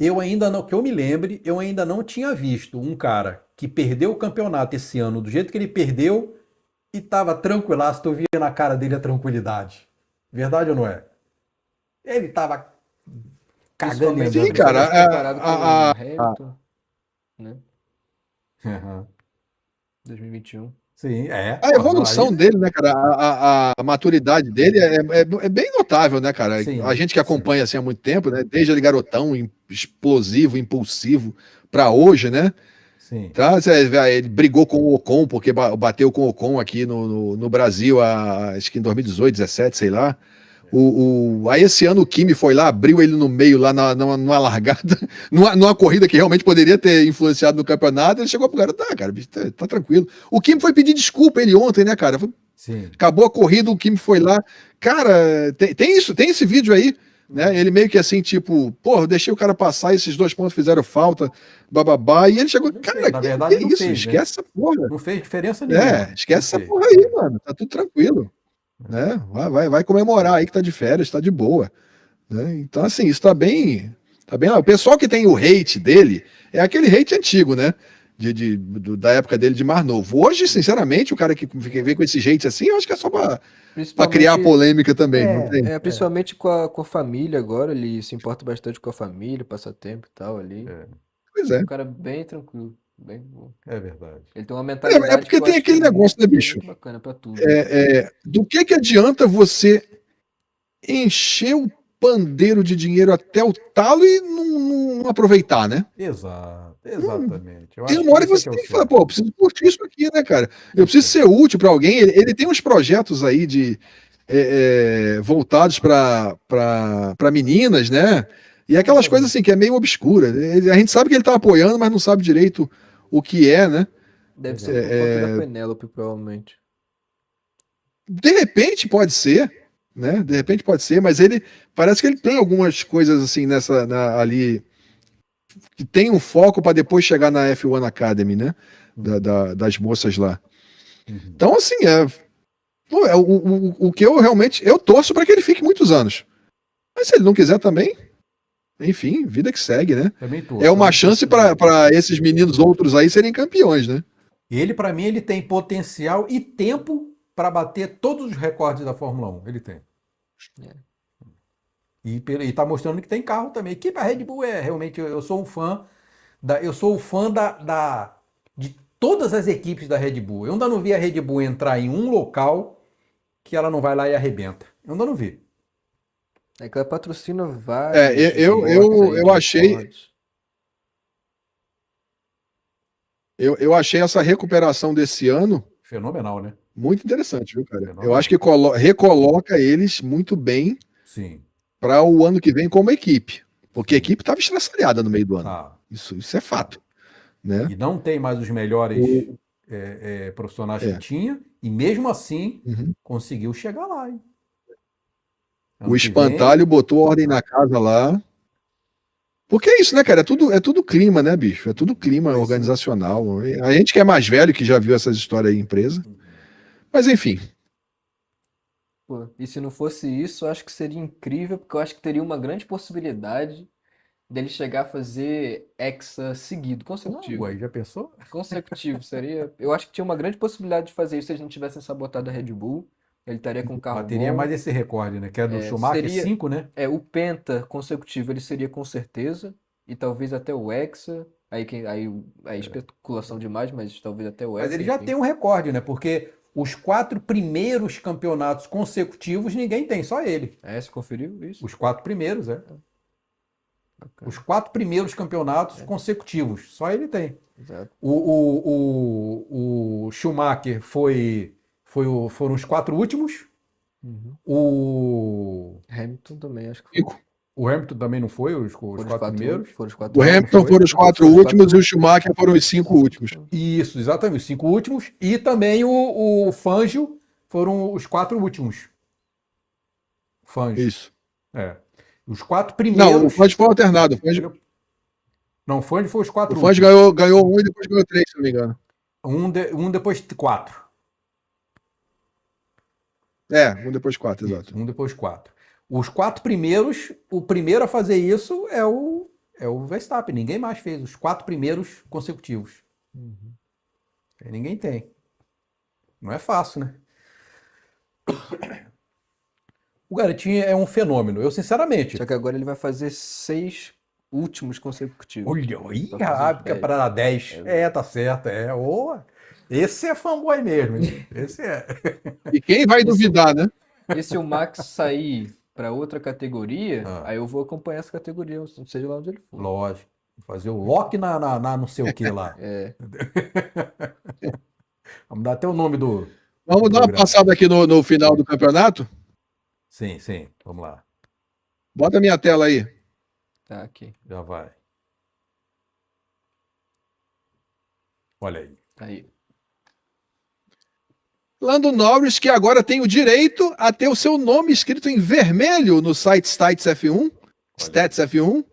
eu ainda não, que eu me lembre, eu ainda não tinha visto um cara que perdeu o campeonato esse ano do jeito que ele perdeu e tava tranquilaço, tu via na cara dele a tranquilidade. Verdade ou não é? Ele tava cagando e Principalmente, Sim, andando já. cara. principalmente comparado com Hamilton, né? Aham. 2021. Sim, é. A Pô, não, evolução aí. dele, né, cara? A maturidade dele é bem notável, né, cara? A Sim, gente que sim, acompanha assim há muito tempo, né? Desde ele garotão, explosivo, impulsivo, pra hoje, né? sim. Tá? Ele brigou com o Ocon, porque bateu com o Ocon aqui no Brasil, acho que em 2018, 17, sei lá. Aí esse ano o Kimi foi lá, abriu ele no meio lá numa largada, numa corrida que realmente poderia ter influenciado no campeonato. Ele chegou pro cara, tá, cara, bicho, tá tranquilo. O Kimi foi pedir desculpa ele ontem, né, cara? Sim. Acabou a corrida, o Kimi foi lá. Cara, tem isso, tem esse vídeo aí, né? Ele meio que assim, tipo, porra, eu deixei o cara passar, esses 2 pontos fizeram falta, bababá. E ele chegou, Não fez, cara, na que verdade não isso? fez, né? Esquece essa porra. Não fez diferença nenhuma. Não Esquece essa fez. porra aí, mano. Tá tudo tranquilo, né? Vai comemorar aí que tá de férias, tá de boa, né? Então, assim, isso tá bem lá. O pessoal que tem o hate dele é aquele hate antigo, né? Da época dele de mais novo. Hoje, sinceramente, o cara que vem com esse hate assim, eu acho que é só pra criar Principalmente, polêmica também, não tem? principalmente com a família agora, ele se importa bastante com a família, passa tempo e tal ali. É, Pois é. Um cara bem tranquilo, bem bom. é verdade. Ele tem uma É mentalidade que porque eu tem acho aquele negócio, né, que é bicho? muito bacana pra tudo. Do que adianta você encher o pandeiro de dinheiro até o talo e não aproveitar, né? Exato, exatamente. Eu Tem acho uma que hora que isso é você que é o tem que falar, certo. pô, eu preciso curtir isso aqui, né, cara? Eu Isso preciso aí. ser útil para alguém. Ele tem uns projetos aí voltados para meninas, né? E aquelas coisas Exatamente. assim que é meio obscura. A gente sabe que ele tá apoiando, mas não sabe direito o que é, né? Deve ser por Exatamente. conta da Penélope, provavelmente. De repente pode ser, né? De repente pode ser, mas ele parece que ele tem algumas coisas assim ali que tem um foco para depois chegar na F1 Academy, né? Das moças lá. Uhum. Então, assim, pô, o que eu realmente. Eu torço para que ele fique muitos anos. Mas se ele não quiser também, enfim, vida que segue, né? Também É torço, uma também torço chance pelo mesmo. para esses meninos outros aí serem campeões, né? Ele, para mim, ele tem potencial e tempo para bater todos os recordes da Fórmula 1. Ele tem. É. E tá mostrando que tem carro também. Que a Red Bull é realmente. Eu sou um fã eu sou o fã de todas as equipes da Red Bull. Eu ainda não vi a Red Bull entrar em um local que ela não vai lá e arrebenta. Eu ainda não vi. É que ela patrocina É, vários bots eu, aí eu de achei. esportes. Eu achei essa recuperação desse ano Fenomenal, né? muito interessante, viu, cara? Eu acho Fenomenal. que recoloca eles muito bem Sim, para o ano que vem como equipe. Porque a sim. equipe estava estraçalhada no meio do ano. Tá. Isso é fato, né? E não tem mais os melhores O, profissionais que é, tinha, e mesmo assim uhum. conseguiu chegar lá. Hein? O Ano que espantalho vem, botou ordem na casa lá. Porque é isso, né, cara? É tudo clima, né, bicho? É tudo clima vai sim. organizacional. A gente que é mais velho, que já viu essas histórias aí em empresa. Mas enfim, Pô, e se não fosse isso, eu acho que seria incrível, porque eu acho que teria uma grande possibilidade dele chegar a fazer hexa seguido, Ué, consecutivo. já pensou? Consecutivo seria. Eu acho que tinha uma grande possibilidade de fazer isso se eles não tivessem sabotado a Red Bull. Ele estaria com um carro Bateria mais bom. esse recorde, né? Que é do Schumacher, Seria. 5, né? O Penta consecutivo ele seria com certeza. E talvez até o Hexa. Aí especulação demais, mas talvez até o Mas Hexa, ele já enfim. tem um recorde, né? Porque os 4 primeiros campeonatos consecutivos ninguém tem, só ele. Você conferiu isso? Os 4 primeiros, é. Bacana. Os 4 primeiros campeonatos É. consecutivos, só ele tem. Exato. O Schumacher foram os 4 últimos. Uhum. O, Hamilton também, acho que foi. o Hamilton também não foi, os Foram os 4 quatro, primeiros. foram os o quatro Não, não últimos. Hamilton foi. foram os 4 Foram os últimos e quatro. o Schumacher foram os 5 últimos. Isso, exatamente, os 5 últimos. E também o Fangio foram os 4 últimos. Fangio. Isso. É. Os 4 Não, o primeiros. Fangio foi alternado. Não, o Fangio foi os O 4 Fangio últimos. ganhou um e depois ganhou 3, se não me engano. Um depois 4. Um depois 4, Isso, exato. um depois 4. Os 4 primeiros, o primeiro a fazer isso é o Verstappen. Ninguém mais fez os 4 primeiros consecutivos. Ninguém tem. Não é fácil, né? O garotinho é um fenômeno. Eu, sinceramente... Só que agora ele vai fazer 6 últimos consecutivos. Olha, ih, Vai fazer rápido, 10. para dar 10. Tá certo. Esse é fanboy mesmo. Hein? Esse é. E quem vai duvidar, né? E se o Max sair para outra categoria, Ah. aí eu vou acompanhar essa categoria, seja lá onde ele for. Lógico. Fazer o lock na não sei o que lá. Vamos dar até o nome do Vamos dar uma programa. passada aqui no final do campeonato? Sim. Vamos lá. Bota a minha tela aí. Tá aqui. Já vai. Olha aí. Aí. Lando Norris, que agora tem o direito a ter o seu nome escrito em vermelho no site Stats F1, Stats F1,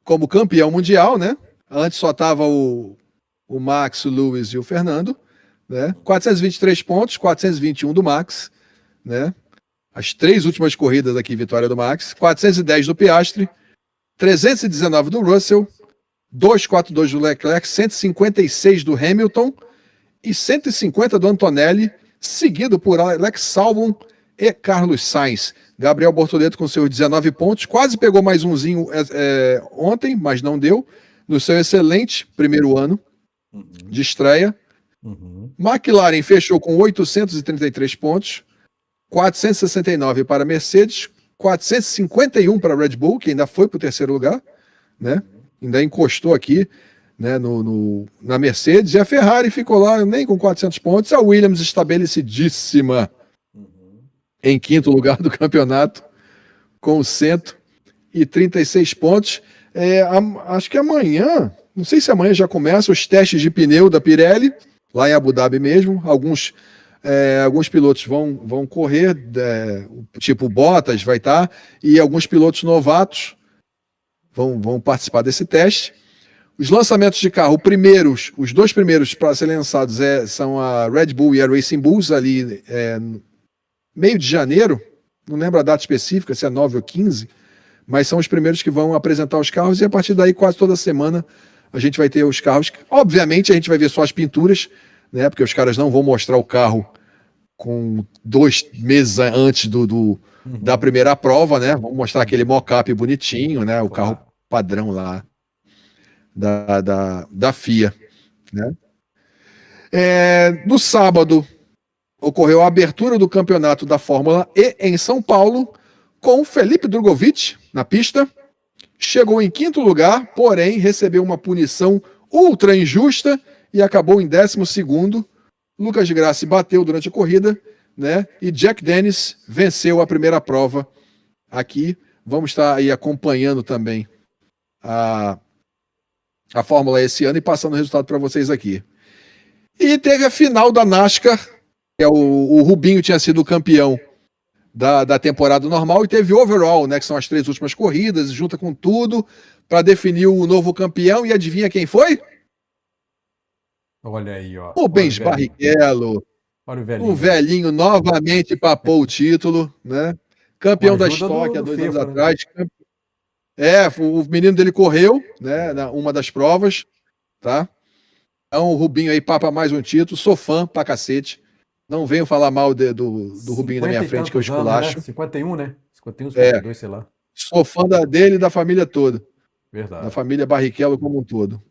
como campeão mundial, né? Antes só tava o Max, o Lewis e o Fernando, né? 423 pontos, 421 do Max, né? As 3 últimas corridas aqui, vitória do Max, 410 do Piastri, 319 do Russell, 242 do Leclerc, 156 do Hamilton e 150 do Antonelli, seguido por Alex Albon e Carlos Sainz. Gabriel Bortoleto com seus 19 pontos, quase pegou mais umzinho ontem, mas não deu, no seu excelente primeiro ano de estreia. McLaren fechou com 833 pontos, 469 para Mercedes, 451 para Red Bull, que ainda foi para o terceiro lugar, né? Ainda encostou aqui, né, na Mercedes, e a Ferrari ficou lá nem com 400 pontos, a Williams estabelecidíssima em quinto lugar do campeonato, com 136 pontos. Acho que amanhã, não sei se amanhã já começa os testes de pneu da Pirelli, lá em Abu Dhabi mesmo. Alguns pilotos vão correr, tipo Bottas vai estar, e alguns pilotos novatos vão participar desse teste. Os lançamentos de carro, os 2 primeiros para serem lançados são a Red Bull e a Racing Bulls, ali meio de janeiro, não lembro a data específica, se é 9 ou 15, mas são os primeiros que vão apresentar os carros, e a partir daí quase toda semana a gente vai ter os carros. Obviamente a gente vai ver só as pinturas, né, porque os caras não vão mostrar o carro com 2 meses antes da primeira prova, né? Vamos mostrar aquele mock-up bonitinho, né? O carro padrão lá da FIA, né? No sábado ocorreu a abertura do campeonato da Fórmula E em São Paulo, com Felipe Drugovich na pista. Chegou em quinto lugar, porém recebeu uma punição ultra injusta e acabou em 12º. Lucas de Grassi bateu durante a corrida, né? E Jack Dennis venceu a primeira prova aqui. Vamos estar aí acompanhando também a Fórmula E esse ano e passando o resultado para vocês aqui. E teve a final da NASCAR, que o Rubinho tinha sido o campeão da temporada normal, e teve overall, né? Que são as 3 últimas corridas, junta com tudo, para definir o novo campeão. E adivinha quem foi? Olha aí, ó. Rubens Barrichello. O velhinho novamente papou o título, né? Campeão da Stock há 2 anos atrás. O menino dele correu, né? Uma das provas, tá? Então o Rubinho aí papa mais um título. Sou fã pra cacete. Não venho falar mal do Rubinho na minha frente, que eu esculacho. 51, né? 51, 52, sei lá. Sou fã dele e da família toda. Verdade. Da família Barrichello como um todo.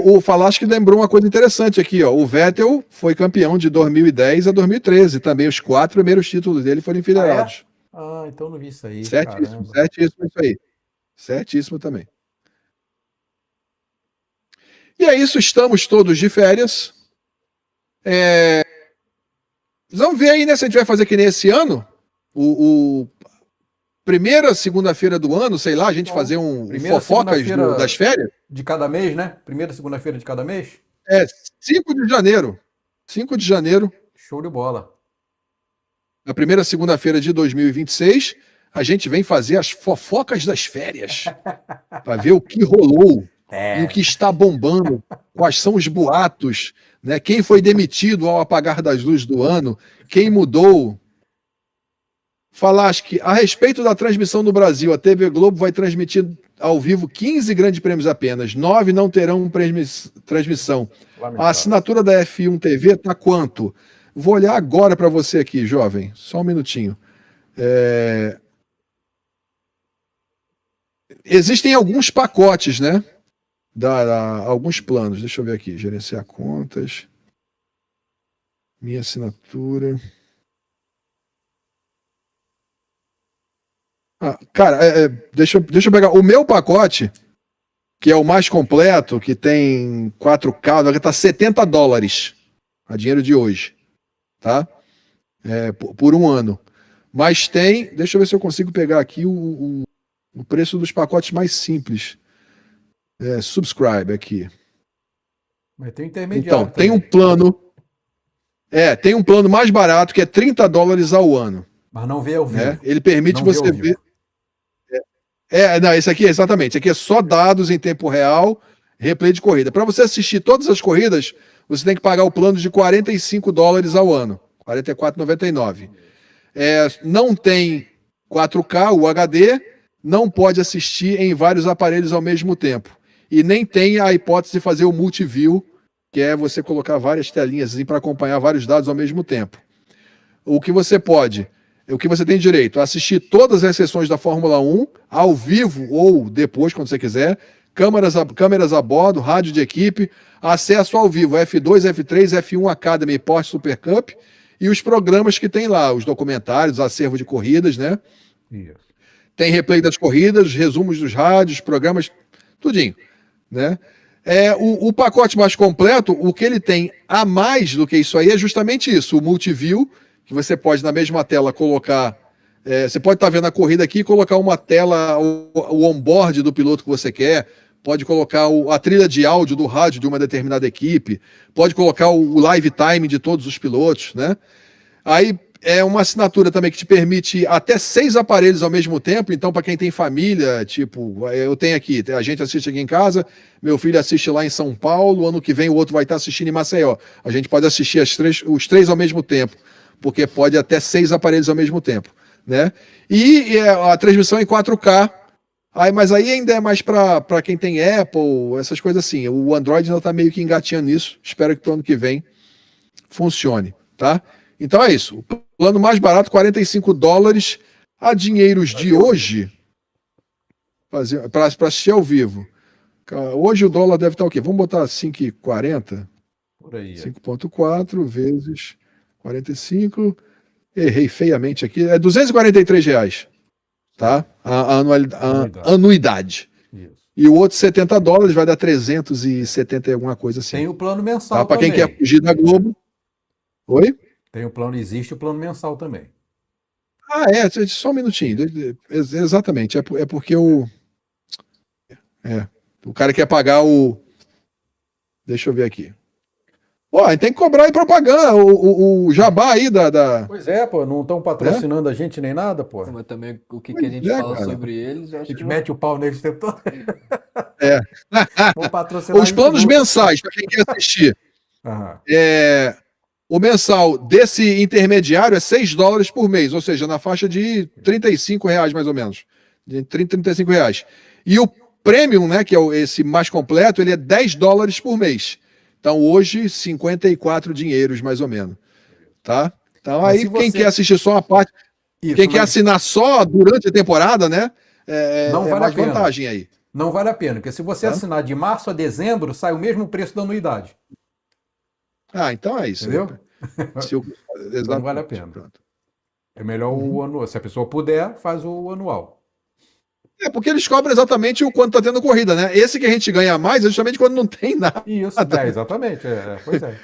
O Falaschi lembrou uma coisa interessante aqui, ó. O Vettel foi campeão de 2010 a 2013. Também os 4 primeiros títulos dele foram federados. Então não vi isso aí. Certíssimo isso aí. Certíssimo também. E é isso, estamos todos de férias. Vamos ver aí, né, se a gente vai fazer que nem esse ano. Primeira segunda-feira do ano, sei lá, a gente fazer fofocas das férias. De cada mês, né? Primeira segunda-feira de cada mês? 5 de janeiro. 5 de janeiro. Show de bola. Na primeira segunda-feira de 2026, a gente vem fazer as fofocas das férias. Para ver o que rolou. E o que está bombando. Quais são os boatos. Né? Quem foi demitido ao apagar das luzes do ano. Quem mudou. Falaschi, a respeito da transmissão no Brasil, a TV Globo vai transmitir ao vivo 15 grandes prêmios apenas. 9 não terão transmissão. A assinatura da F1 TV tá quanto? Vou olhar agora para você aqui, jovem. Só um minutinho. Existem alguns pacotes, né? Alguns planos. Deixa eu ver aqui. Gerenciar contas. Minha assinatura. Cara, deixa eu pegar. O meu pacote, que é o mais completo, que tem 4K, vai estar $70 a dinheiro de hoje. Tá? Por um ano. Mas tem. Deixa eu ver se eu consigo pegar aqui o preço dos pacotes mais simples. Subscribe aqui. Mas tem intermediário. Então, tem um plano. Tem um plano mais barato que é $30 ao ano. Mas não vê ao vivo. Ele permite Não você ver. Não, esse aqui, exatamente. Esse aqui é só dados em tempo real, replay de corrida. Para você assistir todas as corridas, você tem que pagar o plano de $45 ao ano. R$ 44,99. Não tem 4K, o HD, não pode assistir em vários aparelhos ao mesmo tempo. E nem tem a hipótese de fazer o multiview, que é você colocar várias telinhas assim, para acompanhar vários dados ao mesmo tempo. O que você tem direito a assistir todas as sessões da Fórmula 1, ao vivo ou depois, quando você quiser, câmeras a bordo, rádio de equipe, acesso ao vivo, F2, F3, F1 Academy, Porsche Super Cup, e os programas que tem lá, os documentários, acervo de corridas, né? Isso. Tem replay das corridas, resumos dos rádios, programas, tudinho, né? O pacote mais completo, o que ele tem a mais do que isso aí é justamente isso, o multiview, que você pode na mesma tela colocar, você pode estar vendo a corrida aqui e colocar uma tela, o onboard do piloto que você quer, pode colocar a trilha de áudio do rádio de uma determinada equipe, pode colocar o live time de todos os pilotos, né? Aí é uma assinatura também que te permite até 6 aparelhos ao mesmo tempo, então para quem tem família, tipo, eu tenho aqui, a gente assiste aqui em casa, meu filho assiste lá em São Paulo, ano que vem o outro vai estar assistindo em Maceió. A gente pode assistir os três ao mesmo tempo, porque pode até 6 aparelhos ao mesmo tempo, né? E a transmissão em 4K, mas aí ainda é mais para quem tem Apple, essas coisas assim. O Android ainda está meio que engatinhando nisso, espero que pro ano que vem funcione, tá? Então é isso. O plano mais barato, $45 a dinheiros de hoje, para assistir ao vivo. Hoje o dólar deve estar o quê? Vamos botar 5,40? Por aí. 5,4 vezes 45. Errei feiamente aqui. É R$243, tá? A anuidade. Isso. E o outro $70 vai dar 370 e alguma coisa assim. Tem o plano mensal tá? Para quem também. quer fugir da Globo. Oi? Existe o plano mensal também. Só um minutinho. Exatamente. É porque o cara quer pagar o. Deixa eu ver aqui. A gente tem que cobrar aí propaganda, o jabá aí da. Pois pô, não estão patrocinando a gente nem nada, pô. Mas também o que a gente fala cara. sobre eles, eu A acho gente que mete o pau neles o tempo todo. Vão patrocinar Os planos mensais, para quem quer assistir. Aham. O mensal desse intermediário é $6 por mês, ou seja, na faixa de R$35 mais ou menos. De 30 R$35. E o Premium, né, que é esse mais completo, ele é $10 por mês. Então hoje, 54 dinheiros mais ou menos. Tá? Então Mas aí quem quer assistir só uma parte, quem quer assinar só durante a temporada, né, não vale mais a pena. vantagem aí. Não vale a pena, porque se você assinar de março a dezembro, sai o mesmo preço da anuidade. Então é isso. Entendeu? Então não vale a pena. Pronto. É melhor o anual. Se a pessoa puder, faz o anual. Porque eles cobram exatamente o quanto está tendo corrida, né? Esse que a gente ganha mais é justamente quando não tem nada. Isso, exatamente. Pois é.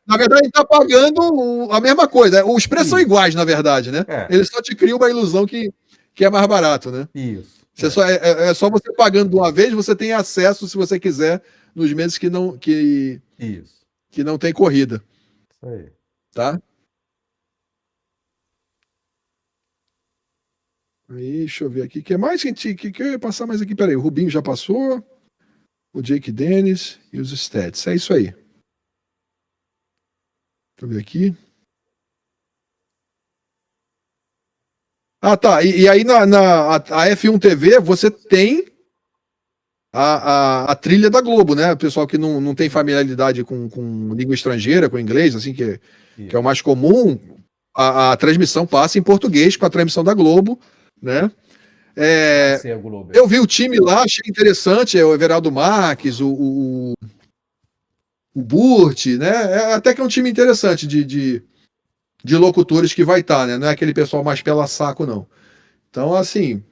Na verdade, a gente está pagando a mesma coisa. Os preços são iguais, na verdade, né? Eles só te criam uma ilusão que é mais barato, né? Isso. É só você pagando de uma vez, você tem acesso, se você quiser, nos meses que não tem corrida. Isso aí. Tá? Aí, deixa eu ver aqui. O que mais que eu ia passar mais aqui? Peraí, o Rubinho já passou. O Jake Dennis e os stats. É isso aí. Deixa eu ver aqui. Ah, tá. E aí a F1 TV você tem a trilha da Globo, né? O pessoal que não tem familiaridade com língua estrangeira, com inglês, assim, que é o mais comum, a transmissão passa em português com a transmissão da Globo, né? Ser a Globo. Eu vi o time lá, achei interessante, o Everaldo Marques, o Burt, né? Até que é um time interessante de locutores que vai estar, né? Não é aquele pessoal mais pela saco, não. Então, assim,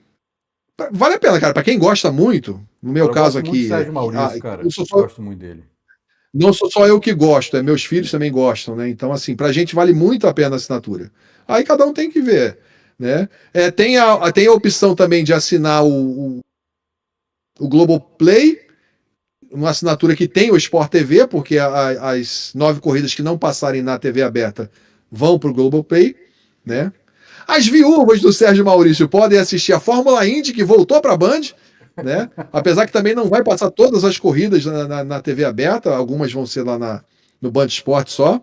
vale a pena, cara. Para quem gosta muito, no meu caso aqui. Eu gosto muito do Sérgio Maurício, cara. Gosto muito dele. Não sou só eu que gosto, meus filhos também gostam, né? Então, assim, pra gente vale muito a pena a assinatura. Aí cada um tem que ver, né? Tem a opção também de assinar o Globoplay, uma assinatura que tem o Sport TV, porque as 9 corridas que não passarem na TV aberta vão pro Globoplay, né? As viúvas do Sérgio Maurício podem assistir a Fórmula Indy, que voltou para a Band, né? Apesar que também não vai passar todas as corridas na TV aberta, algumas vão ser lá no Band Esporte só.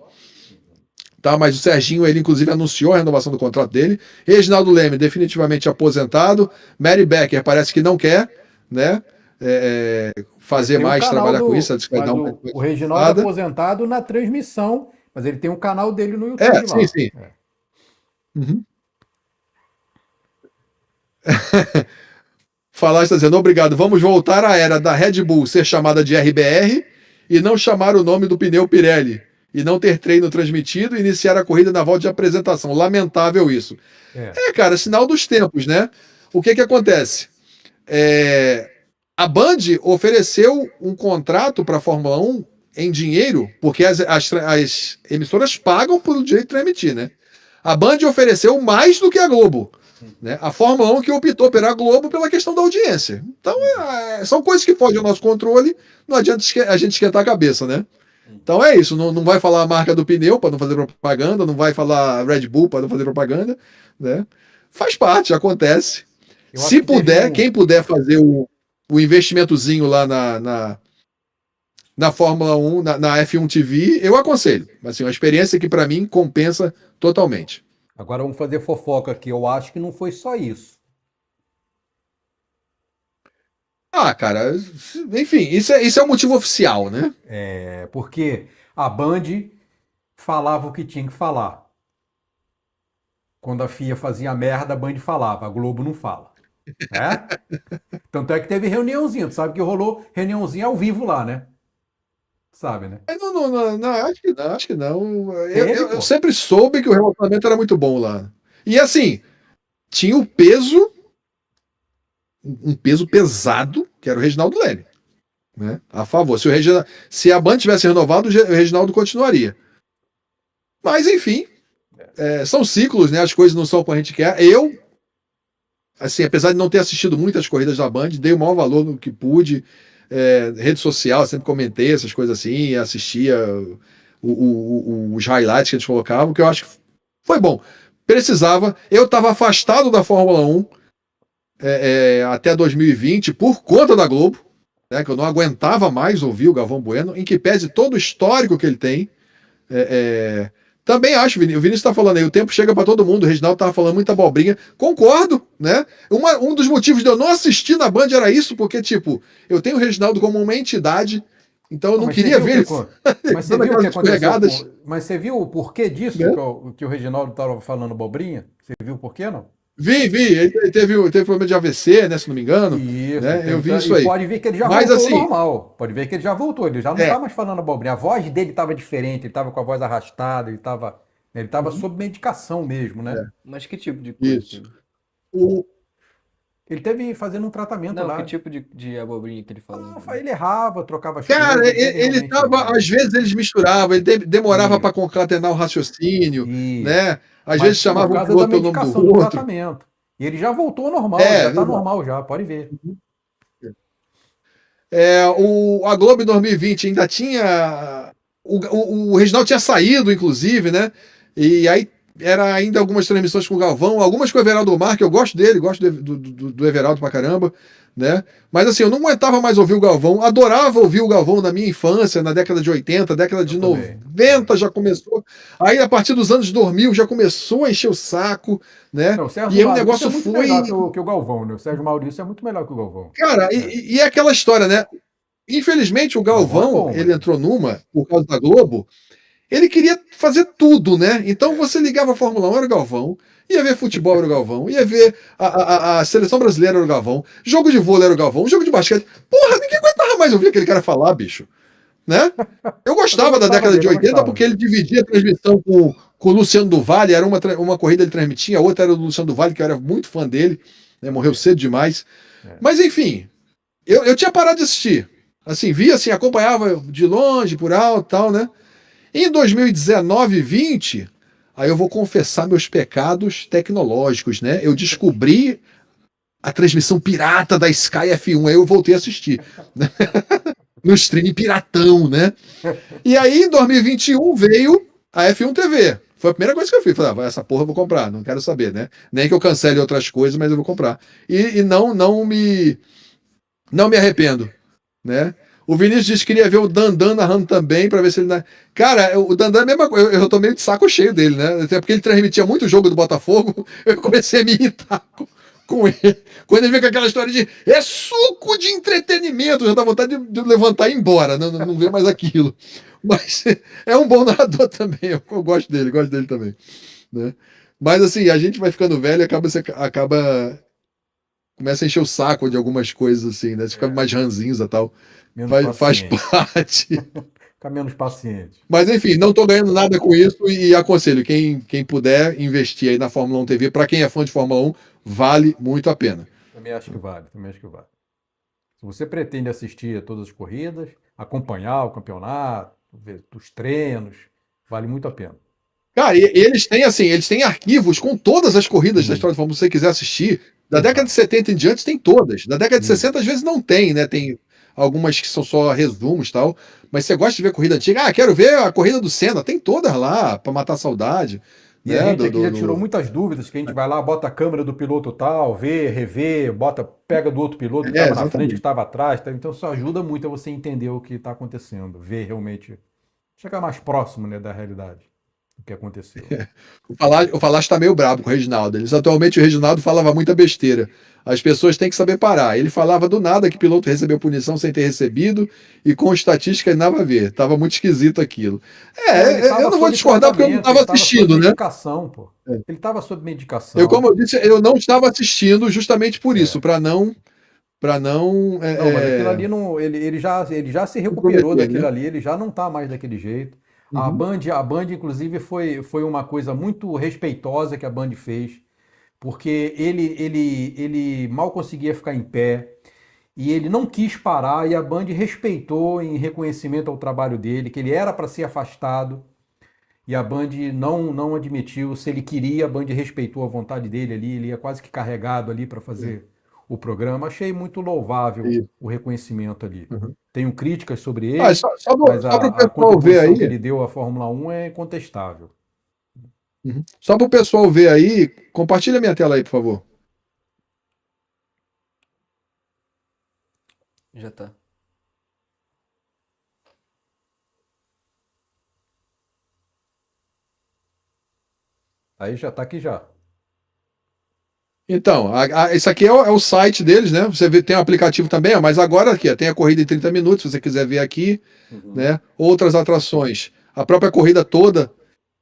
Tá, mas o Serginho, ele inclusive anunciou a renovação do contrato dele. Reginaldo Leme, definitivamente aposentado. Mary Becker parece que não quer, né? Fazer mais, trabalhar com isso. O Reginaldo aposentado na transmissão, mas ele tem um canal dele no YouTube lá. Sim, sim. Uhum. Falar está dizendo, obrigado, vamos voltar à era da Red Bull ser chamada de RBR e não chamar o nome do pneu Pirelli, e não ter treino transmitido e iniciar a corrida na volta de apresentação. Lamentável isso. Cara, sinal dos tempos, né? O que acontece? A Band ofereceu um contrato para a Fórmula 1 em dinheiro, porque as emissoras pagam por direito de transmitir, né? A Band ofereceu mais do que a Globo. Né? A Fórmula 1 que optou pela Globo pela questão da audiência. Então, são coisas que fogem ao nosso controle, não adianta a gente esquentar a cabeça, né? Então é isso, não vai falar a marca do pneu para não fazer propaganda, não vai falar Red Bull para não fazer propaganda, né? Faz parte, acontece. Se puder, quem puder fazer o investimentozinho lá na Fórmula 1, na F1 TV, eu aconselho. Assim, uma experiência que para mim compensa totalmente. Agora vamos fazer fofoca aqui. Eu acho que não foi só isso. Cara, enfim, isso é o motivo oficial, né? Porque a Band falava o que tinha que falar. Quando a FIA fazia merda, a Band falava, a Globo não fala. Né? Tanto é que teve reuniãozinha. Tu sabe que rolou reuniãozinha ao vivo lá, né? Sabe, né? Não, acho que não. Eu sempre soube que o relacionamento era muito bom lá. E assim, tinha o peso, um peso pesado, que era o Reginaldo Leme. Né? A favor. Se a Band tivesse renovado, o Reginaldo continuaria. Mas, enfim, são ciclos, né? As coisas não são como a gente quer. Eu, assim, apesar de não ter assistido muitas corridas da Band, dei o maior valor no que pude. Rede social, sempre comentei essas coisas assim, assistia os highlights que eles colocavam, que eu acho que foi bom. Precisava. Eu estava afastado da Fórmula 1 até 2020 por conta da Globo, né, que eu não aguentava mais ouvir o Galvão Bueno, em que pese todo o histórico que ele tem. Também acho, o Vinícius está falando aí, o tempo chega para todo mundo, o Reginaldo estava falando muita abobrinha, concordo, né? Um dos motivos de eu não assistir na Band era isso, porque, tipo, eu tenho o Reginaldo como uma entidade, então eu não queria ver ele. Mas você viu o que aconteceu? Mas você viu o porquê disso que o Reginaldo estava falando abobrinha? Você viu o porquê, não? Vi, ele teve problema de AVC, né, se não me engano. Isso, né? Eu vi isso aí. Pode ver que ele já voltou assim, normal. Pode ver que ele já voltou, ele já não está mais falando abobrinha. A voz dele estava diferente, ele estava com a voz arrastada, ele estava sob medicação mesmo, né? Mas que tipo de coisa? Isso. Ele teve fazendo um tratamento lá. Que tipo de abobrinha que ele falou? Ele errava, trocava as coisas. Cara, ele tava, às vezes eles misturavam, ele demorava para concatenar o raciocínio, né? Às vezes chamava o outro nome do outro. Tratamento. E ele já voltou ao normal, já tá normal já, pode ver. A Globo em 2020 ainda tinha... O Reginaldo tinha saído, inclusive, né? E aí era ainda algumas transmissões com o Galvão, algumas com o Everaldo Mar, que eu gosto dele, gosto do Everaldo pra caramba, né? Mas assim, eu não aguentava mais ouvir o Galvão, adorava ouvir o Galvão na minha infância, na década de 80, década de 90 já começou. Aí a partir dos anos 2000 já começou a encher o saco, né? Não, o Sérgio E aí o Maurício negócio é muito foi. melhor que o Galvão, né? O Sérgio Maurício é muito melhor que o Galvão. Cara, e é aquela história, né? Infelizmente o Galvão, ele entrou numa, por causa da Globo, ele queria fazer tudo, né? Então você ligava a Fórmula 1, era o Galvão, ia ver futebol, era o Galvão, ia ver a seleção brasileira, era o Galvão, jogo de vôlei, era o Galvão, jogo de basquete. Porra, ninguém aguentava mais ouvir aquele cara falar, bicho. Né? Eu gostava da década de 80 porque ele dividia a transmissão com o Luciano do Vale, era uma corrida ele transmitia, a outra era do Luciano do Vale, que eu era muito fã dele, né? Morreu cedo demais. Mas enfim, eu tinha parado de assistir. Assim, via, assim, acompanhava de longe, por alto e tal, né? Em 2019, 20, aí eu vou confessar meus pecados tecnológicos, né? Eu descobri a transmissão pirata da Sky F1, aí eu voltei a assistir. No streaming piratão, né? E aí, em 2021, veio a F1 TV. Foi a primeira coisa que eu fiz. Falei, essa porra eu vou comprar, não quero saber, né? Nem que eu cancele outras coisas, mas eu vou comprar. E não me arrependo, né? O Vinícius disse que queria ver o Dandan narrando também, para ver se ele. Cara, o Dandan é a mesma coisa. Eu tô meio de saco cheio dele, né? Até porque ele transmitia muito jogo do Botafogo, eu comecei a me irritar com ele. Quando ele vem com aquela história de é suco de entretenimento, já dá vontade de levantar e ir embora, não ver mais aquilo. Mas é um bom narrador também, eu gosto dele também. Né? Mas assim, a gente vai ficando velho e começa a encher o saco de algumas coisas assim, né? Você fica mais ranzinza e tal. Faz parte. Fica menos paciente. Mas enfim, não estou ganhando nada com isso e aconselho, quem puder investir aí na Fórmula 1 TV, para quem é fã de Fórmula 1, vale muito a pena. Também acho que vale. Se você pretende assistir a todas as corridas, acompanhar o campeonato, ver os treinos, vale muito a pena. Cara, e eles têm arquivos com todas as corridas da história da Fórmula 1, se você quiser assistir. Da década de 70 em diante tem todas. Da década de 60 às vezes não tem, né? Tem algumas que são só resumos e tal. Mas você gosta de ver corrida antiga? Quero ver a corrida do Senna. Tem todas lá, para matar a saudade. E a gente aqui já tirou muitas dúvidas, que a gente vai lá, bota a câmera do piloto tal, vê, revê, pega do outro piloto que estava na frente, que estava atrás. Tá? Então isso ajuda muito a você entender o que está acontecendo, ver realmente, chegar mais próximo, né, da realidade do que aconteceu. O Falache está meio brabo com o Reginaldo. Atualmente o Reginaldo falava muita besteira. As pessoas têm que saber parar. Ele falava do nada que o piloto recebeu punição sem ter recebido e com estatística nada a ver. Tava muito esquisito aquilo. Eu não vou discordar porque eu não estava assistindo, né? Pô. Ele estava sob medicação. Como eu disse, eu não estava assistindo justamente por isso, para não. Não, mas aquilo ali não. Ele já se recuperou daquilo ali, ele já não está mais daquele jeito. Uhum. A Band, inclusive, foi uma coisa muito respeitosa que a Band fez, porque ele mal conseguia ficar em pé e ele não quis parar, e a Band respeitou em reconhecimento ao trabalho dele, que ele era para ser afastado, e a Band não admitiu. Se ele queria, a Band respeitou a vontade dele ali, ele ia quase que carregado ali para fazer o programa. Achei muito louvável o reconhecimento ali. Uhum. Tenho críticas sobre ele, mas a contribuição que ele deu à Fórmula 1 é incontestável. Uhum. Só para o pessoal ver aí, compartilha minha tela aí, por favor. Já tá. Aí já tá aqui já. Então, esse aqui é o site deles, né? Você tem um aplicativo também, mas agora aqui, tem a corrida em 30 minutos, se você quiser ver aqui, né? Outras atrações. A própria corrida toda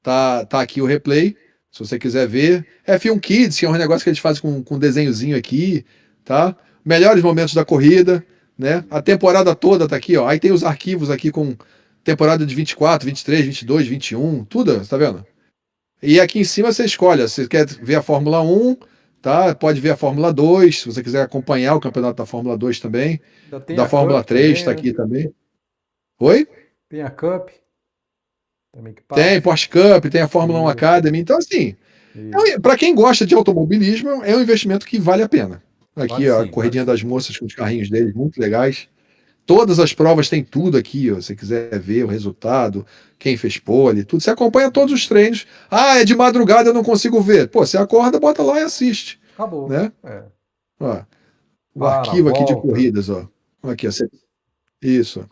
tá aqui o replay, se você quiser ver. F1 Kids, que é um negócio que eles fazem com desenhozinho aqui, tá? Melhores momentos da corrida, né? A temporada toda tá aqui, ó. Aí tem os arquivos aqui com temporada de 24, 23, 22, 21, tudo, tá vendo? E aqui em cima você escolhe, se você quer ver a Fórmula 1, tá? Pode ver a Fórmula 2, se você quiser acompanhar o campeonato da Fórmula 2 também. Da Fórmula 3 está aqui também. Oi? Tem a Cup. Também que tem Porsche Cup, tem a Fórmula 1 Academy. Então, assim, para quem gosta de automobilismo, é um investimento que vale a pena. Aqui, vale, a corridinha das moças com os carrinhos deles, muito legais. Todas as provas tem tudo aqui, ó. Se você quiser ver o resultado, quem fez pole, tudo. Você acompanha todos os treinos. Ah, é de madrugada, eu não consigo ver. Pô, você acorda, bota lá e assiste, Acabou. né? É. Ó, o Para, arquivo aqui de volta. corridas, ó. Aqui, ó. Isso.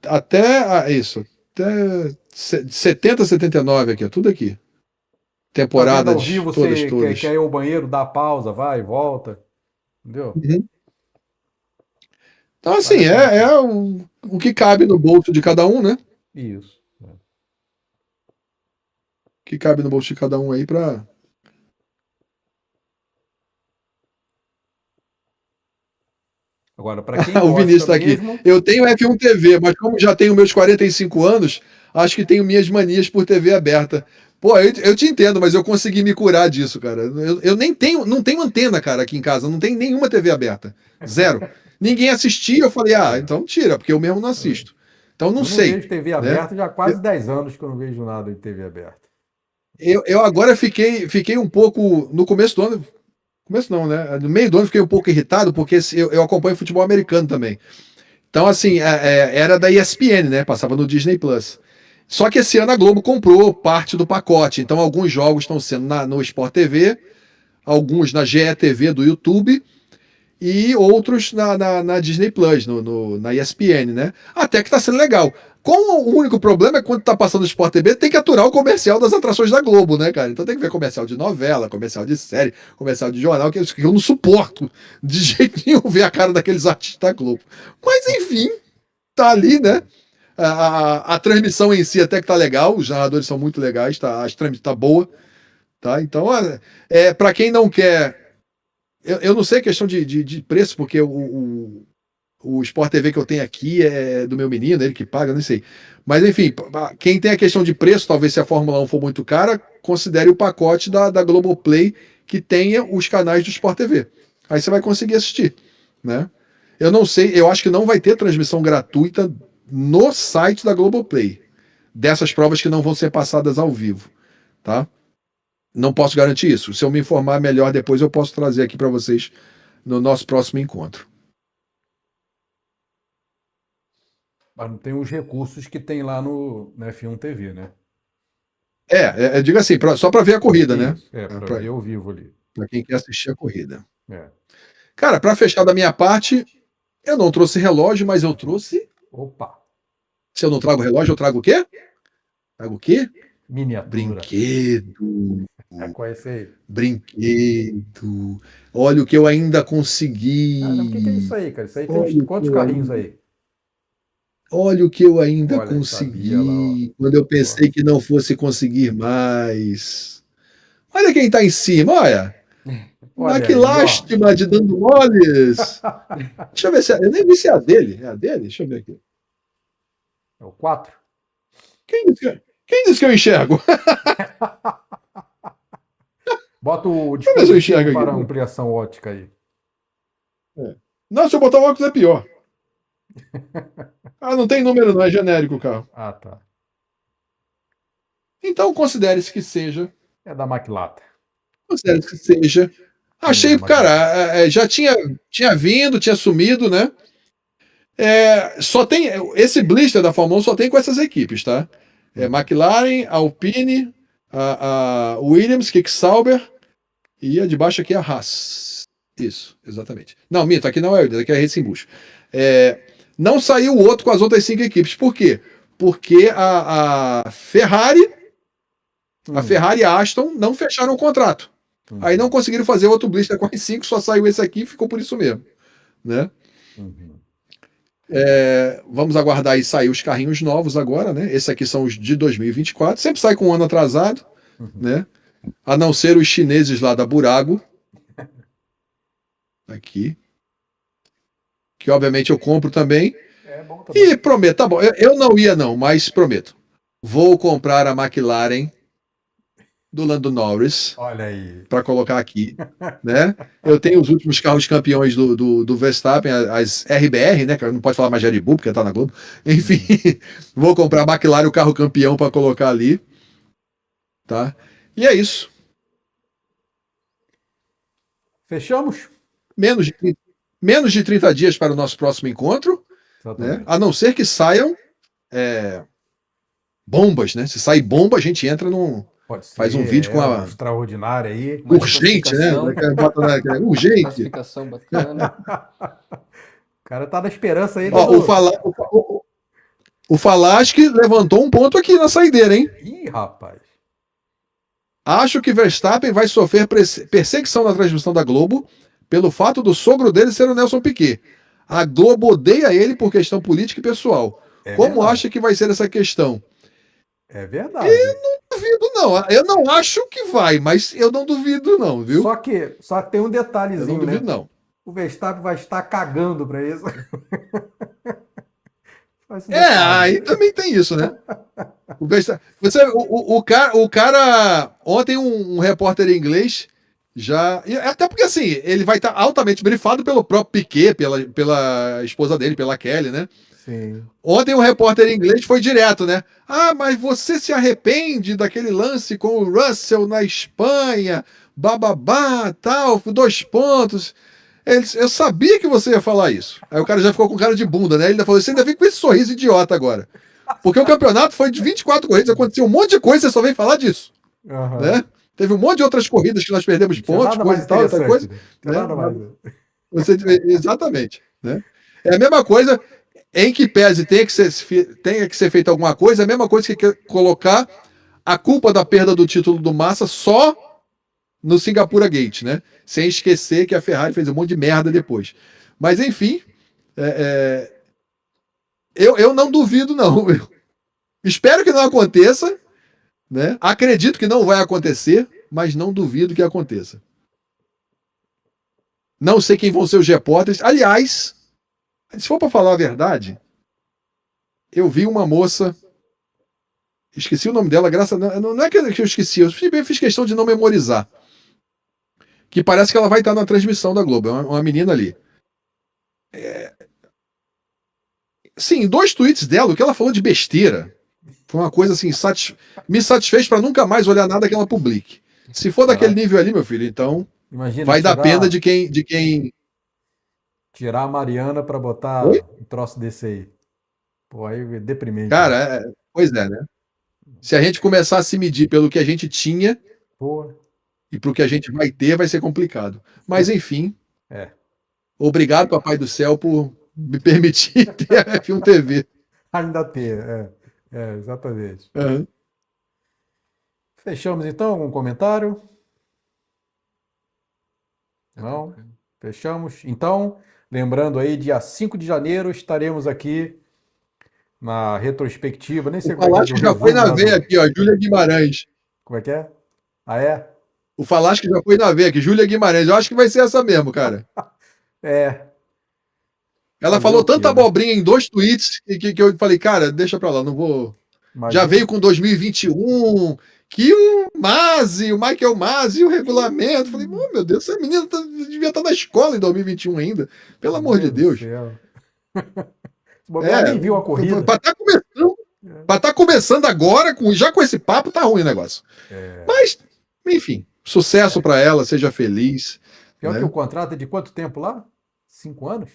Até isso. Até 70, 79 aqui, ó. Tudo aqui. Tá vendo ao Temporadas vivo, todas, você quer, todas. quer ir ao banheiro, dá pausa, vai, volta. Entendeu? Uhum. Então, Vale assim, a pena, sim. é o que cabe no bolso de cada um, né? Isso. É. O que cabe no bolso de cada um aí para. Agora, para quem O Vinícius gosta está aqui. mesmo, Eu tenho F1 TV, mas como já tenho meus 45 anos, acho que tenho minhas manias por TV aberta. Pô, eu te entendo, mas eu consegui me curar disso, cara. Eu nem tenho, não tenho antena, cara, aqui em casa. Não tem nenhuma TV aberta. Zero. Ninguém assistia, eu falei, ah, é, então tira, porque eu mesmo não é. assisto. Então não Eu não sei, vejo TV né? aberta já há quase 10 anos que eu não vejo nada de TV aberta. Eu agora fiquei um pouco. No começo do ano. Começo não, né? No meio do ano fiquei um pouco irritado, porque eu acompanho futebol americano também. Então, assim, era da ESPN, né? Passava no Disney Plus. Só que esse ano a Globo comprou parte do pacote. Então, alguns jogos estão sendo no Sport TV, alguns na GE TV do YouTube e outros na Disney Plus, na ESPN, né? Até que tá sendo legal. O único problema é que quando tá passando no Sport TV, tem que aturar o comercial das atrações da Globo, né, cara? Então tem que ver comercial de novela, comercial de série, comercial de jornal, que eu não suporto de jeito nenhum ver a cara daqueles artistas da Globo. Mas enfim, tá ali, né? A transmissão em si até que tá legal, os narradores são muito legais, tá, a transmissão tá boa, tá? Então, para quem não quer. Eu não sei a questão de preço, porque o Sport TV que eu tenho aqui é do meu menino, ele que paga, não sei. Mas enfim, quem tem a questão de preço, talvez se a Fórmula 1 for muito cara, considere o pacote da Globoplay que tenha os canais do Sport TV. Aí você vai conseguir assistir, né? Eu não sei, eu acho que não vai ter transmissão gratuita no site da Globoplay dessas provas que não vão ser passadas ao vivo, tá? Não posso garantir isso. Se eu me informar melhor depois, eu posso trazer aqui para vocês no nosso próximo encontro. Mas não tem os recursos que tem lá no F1 TV, né? Diga assim, só para ver a corrida, né? Isso, para ver ao vivo ali. Para quem quer assistir a corrida. É. Cara, para fechar da minha parte, eu não trouxe relógio, mas eu trouxe. Opa, Se eu não trago relógio, eu trago o quê? Trago o quê? miniatura. Brinquedo. Qual é esse aí? Brinquedo. Olha o que eu ainda Caramba, o que é consegui. isso aí, cara? Isso aí tem Olha o que quantos eu carrinhos ainda, aí? olha o que eu ainda Olha, sabia lá, ó. consegui. Quando eu Ó. pensei que não fosse conseguir mais. Olha quem está em cima, olha. Mas Olha que aí, ó. lástima de dando moles. Deixa eu ver se eu nem vi se é a dele. É a dele? Deixa eu ver aqui. É o 4? Quem disse que eu enxergo? Bota o Deixa eu ver se eu dispositivo enxergo para aqui. ampliação ótica aí. Não, se eu botar o óculos é pior. Ah, não tem número, não, é genérico o carro. Ah, tá. Então considere-se que seja. É da McLaren. Considere-se que seja. Não é Achei, McLaren. cara, já tinha vindo, tinha sumido, né? Só tem. Esse blister da Fórmula 1 só tem com essas equipes, tá? McLaren, Alpine, a Williams, Kick-Sauber e a de baixo aqui é a Haas. Isso, exatamente. Não, minto, aqui não é Williams, aqui é Racing Bull. Não saiu o outro com as outras 5 equipes. Por quê? Porque a Ferrari e a Aston não fecharam o contrato. Aí não conseguiram fazer outro blister com as 5, só saiu esse aqui e ficou por isso mesmo, né? Vamos aguardar aí sair os carrinhos novos agora, né? Esses aqui são os de 2024. Sempre sai com um ano atrasado, né? A não ser os chineses lá da Burago. Aqui. Que obviamente eu compro também. É bom também. E prometo, tá bom. Eu não ia não, mas prometo. Vou comprar a McLaren do Lando Norris. Olha aí. Para colocar aqui, né? Eu tenho os últimos carros campeões do Verstappen, as RBR, né? Que não pode falar mais de Red Bull, porque tá na Globo. Enfim, vou comprar a McLaren, o carro campeão, para colocar ali, tá? E é isso. Fechamos? Menos menos de 30 dias para o nosso próximo encontro, né? A não ser que saiam bombas, né? Se sair bomba, a gente entra num. Pode ser, Faz um vídeo com a. extraordinária aí. Uma Urgente, né? classificação. Urgente. Classificação bacana. O cara tá na esperança aí. Ó, o Falaschi levantou um ponto aqui na saideira, hein? Ih, rapaz. Acho que Verstappen vai sofrer perseguição na transmissão da Globo pelo fato do sogro dele ser o Nelson Piquet. A Globo odeia ele por questão política e pessoal. Como verdade. acha que vai ser essa questão? É verdade. Eu não duvido, não. Eu não acho que vai, mas eu não duvido, não, viu? Só que tem um Eu detalhezinho, não duvido, né? não. O Verstappen vai estar cagando pra isso. Aí também tem isso, né? O cara ontem um repórter inglês até porque assim, ele vai estar altamente brifado pelo próprio Piquet, pela esposa dele, pela Kelly, né? Sim. Ontem um repórter inglês foi direto, né? Ah, mas você se arrepende daquele lance com o Russell na Espanha, bababá, tal, 2 pontos. Eu sabia que você ia falar isso. Aí o cara já ficou com cara de bunda, né? Ele ainda falou, você ainda vem com esse sorriso idiota agora. Porque o campeonato foi de 24 corridas, aconteceu um monte de coisa, você só vem falar disso. Uhum. Né? Teve um monte de outras corridas que nós perdemos pontos, coisa e tal, outra coisa. Exatamente. Né? É a mesma coisa, em que pese tenha que ser feita alguma coisa, é a mesma coisa que colocar a culpa da perda do título do Massa só no Singapura Gate, né? Sem esquecer que a Ferrari fez um monte de merda depois. Mas, enfim, eu não duvido, não. Eu espero que não aconteça, né? Acredito que não vai acontecer, mas não duvido que aconteça. Não sei quem vão ser os repórteres. Aliás, se for para falar a verdade, eu vi uma moça, esqueci o nome dela, não é que eu esqueci, eu fiz questão de não memorizar, que parece que ela vai estar na transmissão da Globo, é uma menina ali. Sim, 2 tweets dela, o que ela falou de besteira, foi uma coisa assim, me satisfez para nunca mais olhar nada que ela publique. Se for daquele nível ali, meu filho, então imagina, vai dar pena de quem... Tirar a Mariana para botar um troço desse aí. Pô, aí é deprimente. Cara, pois é, né? Se a gente começar a se medir pelo que a gente tinha e pro que a gente vai ter, vai ser complicado. Mas, enfim. Obrigado, Papai do Céu, por me permitir ter a F1 TV. Ainda ter, exatamente. Uhum. Fechamos, então, algum comentário? Não? Fechamos. Então, lembrando aí, dia 5 de janeiro estaremos aqui na retrospectiva. Nem sei o Falaschi já foi na veia aqui, ó, Júlia Guimarães. Como é que é? Ah, é? O Falaschi já foi na veia aqui, Júlia Guimarães. Eu acho que vai ser essa mesmo, cara. Ela falou tanta abobrinha em 2 tweets que eu falei, cara, deixa pra lá, não vou... Já veio com 2021, que o Michael Masi, o regulamento. Falei, meu Deus, essa menina devia estar na escola em 2021 ainda. Pelo amor de Deus. Nem viu a corrida. Para estar começando agora, já com esse papo, tá ruim o negócio. Mas, enfim, sucesso para ela, seja feliz. Pior que o contrato é de quanto tempo lá? 5 anos?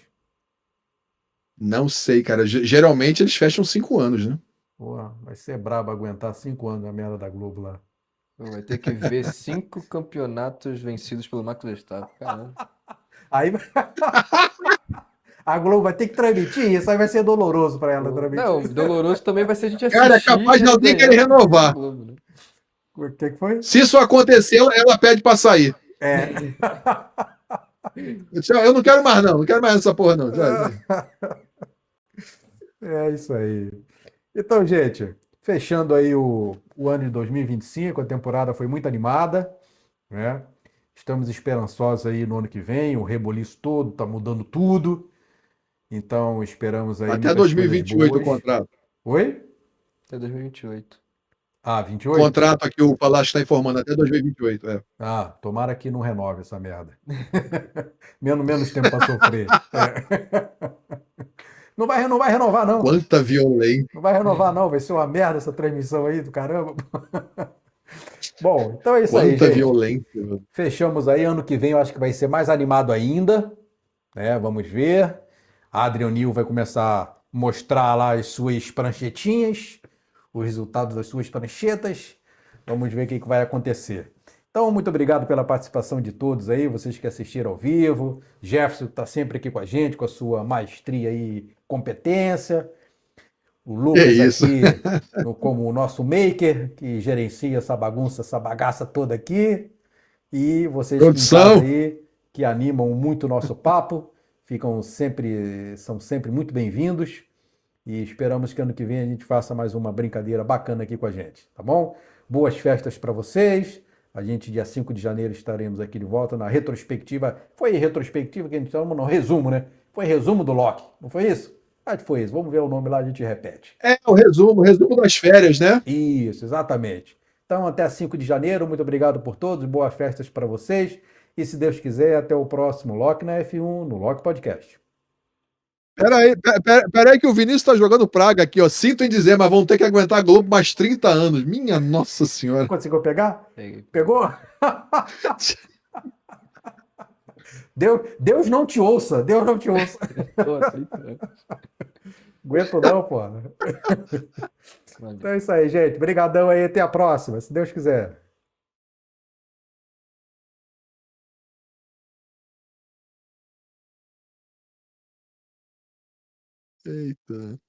Não sei, cara. Geralmente eles fecham 5 anos, né? Porra, vai ser brabo aguentar 5 anos a merda da Globo lá. Vai ter que ver 5 campeonatos vencidos pelo Max Verstappen. Caramba. Aí a Globo vai ter que transmitir isso, aí vai ser doloroso para ela transmitir. Não, doloroso também vai ser a gente assistir. Cara, é capaz de ela nem querer renovar. O que foi? Se isso acontecer, ela pede para sair. Eu não quero mais, não quero mais essa porra, não. É isso aí. Então, gente, fechando aí o ano de 2025, a temporada foi muito animada, né? Estamos esperançosos aí no ano que vem, o reboliço todo, tá mudando tudo. Então, esperamos aí até 2028 o contrato. Oi? Até 2028. Ah, 28? O contrato aqui, o Palácio está informando, até 2028. Ah, tomara que não renove essa merda. menos tempo para sofrer. Não vai renovar, não. Quanta violência. Não vai renovar, não. Vai ser uma merda essa transmissão aí do caramba. Bom, então é isso aí, gente. Quanta violência. Fechamos aí. Ano que vem eu acho que vai ser mais animado ainda, né? Vamos ver. A Adrian Nil vai começar a mostrar lá as suas pranchetinhas, os resultados das suas pranchetas. Vamos ver o que vai acontecer. Então, muito obrigado pela participação de todos aí, vocês que assistiram ao vivo. Jefferson está sempre aqui com a gente, com a sua maestria e competência. O Que Lucas isso. aqui como o nosso maker, que gerencia essa bagunça, essa bagaça toda aqui. E vocês que em casa Produção. aí, que animam muito o nosso papo, são sempre muito bem-vindos. E esperamos que ano que vem a gente faça mais uma brincadeira bacana aqui com a gente, tá bom? Boas festas para vocês. A gente, dia 5 de janeiro, estaremos aqui de volta na retrospectiva. Foi retrospectiva que a gente chama, não, resumo, né? Foi resumo do Loki, não foi isso? Acho que foi isso. Vamos ver o nome lá, a gente repete. É o resumo das férias, né? Isso, exatamente. Então, até 5 de janeiro, muito obrigado por todos, boas festas para vocês. E se Deus quiser, até o próximo Loki na F1, no Loki Podcast. Pera aí que o Vinícius tá jogando praga aqui, ó. Sinto em dizer, mas vão ter que aguentar a Globo mais 30 anos. Minha Nossa Senhora. Conseguiu pegar? Peguei. Pegou? Deus não te ouça, Deus não te ouça. Pô, 30 anos. Aguento não, pô. Valeu. Então é isso aí, gente. Obrigadão aí, até a próxima, se Deus quiser. Eita.